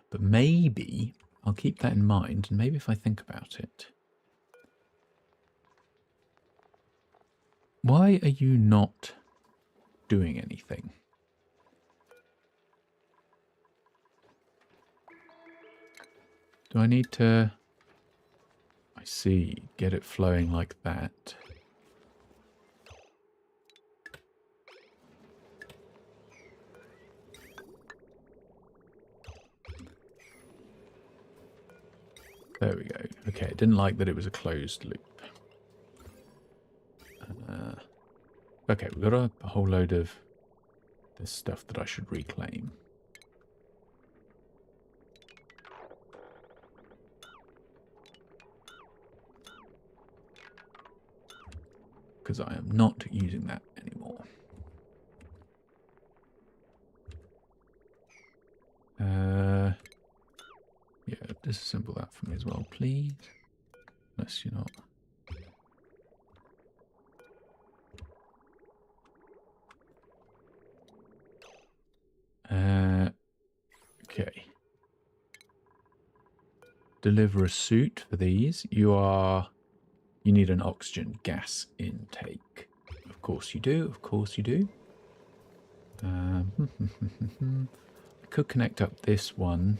but maybe I'll keep that in mind, and maybe if I think about it. Why are you not doing anything? Do I need to... I see, get it flowing like that. There we go. Okay, I didn't like that it was a closed loop. Okay, we've got a whole load of this stuff that I should reclaim. Because I am not using that anymore. Yeah, disassemble that for me as well, please. Unless you're not. Okay. Deliver a suit for these. You need an oxygen gas intake. Of course you do. Of course you do. I could connect up this one.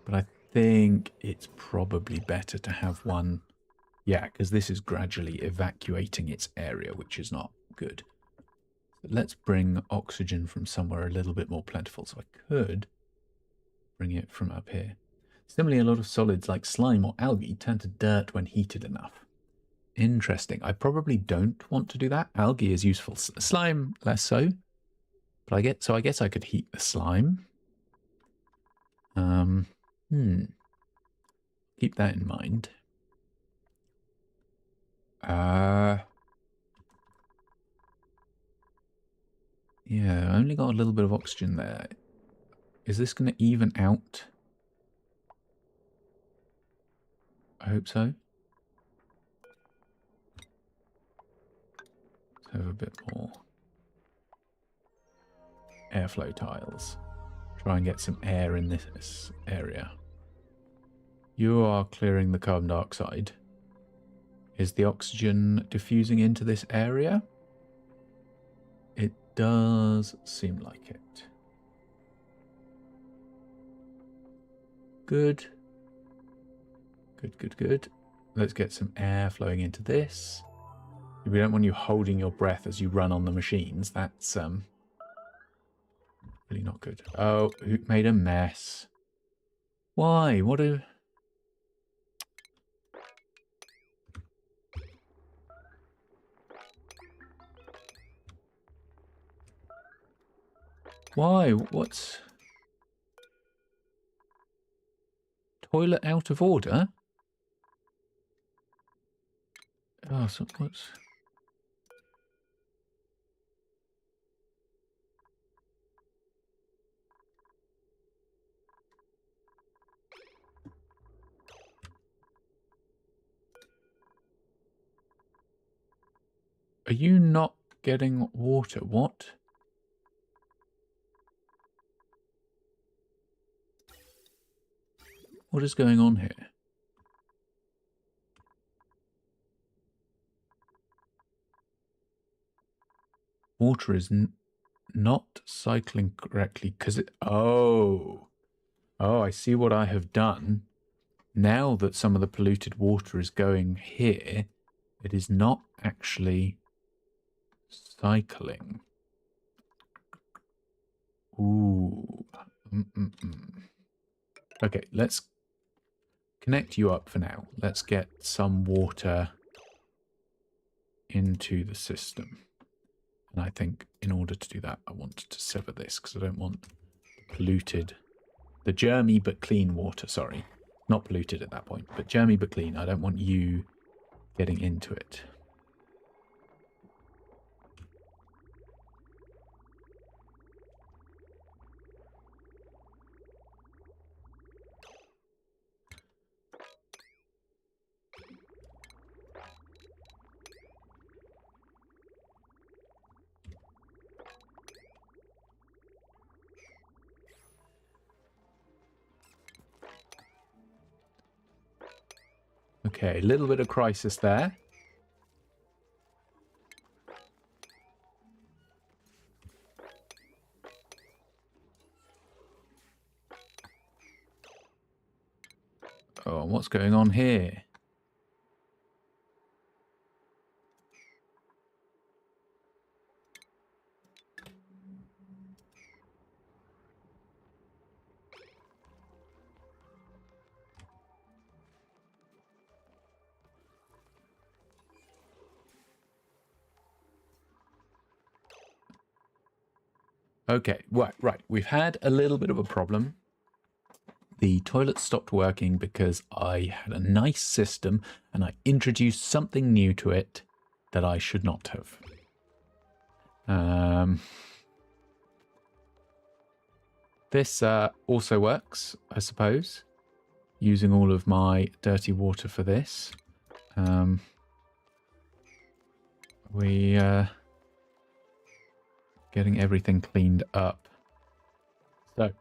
But I think it's probably better to have one. Yeah, because this is gradually evacuating its area, which is not good. So let's bring oxygen from somewhere a little bit more plentiful. So I could bring it from up here. Similarly, a lot of solids like slime or algae turn to dirt when heated enough. Interesting. I probably don't want to do that. Algae is useful. Slime, less so. But I guess I could heat the slime. Keep that in mind. Yeah, I only got a little bit of oxygen there. Is this going to even out? I hope so. Let's have a bit more airflow tiles. Try and get some air in this area. You are clearing the carbon dioxide. Is the oxygen diffusing into this area? It does seem like it. Good. Good. Let's get some air flowing into this. We don't want you holding your breath as you run on the machines. That's really not good. Oh, who made a mess? Why? What a... Why? What's... Toilet out of order? Oh, so what's... Are you not getting water? What? What is going on here? water is not cycling correctly because it... Oh, I see what I have done. Now that some of the polluted water is going here, it is not actually cycling. Ooh. Okay, let's connect you up for now. Let's get some water into the system. And I think in order to do that, I want to sever this because I don't want polluted, the germy but clean water, sorry. Not polluted at that point, but germy but clean. I don't want you getting into it. Okay, a little bit of crisis there. Oh, what's going on here? Okay, right. We've had a little bit of a problem. The toilet stopped working because I had a nice system and I introduced something new to it that I should not have. This also works, I suppose, using all of my dirty water for this. Getting everything cleaned up. So,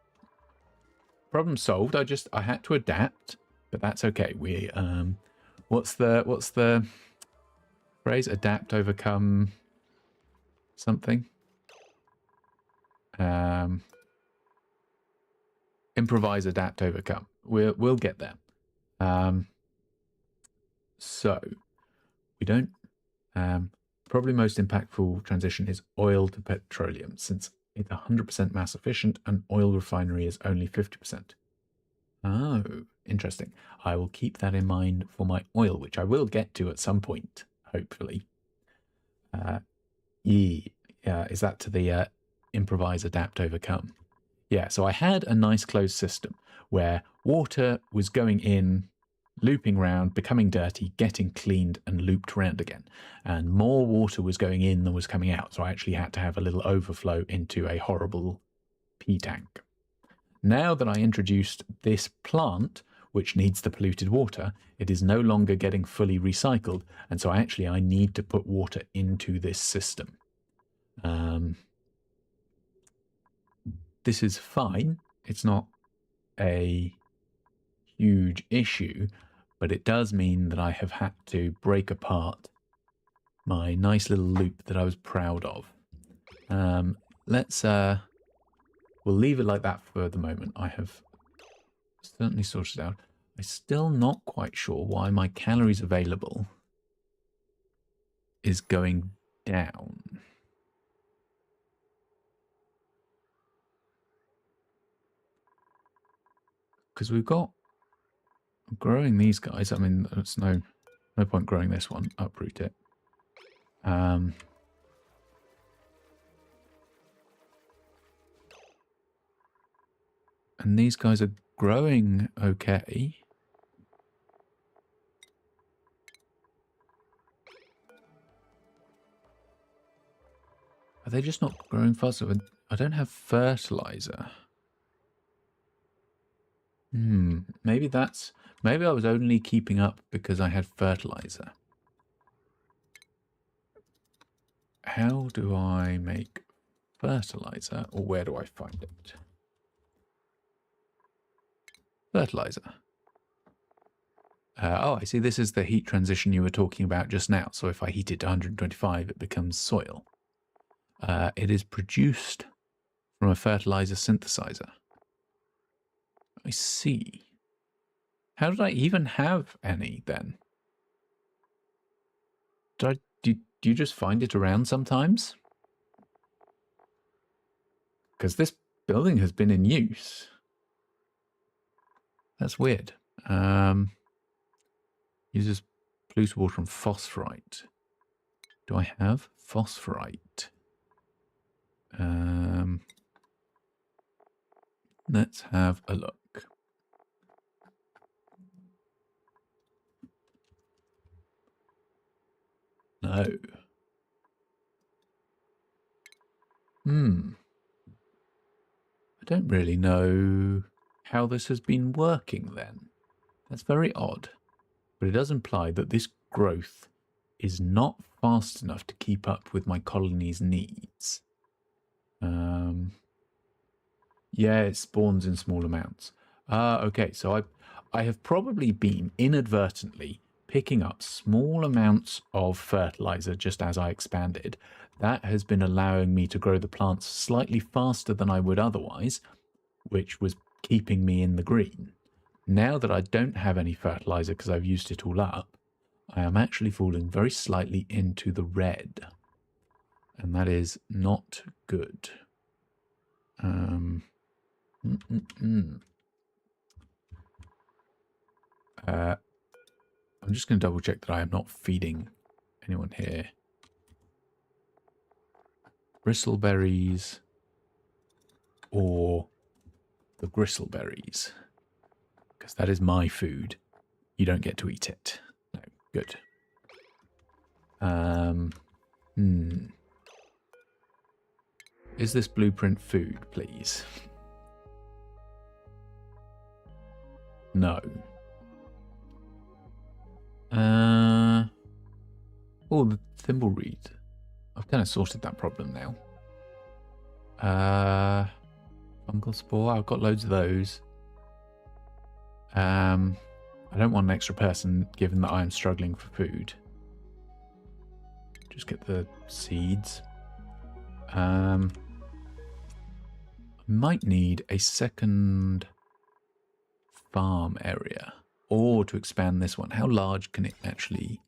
problem solved. I had to adapt, but that's okay. We what's the phrase? Adapt, overcome something. Improvise, adapt, overcome. We'll get there. So we don't. Probably most impactful transition is oil to petroleum, since it's 100% mass efficient and oil refinery is only 50%. Oh, interesting. I will keep that in mind for my oil, which I will get to at some point, hopefully. Is that to the improvise, adapt, overcome? Yeah, so I had a nice closed system where water was going in, looping round, becoming dirty, getting cleaned and looped round again. And more water was going in than was coming out. So I actually had to have a little overflow into a horrible pea tank. Now that I introduced this plant, which needs the polluted water, it is no longer getting fully recycled. And so I need to put water into this system. This is fine. It's not a huge issue, but it does mean that I have had to break apart my nice little loop that I was proud of. We'll leave it like that for the moment. I have certainly sorted it out. I'm still not quite sure why my calories available is going down. Because we've got growing these guys. I mean, there's no point growing this one. Uproot it. And these guys are growing okay. Are they just not growing faster? I don't have fertilizer. Maybe I was only keeping up because I had fertilizer. How do I make fertilizer, or where do I find it? Fertilizer. Oh, I see. This is the heat transition you were talking about just now. So if I heat it to 125, it becomes soil. It is produced from a fertilizer synthesizer. I see. How did I even have any then? Do you just find it around sometimes? Because this building has been in use. That's weird. Uses pollutable from phosphorite. Do I have phosphorite? Let's have a look. No. I don't really know how this has been working then. That's very odd. But it does imply that this growth is not fast enough to keep up with my colony's needs. Yeah, it spawns in small amounts. Okay, so I have probably been inadvertently picking up small amounts of fertilizer just as I expanded. That has been allowing me to grow the plants slightly faster than I would otherwise, which was keeping me in the green. Now that I don't have any fertilizer because I've used it all up, I am actually falling very slightly into the red. And that is not good. I'm just going to double check that I am not feeding anyone here. Bristleberries or the gristleberries, because that is my food. You don't get to eat it. No, good. Is this blueprint food, please? No. Oh, the thimbleweed. I've kind of sorted that problem now. Fungal spore. I've got loads of those. I don't want an extra person, given that I am struggling for food. Just get the seeds. I might need a second farm area, or to expand this one. How large can it actually,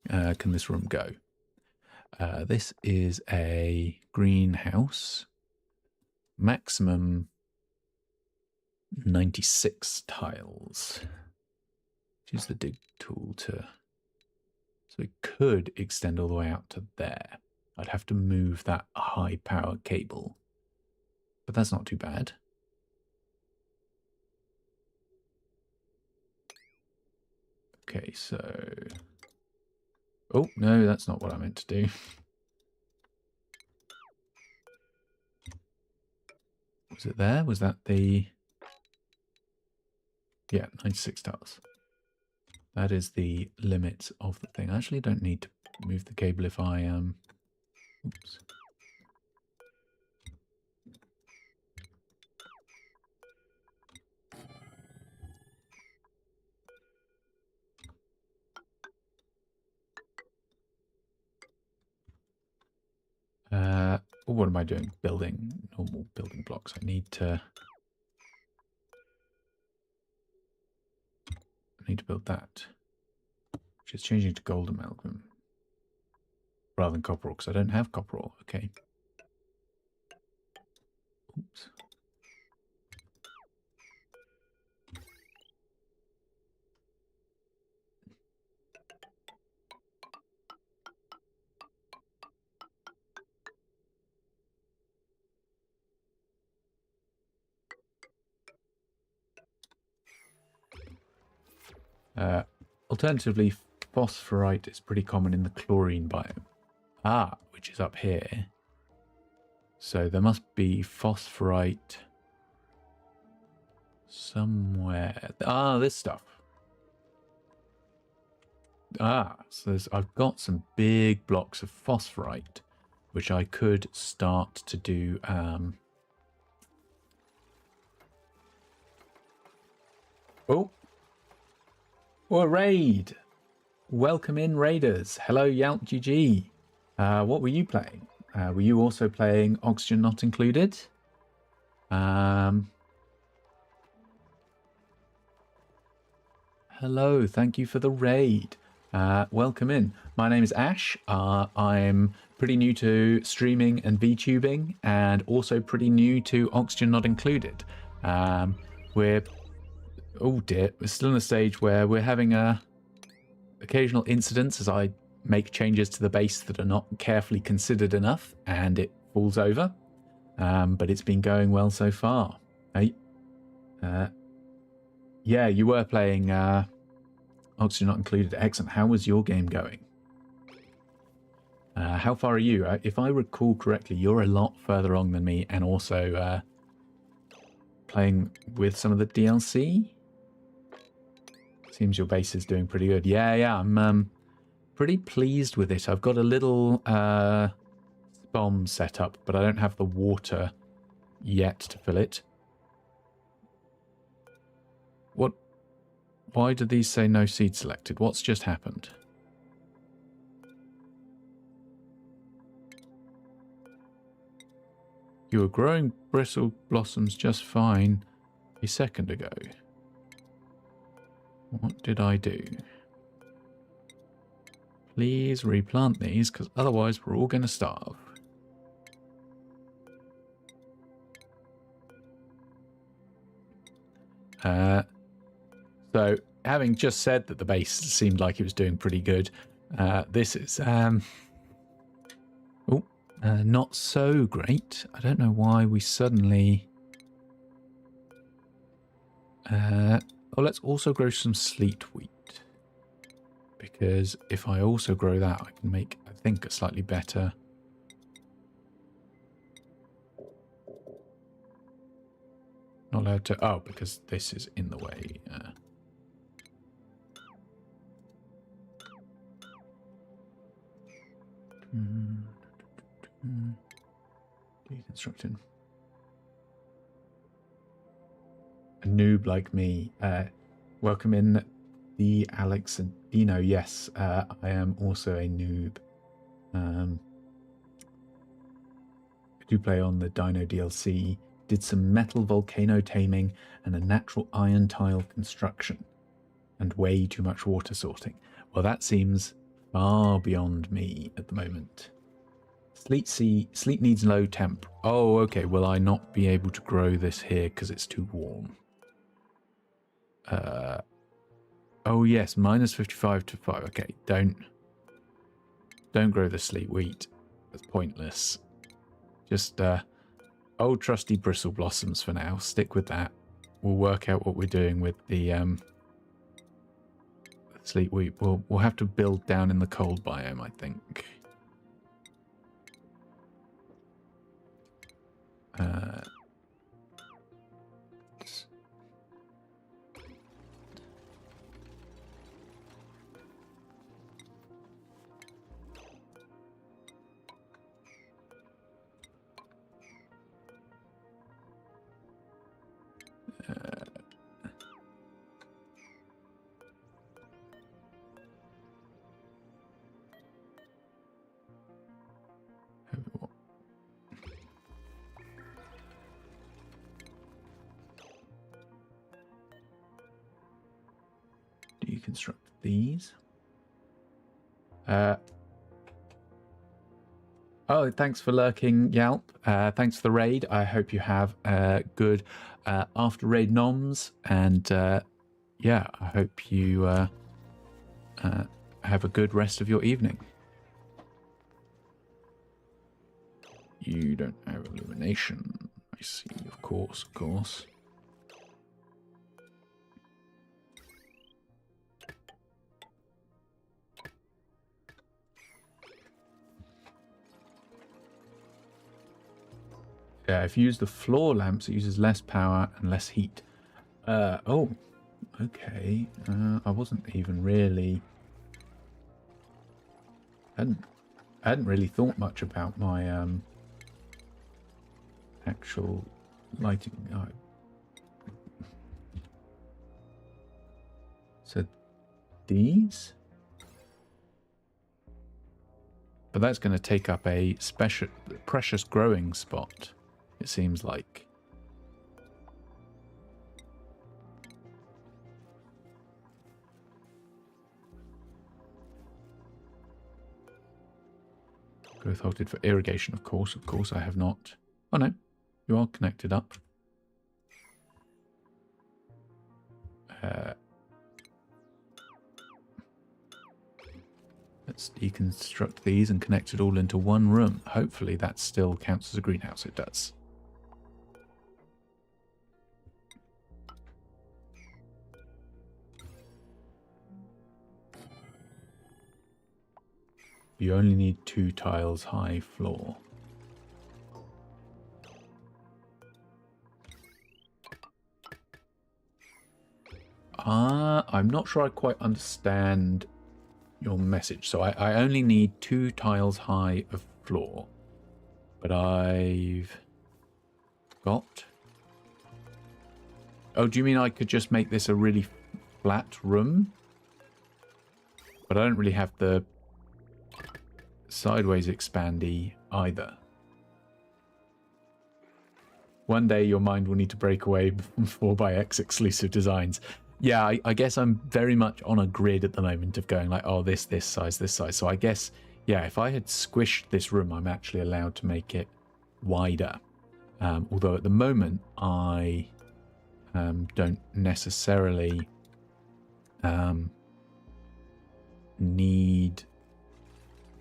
can this room go? This is a greenhouse. Maximum 96 tiles. Use the dig tool to... So it could extend all the way out to there. I'd have to move that high power cable. But that's not too bad. Okay, so... Oh, no, that's not what I meant to do. Was it there? Was that the... Yeah, 96 tiles. That is the limit of the thing. I actually don't need to move the cable if I... Oops. What am I doing? Building normal building blocks. I need to build that. Which is changing to gold amalgam rather than copper ore, because I don't have copper ore. Okay. Oops. Alternatively, phosphorite is pretty common in the chlorine biome. Ah, which is up here. So there must be phosphorite somewhere. Ah, this stuff. Ah, so I've got some big blocks of phosphorite, which I could start to do. Oh, a raid! Welcome in, raiders. Hello, Yout GG. What were you playing? Were you also playing Oxygen Not Included? Hello, thank you for the raid. Welcome in. My name is Ash. I'm pretty new to streaming and VTubing, and also pretty new to Oxygen Not Included. We're still in a stage where we're having occasional incidents as I make changes to the base that are not carefully considered enough, and it falls over. But it's been going well so far. Hey, yeah, you were playing Oxygen Not Included. Excellent. How was your game going? How far are you? If I recall correctly, you're a lot further on than me, and also playing with some of the DLC. Seems your base is doing pretty good. Yeah, I'm pretty pleased with it. I've got a little bomb set up, but I don't have the water yet to fill it. What? Why do these say no seed selected? What's just happened? You were growing bristle blossoms just fine a second ago. What did I do? Please replant these, because otherwise we're all going to starve. So, having just said that the base seemed like it was doing pretty good, this is not so great. I don't know why we suddenly... let's also grow some sleet wheat. Because if I also grow that, I can make, I think, a slightly better... Not allowed to... Oh, because this is in the way. Deconstructing. A noob like me. Welcome in the Alex and Dino. Yes, I am also a noob. I do play on the Dino DLC. Did some metal volcano taming and a natural iron tile construction. And way too much water sorting. Well, that seems far beyond me at the moment. Sleet needs low temp. Oh, okay. Will I not be able to grow this here because it's too warm? Oh yes, minus 55 to 5. Okay, don't grow the sleet wheat. That's pointless. Just old trusty bristle blossoms for now. Stick with that. We'll work out what we're doing with the sleet wheat. We'll have to build down in the cold biome, I think. Deconstruct these. Oh, thanks for lurking, Yalp. Thanks for the raid. I hope you have good after raid noms, and yeah, I hope you have a good rest of your evening. You don't have illumination. I see, of course, of course. Yeah, if you use the floor lamps, it uses less power and less heat. Oh, okay. I wasn't even really... I hadn't really thought much about my actual lighting. Oh. So these? But that's going to take up a special, precious growing spot, it seems like. Growth halted for irrigation, of course. Of course, I have not. Oh, no. You are connected up. Let's deconstruct these and connect it all into one room. Hopefully that still counts as a greenhouse. It does. You only need 2 tiles high floor. I'm not sure I quite understand your message. So I only need 2 tiles high of floor. But I've got... Oh, do you mean I could just make this a really flat room? But I don't really have the sideways expandy either. One day your mind will need to break away from 4x exclusive designs. Yeah, I guess I'm very much on a grid at the moment of going like, oh, this size, this size. So I guess, yeah, if I had squished this room, I'm actually allowed to make it wider. Although at the moment, I don't necessarily need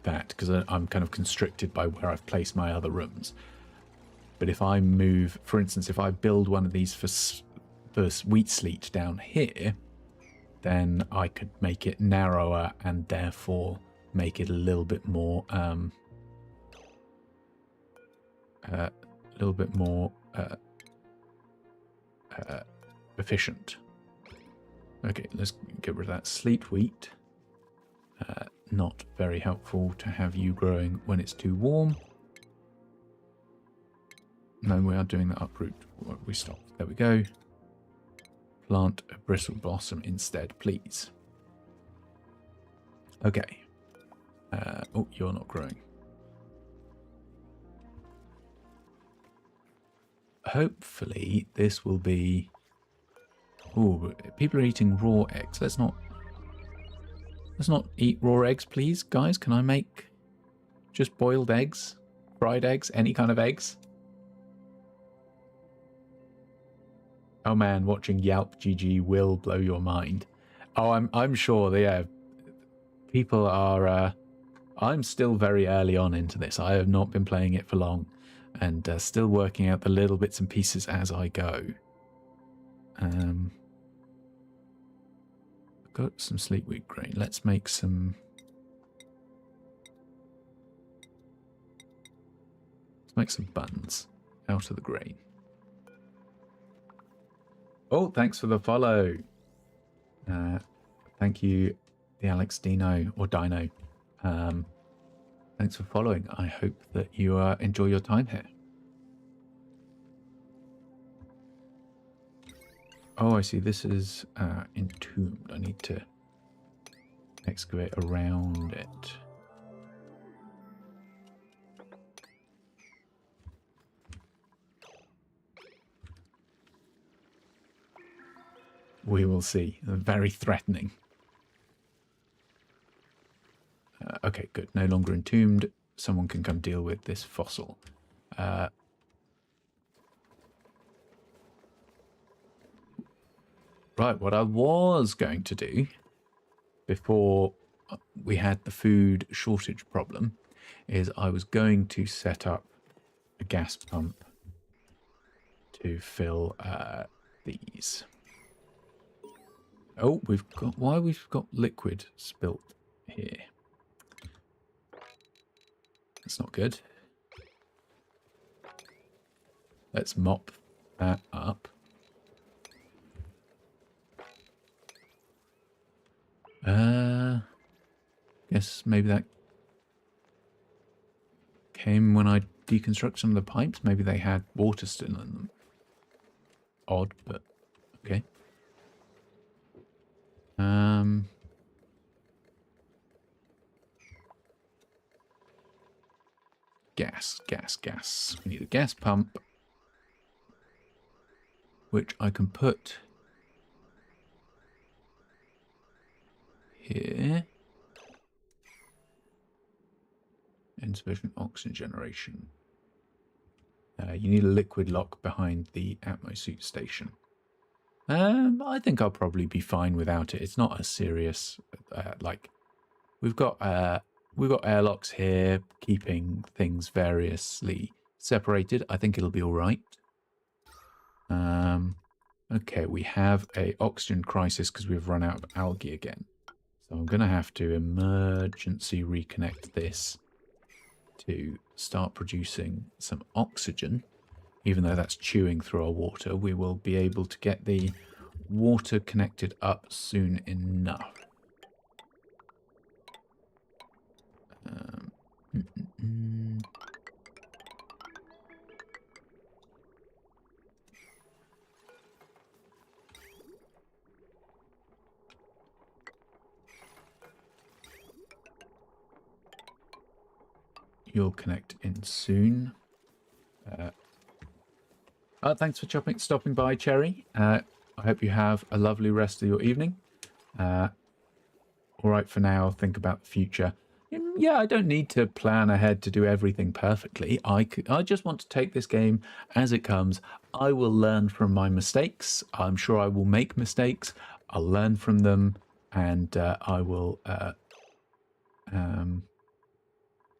that because I'm kind of constricted by where I've placed my other rooms. But if I move, for instance, if I build one of these for wheat sleet down here, then I could make it narrower and therefore make it a little bit more efficient. Okay, let's get rid of that sleet wheat. Not very helpful to have you growing when it's too warm. No, we are doing the uproot. We stopped. There we go. Plant a bristle blossom instead, please. Okay. Oh, you're not growing. Hopefully, this will be... Oh, people are eating raw eggs. Let's not eat raw eggs, please, guys. Can I make just boiled eggs, fried eggs, any kind of eggs? Oh man, watching Yelp GG will blow your mind. Oh, I'm sure. Yeah, people are. I'm still very early on into this. I have not been playing it for long, and still working out the little bits and pieces as I go. I've got some sleet wheat grain. Let's make some. Let's make some buns out of the grain. Oh, thanks for the follow. Thank you, the Alex Dino or Dino. Thanks for following. I hope that you enjoy your time here. Oh, I see. This is entombed. I need to excavate around it. We will see. Very threatening. Okay, good. No longer entombed. Someone can come deal with this fossil. Right, what I was going to do before we had the food shortage problem is I was going to set up a gas pump to fill these. Oh, we've got liquid spilt here. That's not good. Let's mop that up. Guess maybe that came when I deconstruct some of the pipes. Maybe they had water still in them. Odd, but okay. gas, gas, gas. We need a gas pump, which I can put here. Insufficient oxygen generation. You need a liquid lock behind the atmosuit station. I think I'll probably be fine without it. It's not as serious. Like we've got airlocks here, keeping things variously separated. I think it'll be all right. Okay, we have a oxygen crisis because we've run out of algae again. So I'm going to have to emergency reconnect this to start producing some oxygen. Even though that's chewing through our water, we will be able to get the water connected up soon enough. You'll connect in soon. Thanks for stopping by, Cherry. I hope you have a lovely rest of your evening. All right for now, think about the future. Yeah, I don't need to plan ahead to do everything perfectly. I just want to take this game as it comes. I will learn from my mistakes. I'm sure I will make mistakes. I'll learn from them, and I will...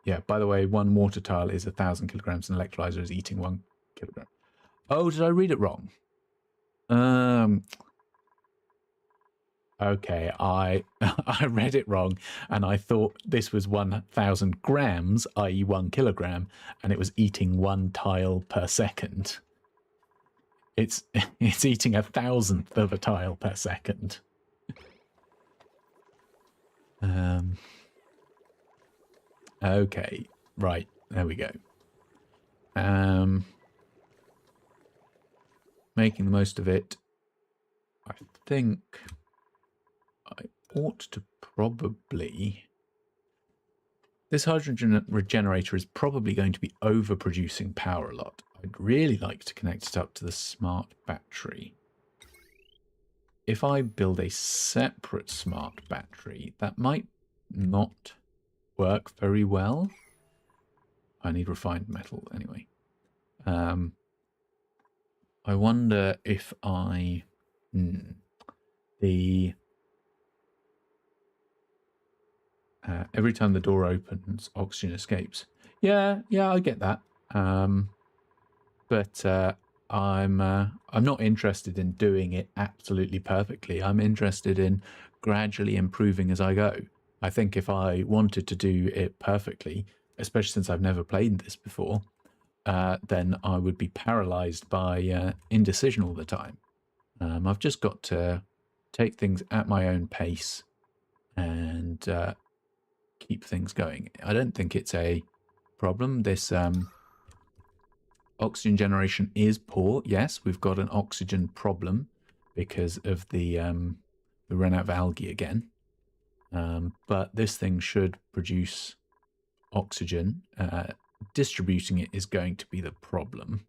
yeah, by the way, 1 water tile is 1,000 kilograms, and electrolyzer is eating 1 kilogram. Oh, did I read it wrong? Okay, I read it wrong, and I thought this was 1,000 grams, i.e. 1 kilogram, and it was eating 1 tile per second. It's eating 1,000th of a tile per second. Okay, right, there we go. Making the most of it. I think I ought to probably... This hydrogen regenerator is probably going to be overproducing power a lot. I'd really like to connect it up to the smart battery. If I build a separate smart battery, that might not work very well. I need refined metal anyway. I wonder if I... every time the door opens, oxygen escapes. Yeah, I get that. But I'm not interested in doing it absolutely perfectly. I'm interested in gradually improving as I go. I think if I wanted to do it perfectly, especially since I've never played this before, then I would be paralyzed by indecision all the time. I've just got to take things at my own pace and keep things going. I don't think it's a problem. This oxygen generation is poor. Yes, we've got an oxygen problem because of the we ran out of algae again. But this thing should produce oxygen. Distributing it is going to be the problem.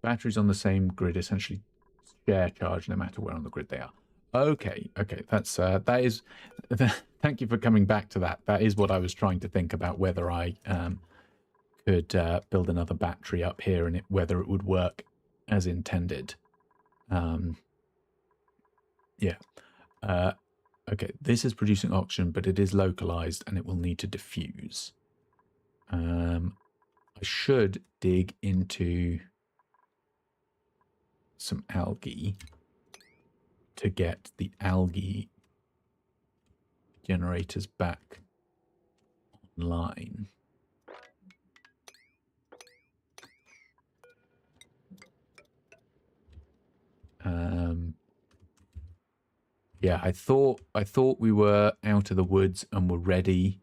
Batteries on the same grid essentially share charge no matter where on the grid they are. Okay, that's that is thank you for coming back to that. That is what I was trying to think about, whether I could build another battery up here and whether it would work as intended. Yeah. Okay, this is producing oxygen, but it is localized and it will need to diffuse. I should dig into some algae to get the algae generators back online. Yeah, I thought we were out of the woods and were ready,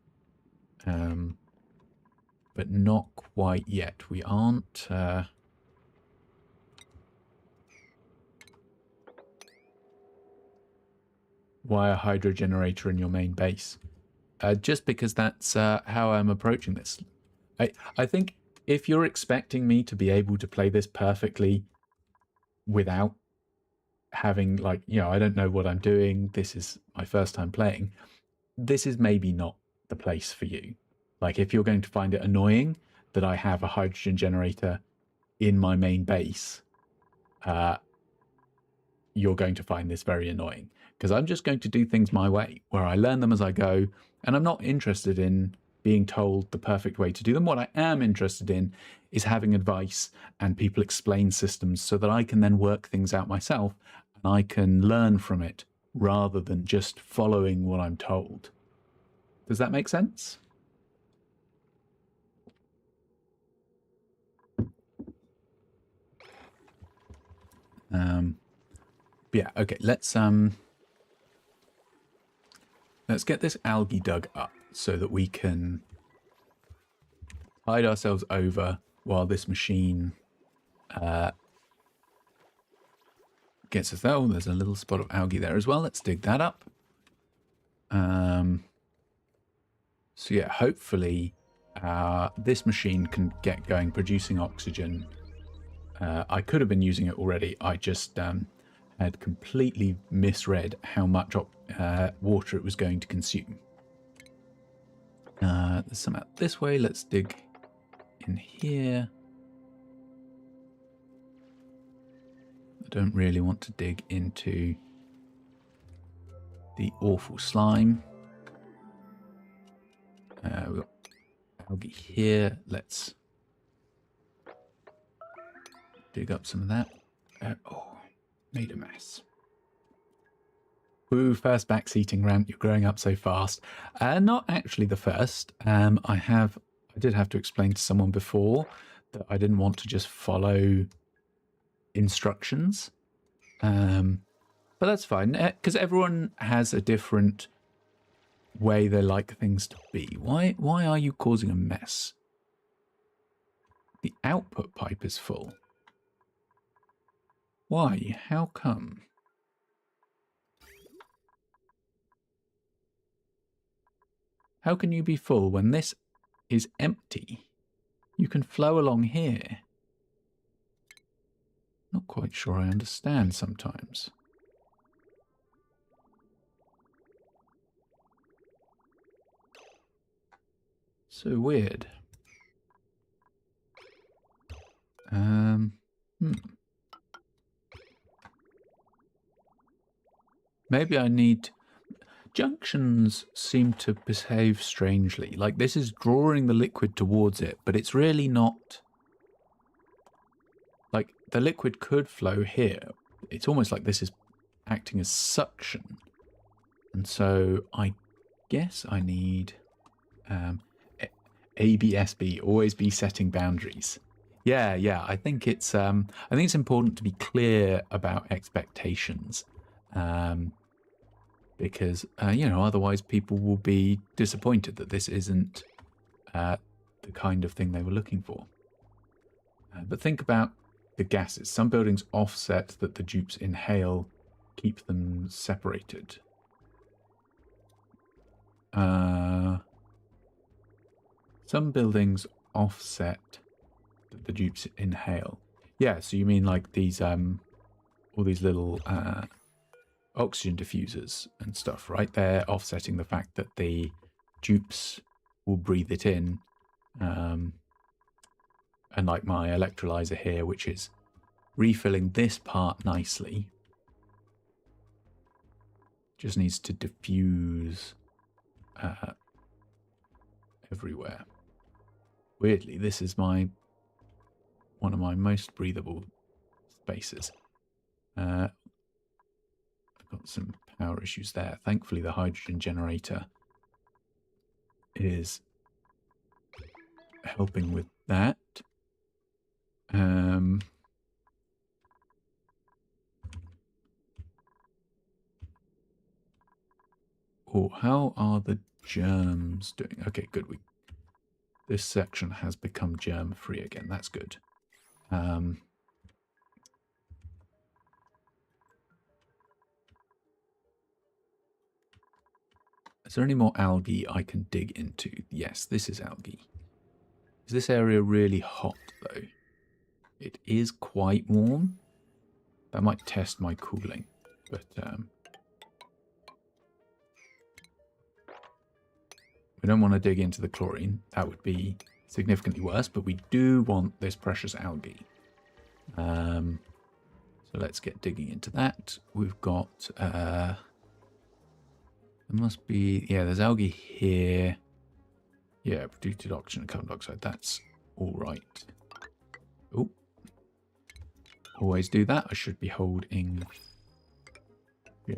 but not quite yet. We aren't. Why a hydro generator in your main base? Just because that's how I'm approaching this. I think if you're expecting me to be able to play this perfectly without having, like, you know, I don't know what I'm doing, this is my first time playing, this is maybe not the place for you. Like, if you're going to find it annoying that I have a hydrogen generator in my main base, you're going to find this very annoying, because I'm just going to do things my way, where I learn them as I go, and I'm not interested in being told the perfect way to do them. What I am interested in is having advice and people explain systems so that I can then work things out myself and I can learn from it rather than just following what I'm told. Does that make sense? Yeah, okay, let's get this algae dug up so that we can hide ourselves over while this machine gets us there. Oh, there's a little spot of algae there as well. Let's dig that up. So yeah, hopefully this machine can get going producing oxygen. I could have been using it already. I just had completely misread how much water it was going to consume. There's some out this way. Let's dig in here. I don't really want to dig into the awful slime. We've got algae here. Let's dig up some of that. Oh, made a mess. Ooh, first backseating rant. You're growing up so fast. Not actually the first. I did have to explain to someone before that I didn't want to just follow instructions. But that's fine, because everyone has a different way they like things to be. Why are you causing a mess? The output pipe is full. Why? How come? How can you be full when this is empty? You can flow along here. Not quite sure I understand sometimes. So weird. Maybe I need... Junctions seem to behave strangely. Like, this is drawing the liquid towards it, but it's really not... Like, the liquid could flow here. It's almost like this is acting as suction. And so I guess I need... ABSB, always be setting boundaries. Yeah, I think it's important to be clear about expectations. Because, you know, otherwise people will be disappointed that this isn't the kind of thing they were looking for. But think about the gases. Some buildings offset that the dupes inhale, keep them separated. Some buildings offset that the dupes inhale. Yeah, so you mean like these, all these little... oxygen diffusers and stuff, right? They're offsetting the fact that the dupes will breathe it in. And like my electrolyzer here, which is refilling this part nicely. Just needs to diffuse everywhere. Weirdly, this is one of my most breathable spaces. Got some power issues there. Thankfully, the hydrogen generator is helping with that. Oh, how are the germs doing? Okay, good. This section has become germ-free again. That's good. Is there any more algae I can dig into? Yes, this is algae. Is this area really hot, though? It is quite warm. That might test my cooling, but we don't want to dig into the chlorine. That would be significantly worse, but we do want this precious algae. So let's get digging into that. We've got... there must be... Yeah, there's algae here. Yeah, produced oxygen and carbon dioxide. That's all right. Oh. Always do that. I should be holding... Yeah.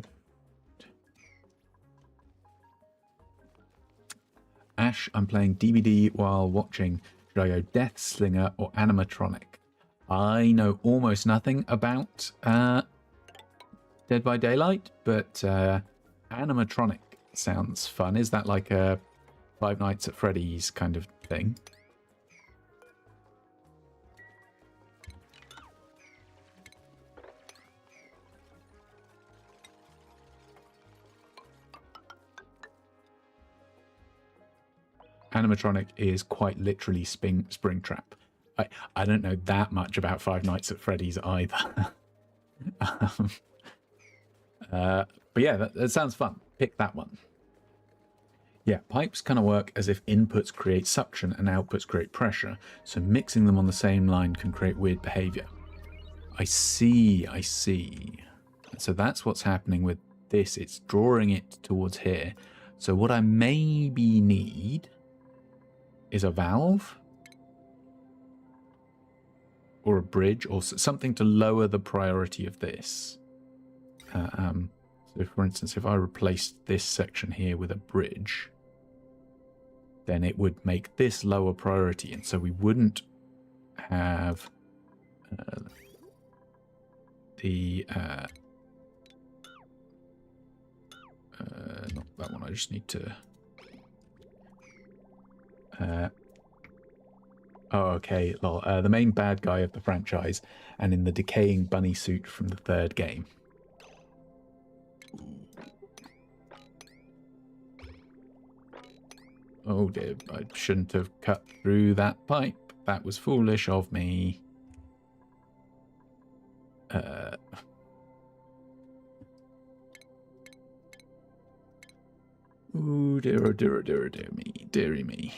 Ash, I'm playing DVD while watching. Should I go Death Slinger or Animatronic? I know almost nothing about Dead by Daylight, but Animatronic sounds fun. Is that like a Five Nights at Freddy's kind of thing? Animatronic is quite literally Springtrap. I don't know that much about Five Nights at Freddy's either. But yeah, that sounds fun. Pick that one. Yeah, pipes kind of work as if inputs create suction and outputs create pressure, so mixing them on the same line can create weird behavior. I see. So that's what's happening with this. It's drawing it towards here. So what I maybe need is a valve or a bridge or something to lower the priority of this. So for instance, if I replaced this section here with a bridge, then it would make this lower priority, and so we wouldn't have not that one. I just need to oh, okay, lol. The main bad guy of the franchise, and in the decaying bunny suit from the third game. Oh dear, I shouldn't have cut through that pipe. That was foolish of me. Ooh, dear me, dearie me.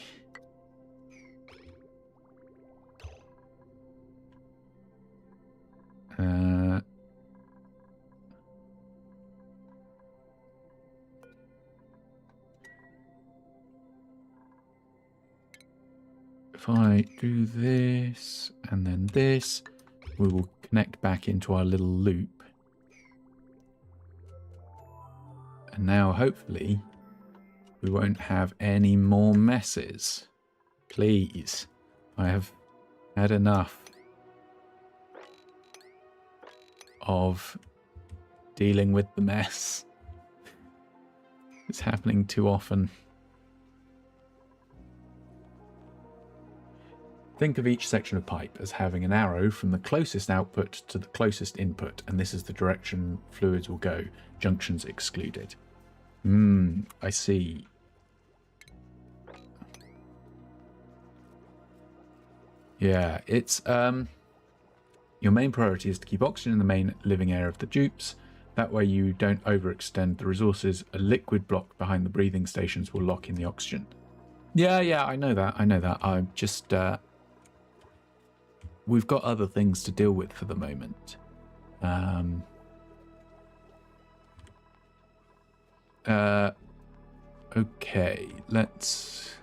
If I do this and then this, we will connect back into our little loop. And now, hopefully, we won't have any more messes. Please. I have had enough of dealing with the mess. It's happening too often. Think of each section of pipe as having an arrow from the closest output to the closest input, and this is the direction fluids will go, junctions excluded. I see. Yeah, it's your main priority is to keep oxygen in the main living air of the dupes. That way you don't overextend the resources. A liquid block behind the breathing stations will lock in the oxygen. Yeah, I know that. I'm just we've got other things to deal with for the moment. Okay, let's...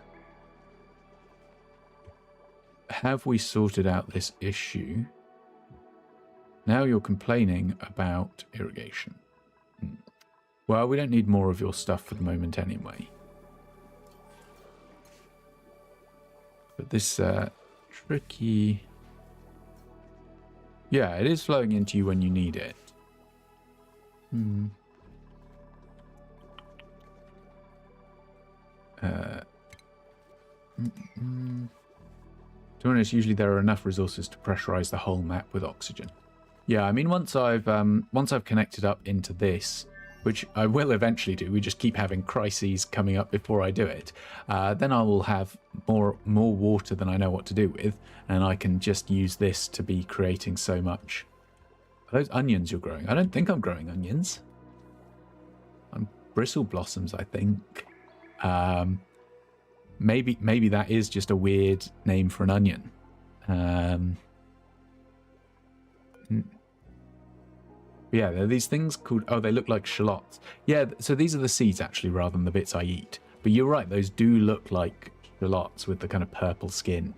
Have we sorted out this issue? Now you're complaining about irrigation. Well, we don't need more of your stuff for the moment anyway. But this tricky... Yeah, it is flowing into you when you need it. To be honest, usually there are enough resources to pressurize the whole map with oxygen. Yeah, I mean, once I've connected up into this, which I will eventually do. We just keep having crises coming up before I do it. Then I will have more water than I know what to do with, and I can just use this to be creating so much. Are those onions you're growing? I don't think I'm growing onions. I'm bristle blossoms, I think. Maybe that is just a weird name for an onion. Yeah, there are these things called... Oh, they look like shallots. Yeah, so these are the seeds, actually, rather than the bits I eat. But you're right, those do look like shallots with the kind of purple skin.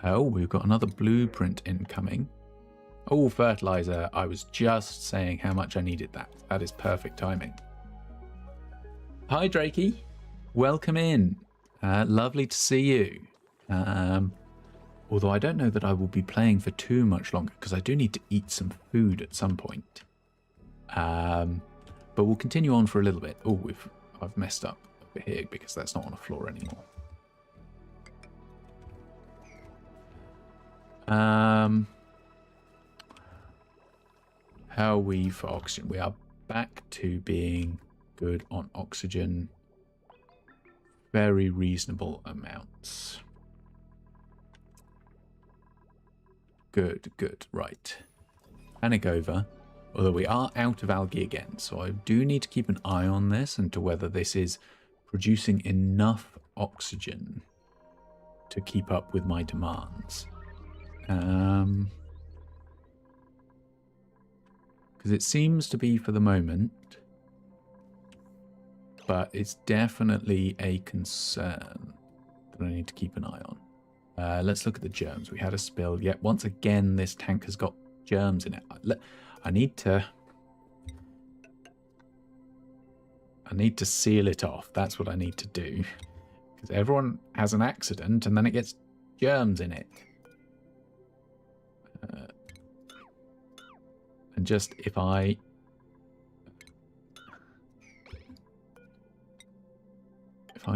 Oh, we've got another blueprint incoming. Oh, fertilizer. I was just saying how much I needed that. That is perfect timing. Hi, Drakey. Welcome in. Lovely to see you. Although I don't know that I will be playing for too much longer because I do need to eat some food at some point. But we'll continue on for a little bit. Oh, I've messed up over here because that's not on a floor anymore. How are we for oxygen? We are back to being good on oxygen. Very reasonable amounts. Good, good. Right. Panic over. Although we are out of algae again, so I do need to keep an eye on this and to whether this is producing enough oxygen to keep up with my demands. Because it seems to be for the moment, but it's definitely a concern that I need to keep an eye on. Let's look at the germs. We had a spill. Yet once again, this tank has got germs in it. I need to seal it off. That's what I need to do. Because everyone has an accident and then it gets germs in it. And just if I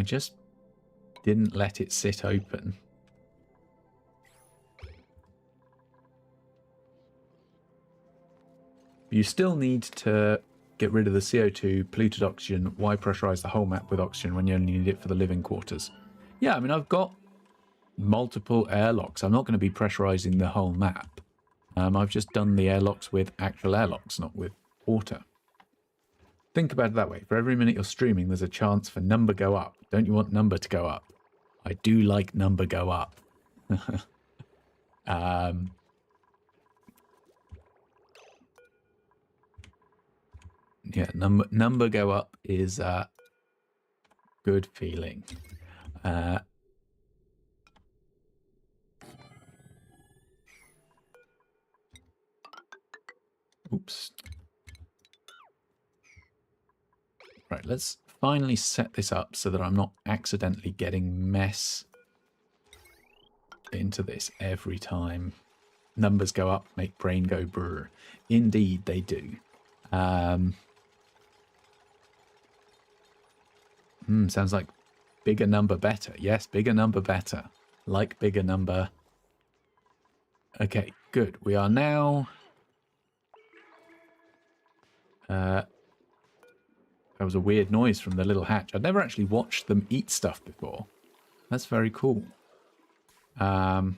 just didn't let it sit open. You still need to get rid of the CO2, polluted oxygen. Why pressurize the whole map with oxygen when you only need it for the living quarters? Yeah, I mean, I've got multiple airlocks. I'm not going to be pressurizing the whole map. I've just done the airlocks with actual airlocks, not with water. Think about it that way. For every minute you're streaming, there's a chance for number go up. Don't you want number to go up? I do like number go up. Yeah, number go up is a good feeling. Oops. Right, let's finally set this up so that I'm not accidentally getting mess into this every time. Numbers go up, make brain go brr. Indeed, they do. Sounds like bigger number better. Yes, bigger number better. Like bigger number. Okay, good. We are now... that was a weird noise from the little hatch. I'd never actually watched them eat stuff before. That's very cool. Let's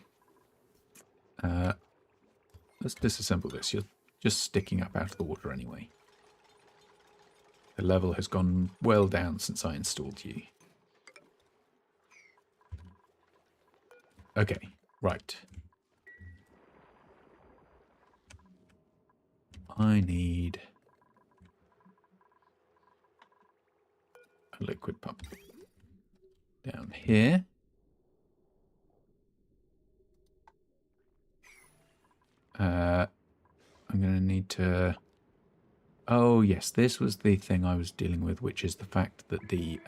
disassemble this. You're just sticking up out of the water anyway. The level has gone well down since I installed you. Okay, right. I need a liquid pump down here. I'm going to need to... Oh, yes, this was the thing I was dealing with, which is the fact that the...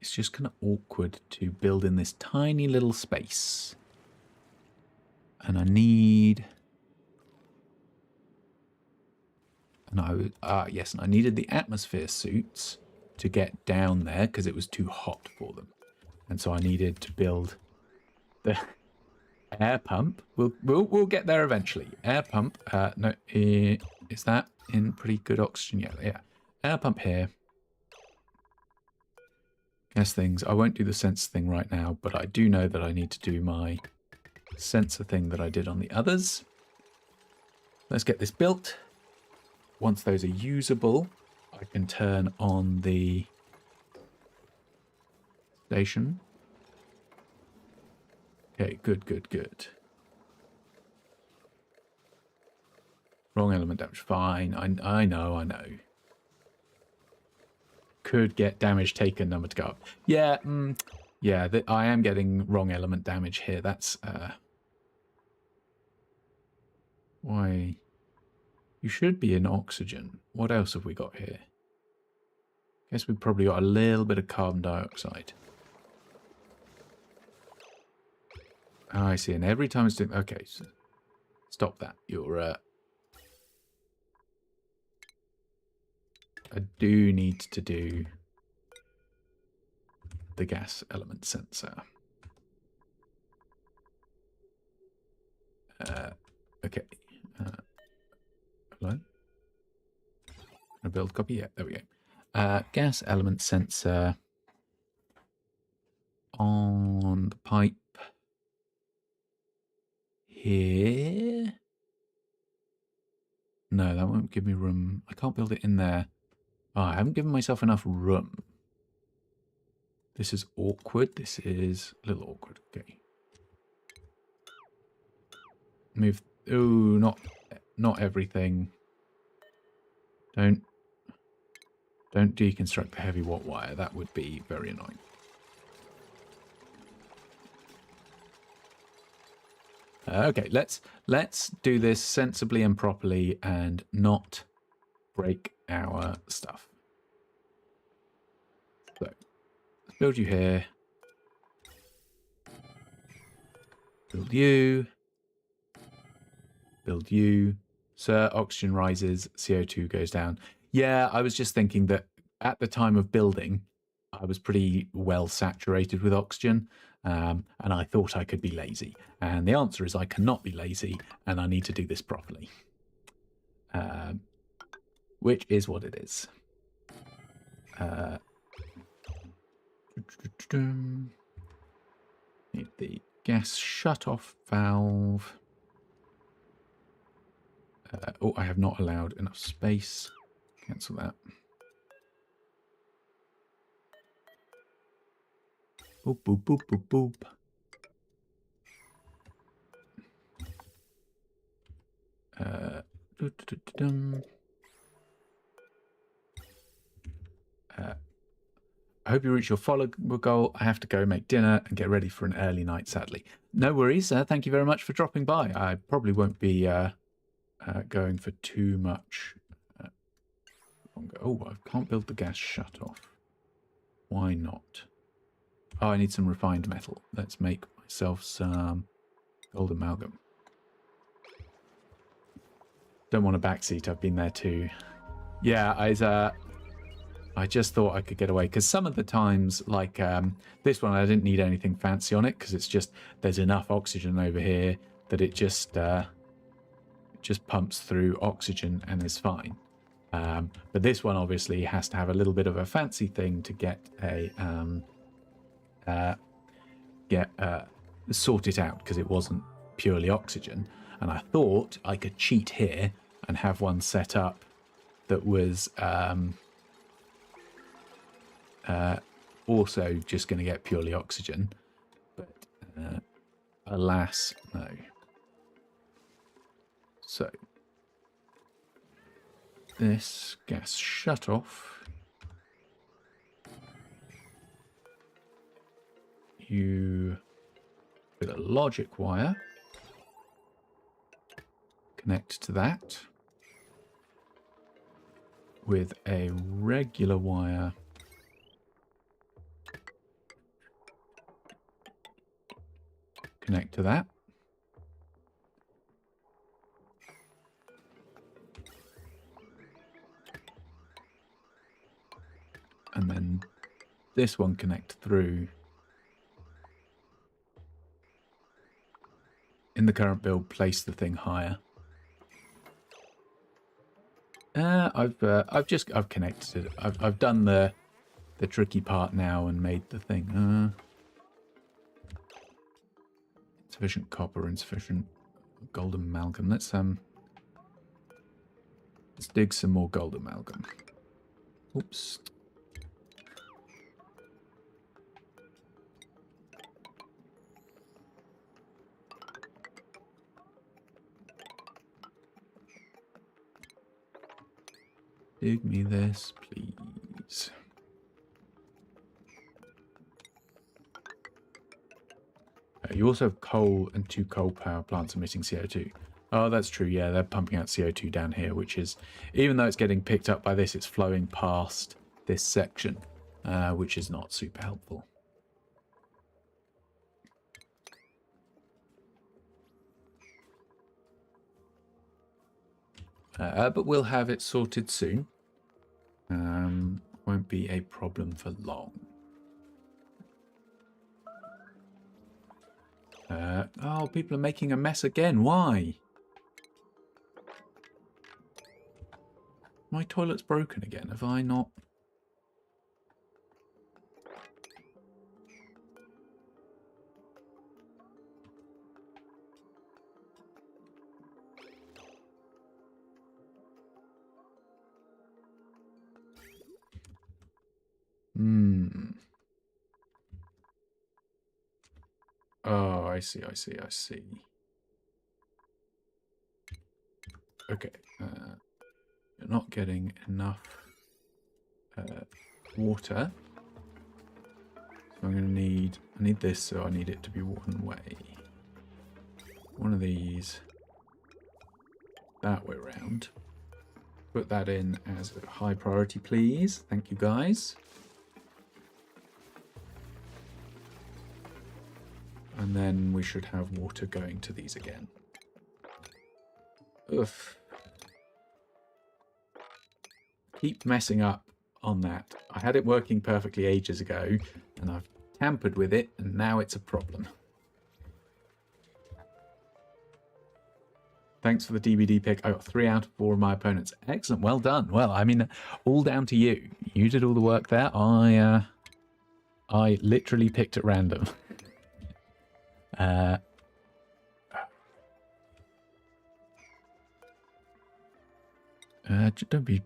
It's just kind of awkward to build in this tiny little space. And I need... And yes, I needed the atmosphere suits to get down there because it was too hot for them. and so I needed to build the air pump. We'll get there eventually. Air pump. No, is that in pretty good oxygen? Yeah. Air pump here. Gas things. I won't do the sensor thing right now, but I do know that I need to do my sensor thing that I did on the others. Let's get this built. Once those are usable, I can turn on the station. Okay, good. Wrong element damage. Fine. I know. Could get damage taken number to go up. Yeah, yeah, I am getting wrong element damage here. That's why you should be in oxygen. What else have we got here? Guess we've probably got a little bit of carbon dioxide. Oh, I see. And every time it's doing... Okay, so stop that. You're... I do need to do the gas element sensor. Okay. Hello? Can I build copy? Yeah, there we go. Gas element sensor on the pipe here. No, that won't give me room. I can't build it in there. Oh, I haven't given myself enough room. This is awkward. This is a little awkward. Okay. Move. Oh, not everything. Don't deconstruct the heavy watt wire. That would be very annoying. Okay, let's do this sensibly and properly and not break our stuff. So, let's build you here. Build you. Build you. Sir, oxygen rises, CO2 goes down. Yeah, I was just thinking that at the time of building, I was pretty well saturated with oxygen, and I thought I could be lazy. And the answer is I cannot be lazy, and I need to do this properly. Which is what it is. Need the gas shut-off valve. Oh, I have not allowed enough space. Cancel that. Boop, boop, boop, boop, boop. I hope you reach your follow goal. I have to go make dinner and get ready for an early night, sadly. No worries. Thank you very much for dropping by. I probably won't be going for too much longer. Oh, I can't build the gas shut off. Why not? Oh, I need some refined metal. Let's make myself some gold amalgam. Don't want a backseat. I've been there too. Yeah, I just thought I could get away because some of the times, like this one, I didn't need anything fancy on it because it's just there's enough oxygen over here that it just pumps through oxygen and is fine. But this one obviously has to have a little bit of a fancy thing to get a sort it out because it wasn't purely oxygen. And I thought I could cheat here and have one set up that was also just going to get purely oxygen. But alas, no. So this gas shut off. You with a logic wire connect to that with a regular wire connect to that. And then this one connect through in the current build, place the thing higher. I've connected it. I've done the tricky part now and made the thing. Insufficient copper, insufficient gold amalgam. Let's dig some more gold amalgam. Oops. Dig me this, please. You also have coal and 2 coal power plants emitting CO2. Oh, that's true. Yeah, they're pumping out CO2 down here, which is, even though it's getting picked up by this, it's flowing past this section, which is not super helpful. But we'll have it sorted soon. Won't be a problem for long. Oh, people are making a mess again. Why? My toilet's broken again. Have I not? Oh, I see. Okay. You're not getting enough water. So I'm going to need... I need this, so I need it to be one way. One of these. That way around. Put that in as a high priority, please. Thank you, guys. And then we should have water going to these again. Oof. Keep messing up on that. I had it working perfectly ages ago, and I've tampered with it, and now it's a problem. Thanks for the DBD pick. I got 3 out of 4 of my opponents. Excellent. Well done. Well, I mean, all down to you. You did all the work there. I literally picked at random. Don't be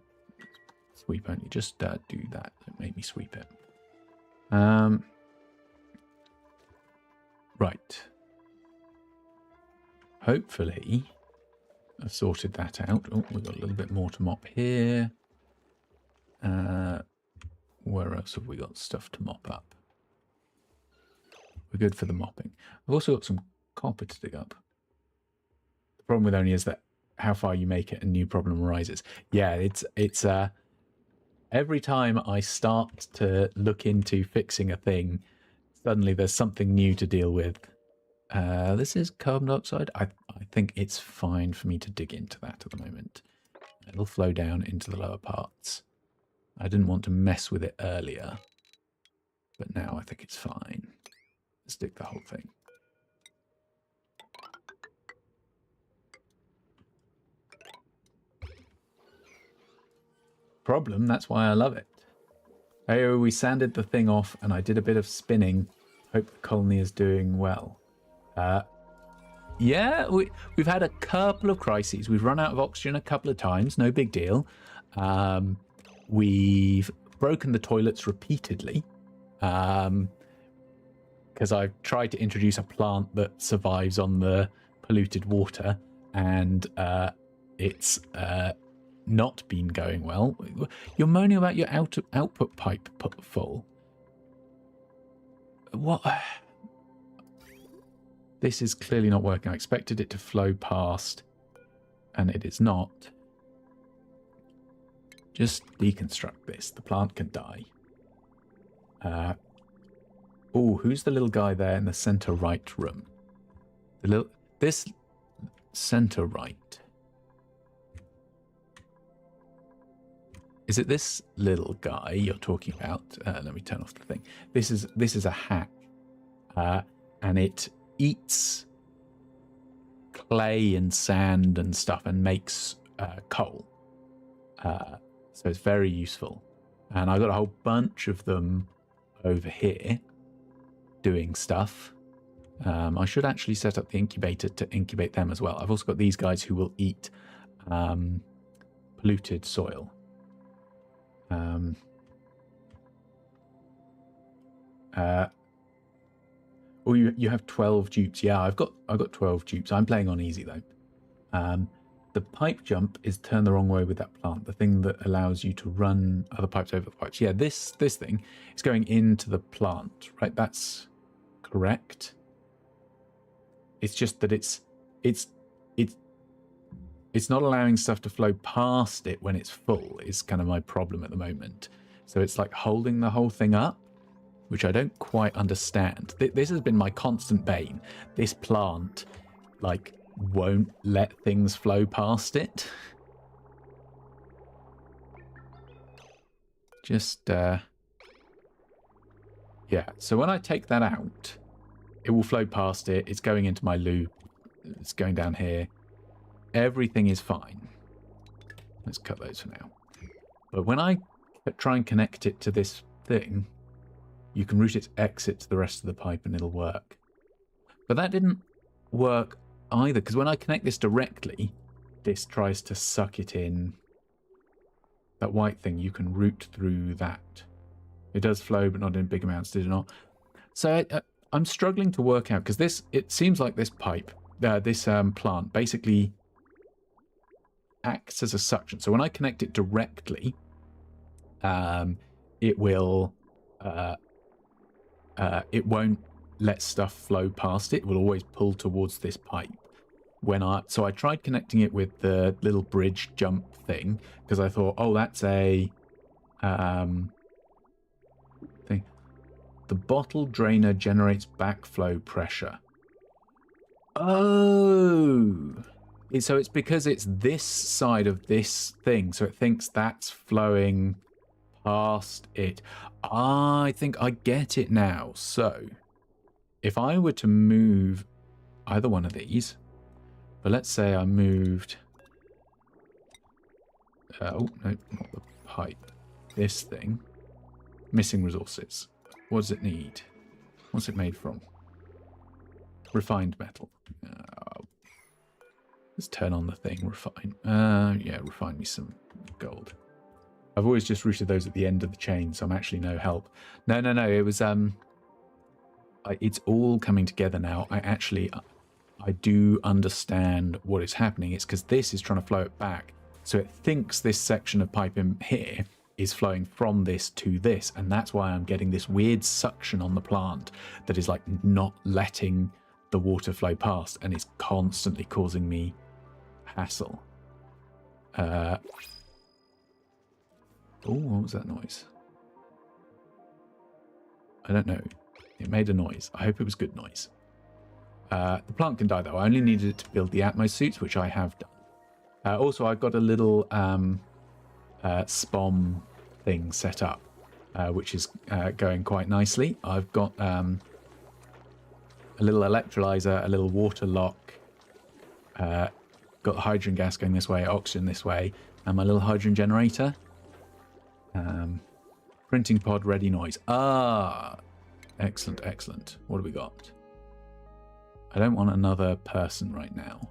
sweep only. Just do that. Don't make me sweep it. Right. Hopefully, I've sorted that out. Oh, we've got a little bit more to mop here. Where else have we got stuff to mop up? We're good for the mopping. I've also got some copper to dig up. The problem with only is that how far you make it, a new problem arises. Yeah, it's every time I start to look into fixing a thing, suddenly there's something new to deal with. This is carbon dioxide. I think it's fine for me to dig into that at the moment. It'll flow down into the lower parts. I didn't want to mess with it earlier, but now I think it's fine. Let's dig the whole thing. Problem, that's why I love it. Oh, we sanded the thing off and I did a bit of spinning. Hope the colony is doing well. Yeah, we've had a couple of crises. We've run out of oxygen a couple of times, no big deal. We've broken the toilets repeatedly. Because I've tried to introduce a plant that survives on the polluted water, and it's not been going well. You're moaning about your output pipe full. What? This is clearly not working. I expected it to flow past, and it is not. Just deconstruct this. The plant can die. Oh, who's the little guy there in the center right room? This center right. Is it this little guy you're talking about? Let me turn off the thing. This is a hack, and it eats clay and sand and stuff and makes coal. So it's very useful. And I've got a whole bunch of them over here doing stuff. I should actually set up the incubator to incubate them as well. I've also got these guys who will eat polluted soil. Oh, you have 12 dupes. Yeah, I've got 12 dupes. I'm playing on easy though. The pipe jump is turned the wrong way with that plant. The thing that allows you to run other pipes over the pipes. Yeah, this thing is going into the plant, right? That's correct. It's just that it's not allowing stuff to flow past it when it's full is kind of my problem at the moment. So it's like holding the whole thing up, which I don't quite understand. This has been my constant bane. This plant, like, won't let things flow past it. Just, yeah. So when I take that out, it will flow past it. It's going into my loop. It's going down here. Everything is fine. Let's cut those for now. But when I try and connect it to this thing, you can route its exit to the rest of the pipe and it'll work. But that didn't work either, because when I connect this directly, this tries to suck it in. That white thing, you can route through that. It does flow, but not in big amounts, did it not? So I'm struggling to work out, because it seems like this pipe, this plant, basically acts as a suction. So when I connect it directly, it will... it won't let stuff flow past it. It will always pull towards this pipe. So I tried connecting it with the little bridge jump thing, because I thought, oh, that's a thing. The bottle drainer generates backflow pressure. Oh, so it's because it's this side of this thing, so it thinks that's flowing past it. I think I get it now. So if I were to move either one of these, but let's say I moved oh no, not the pipe, this thing, missing resources. What does it need? What's it made from? Refined metal. Let's turn on the thing. Refine. Yeah, refine me some gold. I've always just routed those at the end of the chain, so I'm actually no help. No. It was it's all coming together now. I do understand what is happening. It's because this is trying to flow it back, so it thinks this section of pipe in here is flowing from this to this, and that's why I'm getting this weird suction on the plant that is like not letting the water flow past, and it's constantly causing me hassle. Oh, what was that noise? I don't know. It made a noise. I hope it was good noise. The plant can die though. I only needed it to build the Atmos suits, which I have done. Also, I've got a little SPOM thing set up, which is going quite nicely. I've got a little electrolyzer, a little water lock, got the hydrogen gas going this way, oxygen this way, and my little hydrogen generator. Printing pod ready noise. Ah, excellent. What have we got? I don't want another person right now.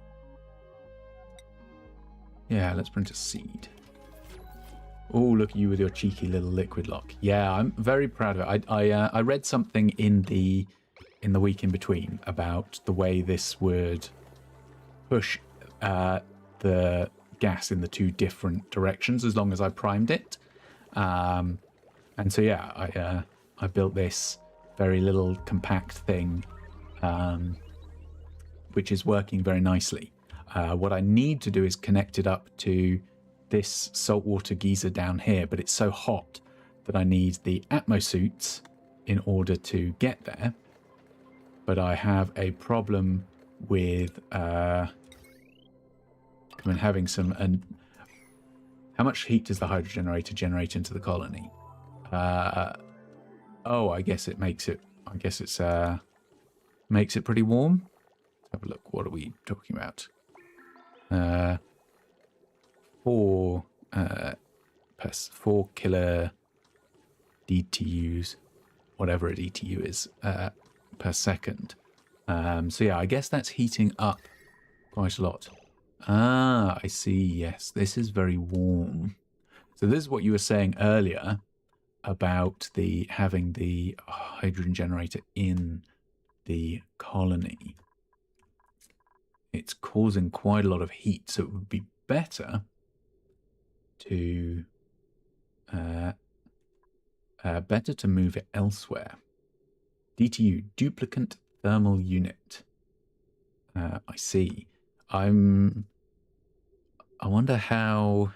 Yeah, let's print a seed. Oh, look at you with your cheeky little liquid lock. Yeah, I'm very proud of it. I read something in the week in between about the way this would push the gas in the two different directions as long as I primed it. And so yeah, I built this very little compact thing, which is working very nicely. What I need to do is connect it up to this saltwater geyser down here, but it's so hot that I need the Atmos suits in order to get there. But I have a problem with having some. And how much heat does the hydro generator generate into the colony? Oh, I guess it makes it. I guess it's makes it pretty warm. have a look. What are we talking about? 4 killer DTUs, whatever a DTU is, per second. So yeah, I guess that's heating up quite a lot. Ah, I see. Yes, this is very warm. So this is what you were saying earlier about the having the hydrogen generator in the colony. It's causing quite a lot of heat, so it would be better to move it elsewhere. DTU, duplicate thermal unit. I see. I wonder how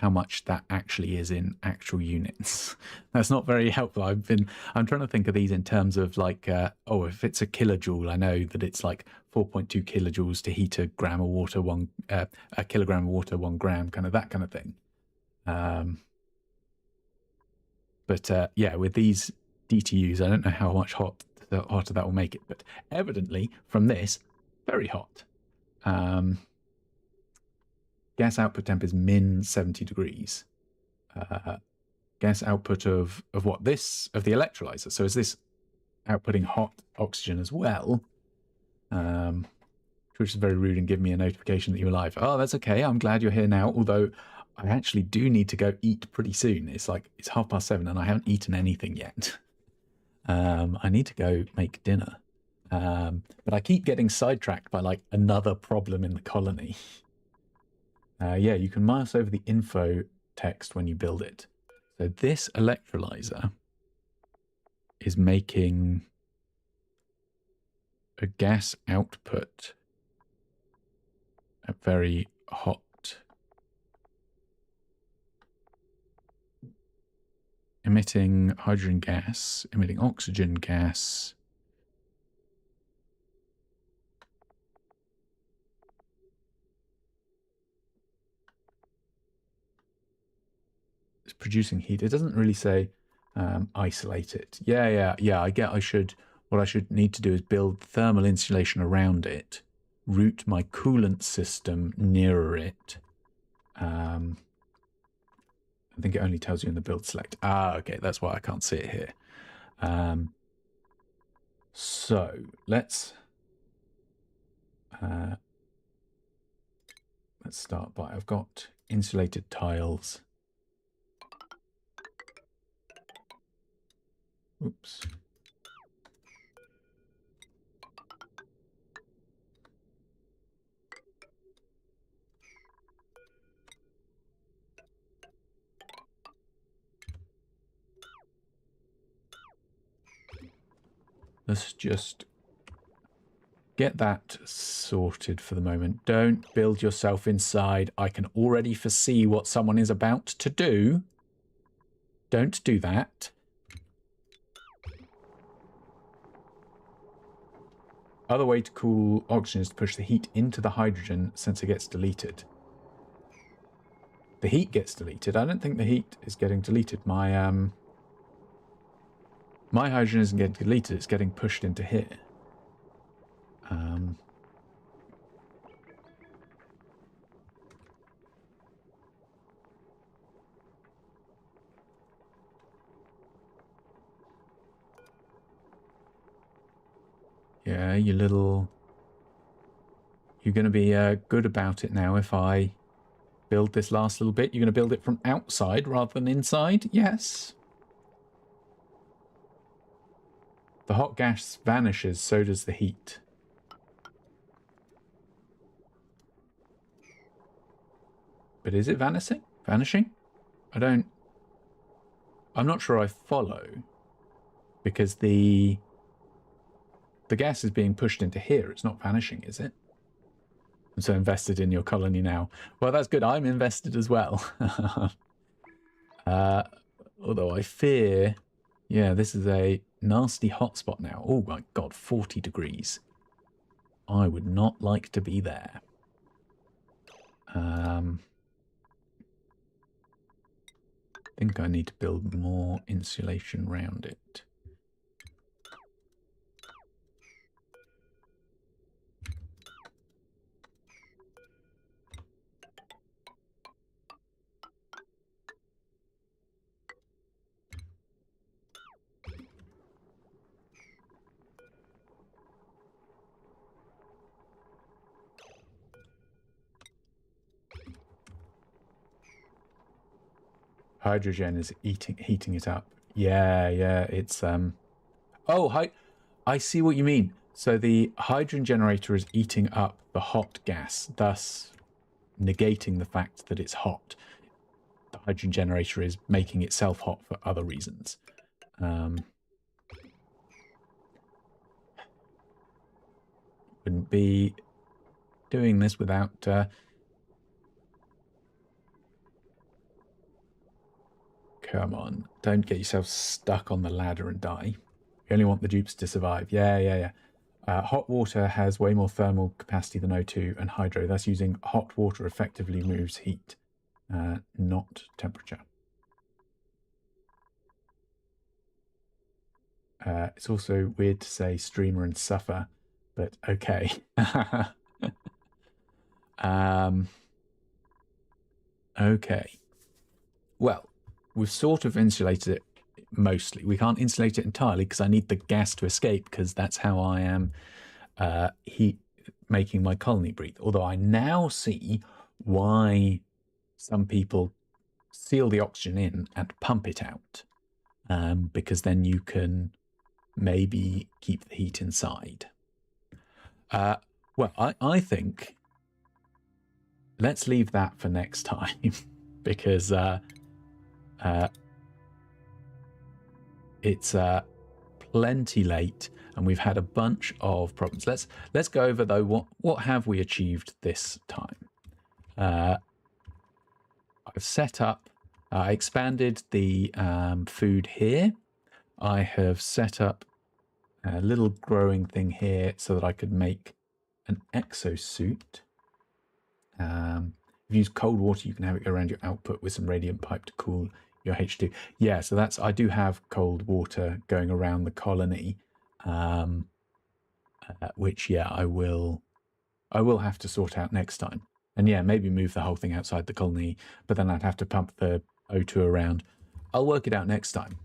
much that actually is in actual units. That's not very helpful. I'm trying to think of these in terms of like, if it's a kilojoule, I know that it's like 4.2 kilojoules to heat a gram of water, a kilogram of water, 1 gram, kind of that kind of thing. But yeah, with these DTUs, I don't know how much hotter that will make it, but evidently from this, very hot. Gas output temp is min 70 degrees. Gas output of what? This, of the electrolyzer. So is this outputting hot oxygen as well? Which is very rude and give me a notification that you're alive. Oh, that's okay. I'm glad you're here now. Although I actually do need to go eat pretty soon. It's 7:30 and I haven't eaten anything yet. I need to go make dinner. But I keep getting sidetracked by like another problem in the colony. Yeah, you can mouse over the info text when you build it. So this electrolyzer is making a gas output at very hot, emitting hydrogen gas, emitting oxygen gas. It's producing heat. It doesn't really say isolate it. Yeah. What I should need to do is build thermal insulation around it, route my coolant system nearer it. I think it only tells you in the build select. Ah, okay, that's why I can't see it here. So let's start by, I've got insulated tiles. Oops. Let's just get that sorted for the moment. Don't build yourself inside. I can already foresee what someone is about to do. Don't do that. Other way to cool oxygen is to push the heat into the hydrogen since it gets deleted. The heat gets deleted. I don't think the heat is getting deleted. My hydrogen isn't getting deleted. It's getting pushed into here. Yeah, you're going to be good about it now if I build this last little bit. You're going to build it from outside rather than inside? Yes. The hot gas vanishes, so does the heat. But is it vanishing? I'm not sure I follow. Because the gas is being pushed into here. It's not vanishing, is it? I'm so invested in your colony now. Well, that's good. I'm invested as well. Although I fear... Yeah, this is a nasty hotspot now. Oh my god, 40 degrees. I would not like to be there. I think I need to build more insulation around it. Hydrogen is heating it up. Yeah, it's oh, I see what you mean. So the hydrogen generator is eating up the hot gas, thus negating the fact that it's hot. The hydrogen generator is making itself hot for other reasons. Wouldn't be doing this without come on, don't get yourself stuck on the ladder and die. You only want the dupes to survive. Yeah. Hot water has way more thermal capacity than O2 and hydro, thus using hot water effectively moves heat, not temperature. It's also weird to say streamer and suffer, but okay. Okay. Well, we've sort of insulated it mostly. We can't insulate it entirely because I need the gas to escape, because that's how I am making my colony breathe. Although I now see why some people seal the oxygen in and pump it out, because then you can maybe keep the heat inside. Well, I think let's leave that for next time because it's plenty late and we've had a bunch of problems. Let's go over though what have we achieved this time. I've set up, I expanded the food here. I have set up a little growing thing here so that I could make an exosuit. If you use cold water, you can have it go around your output with some radiant pipe to cool your H2. Yeah, so I do have cold water going around the colony, which, yeah, I will have to sort out next time. And yeah, maybe move the whole thing outside the colony, but then I'd have to pump the O2 around. I'll work it out next time.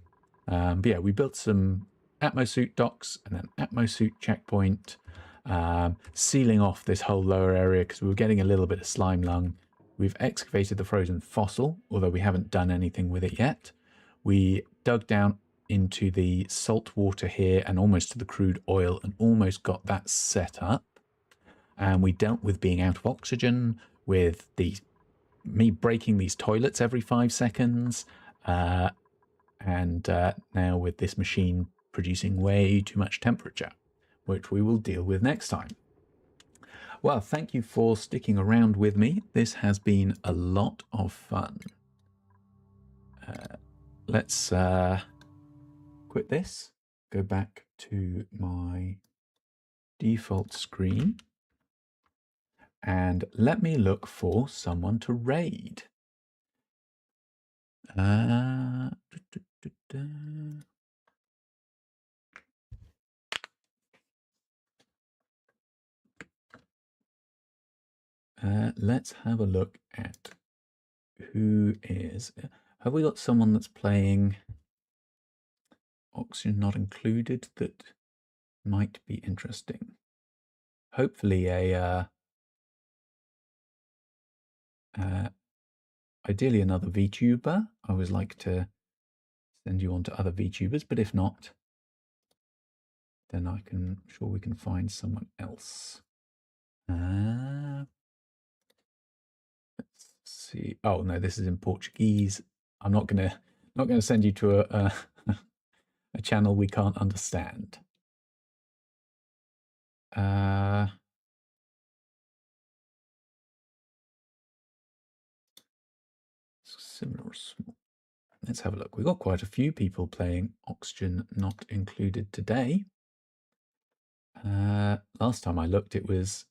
But yeah, we built some Atmosuit docks and then Atmosuit checkpoint, sealing off this whole lower area because we were getting a little bit of slime lung. We've excavated the frozen fossil, although we haven't done anything with it yet. We dug down into the salt water here and almost to the crude oil and almost got that set up. And we dealt with being out of oxygen, with me breaking these toilets every 5 seconds, and now with this machine producing way too much temperature, which we will deal with next time. Well, thank you for sticking around with me. This has been a lot of fun. Let's quit this, go back to my default screen, and let me look for someone to raid. Let's have a look at who is. Have we got someone that's playing Oxygen Not Included that might be interesting? Hopefully ideally another VTuber. I always like to send you on to other VTubers, but if not, then I'm sure we can find someone else. Let's see. Oh no, this is in Portuguese. I'm not gonna send you to a channel we can't understand. Similar. Let's have a look. We've got quite a few people playing Oxygen Not Included today. Last time I looked, it was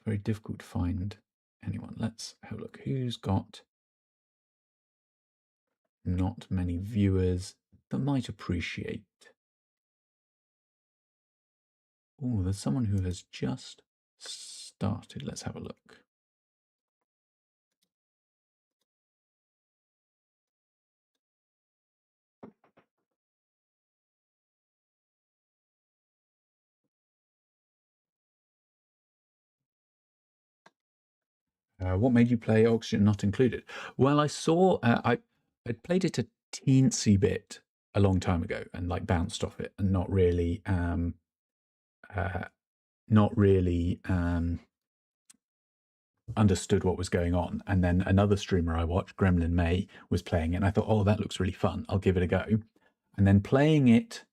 very difficult to find anyone. Let's have a look. Who's got not many viewers that might appreciate? Oh, there's someone who has just started. Let's have a look. What made you play Oxygen Not Included? Well, I saw I played it a teensy bit a long time ago and like bounced off it and not really understood what was going on. And then another streamer I watched, Gremlin May, was playing it, and I thought, oh, that looks really fun. I'll give it a go. And then playing it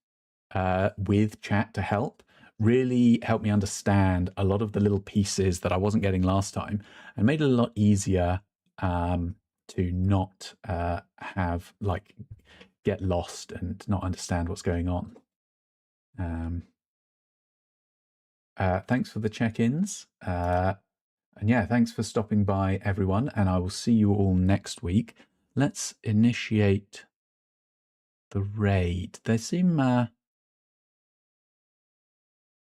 with chat to help really helped me understand a lot of the little pieces that I wasn't getting last time, and made it a lot easier to not have like get lost and not understand what's going on. Thanks for the check-ins. And yeah, thanks for stopping by, everyone, and I will see you all next week. Let's initiate the raid. They seem...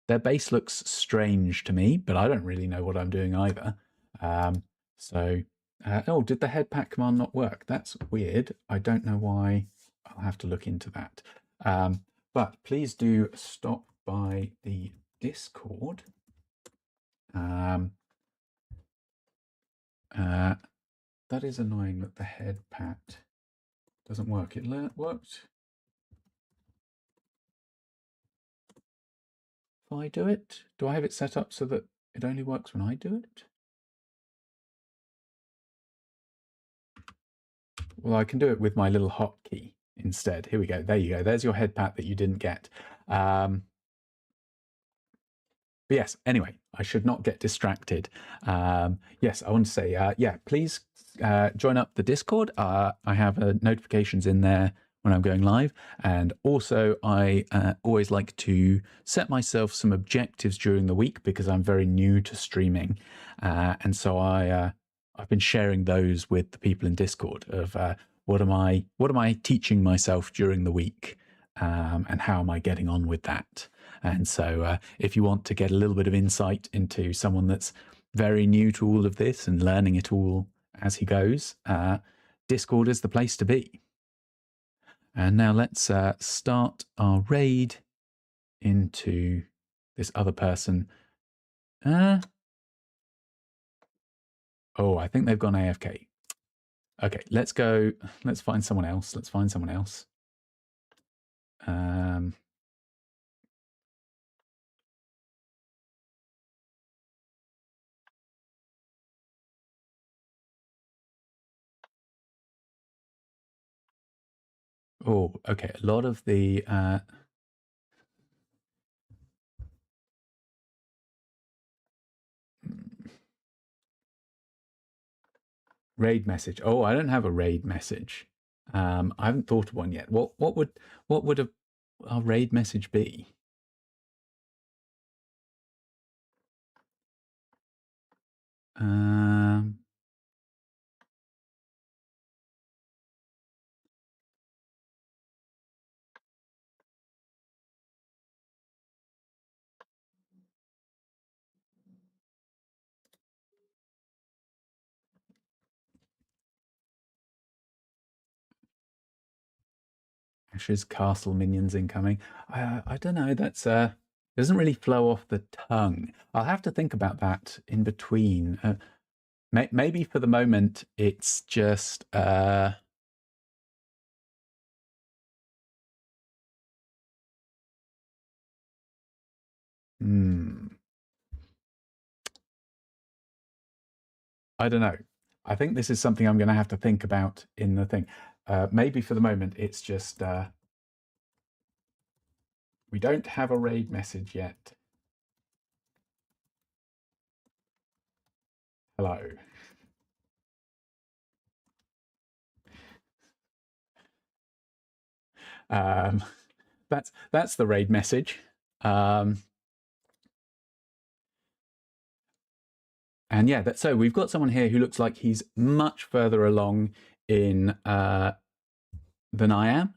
their base looks strange to me, but I don't really know what I'm doing either. Oh, did the head pack command not work? That's weird. I don't know why. I'll have to look into that. But please do stop by the Discord. That is annoying that the head pat doesn't work. It worked. If I do it, do I have it set up so that it only works when I do it? Well, I can do it with my little hotkey instead. Here we go. There you go. There's your head pat that you didn't get. But yes, anyway, I should not get distracted. Yes, I want to say, yeah, please join up the Discord. I have notifications in there when I'm going live. And also, I always like to set myself some objectives during the week because I'm very new to streaming. And so I've been sharing those with the people in Discord of what am I teaching myself during the week, and how am I getting on with that? And so if you want to get a little bit of insight into someone that's very new to all of this and learning it all as he goes, Discord is the place to be. And now let's start our raid into this other person. Oh, I think they've gone AFK. Okay, let's go. Let's find someone else. Let's find someone else. Oh, okay. A lot of the raid message. Oh, I don't have a raid message. I haven't thought of one yet. What would a raid message be? Ash's castle minions incoming. I don't know. That's doesn't really flow off the tongue. I'll have to think about that in between. Maybe for the moment it's just I don't know. I think this is something I'm going to have to think about in the thing. Maybe for the moment it's just we don't have a raid message yet. Hello. That's the raid message. And yeah, so we've got someone here who looks like he's much further along in than I am.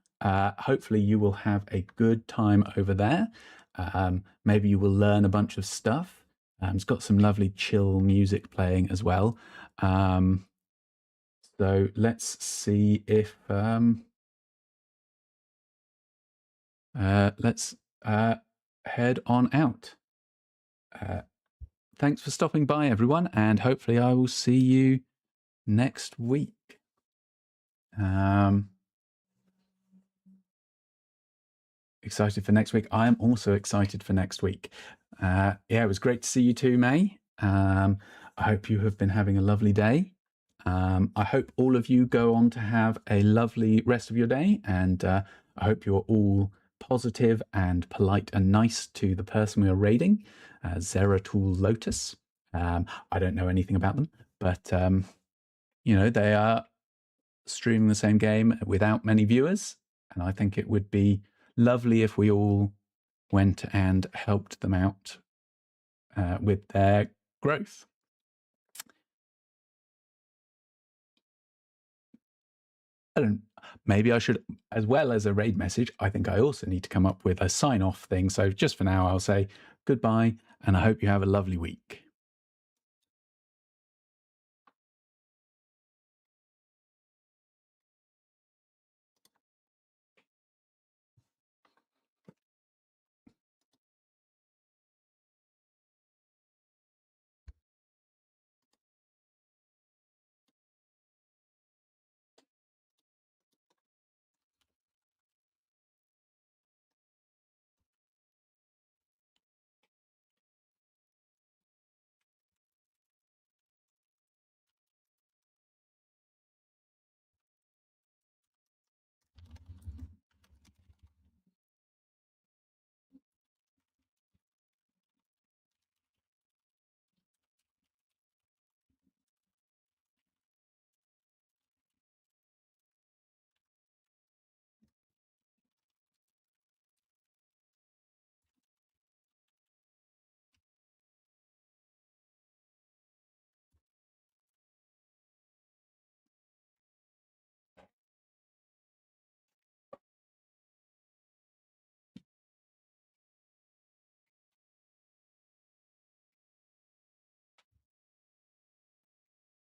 Hopefully you will have a good time over there. Maybe you will learn a bunch of stuff. It's got some lovely chill music playing as well. So let's see if let's head on out. thanks for stopping by, everyone, and hopefully I will see you next week. Excited for next week. I am also excited for next week. Yeah, it was great to see you too, May. I hope you have been having a lovely day. I hope all of you go on to have a lovely rest of your day, and I hope you're all positive and polite and nice to the person we are raiding, Zeratul Lotus. I don't know anything about them, but you know, they are streaming the same game without many viewers, and I think it would be lovely if we all went and helped them out with their growth. Maybe I should, as well as a raid message, I think I also need to come up with a sign-off thing. So just for now, I'll say goodbye, and I hope you have a lovely week.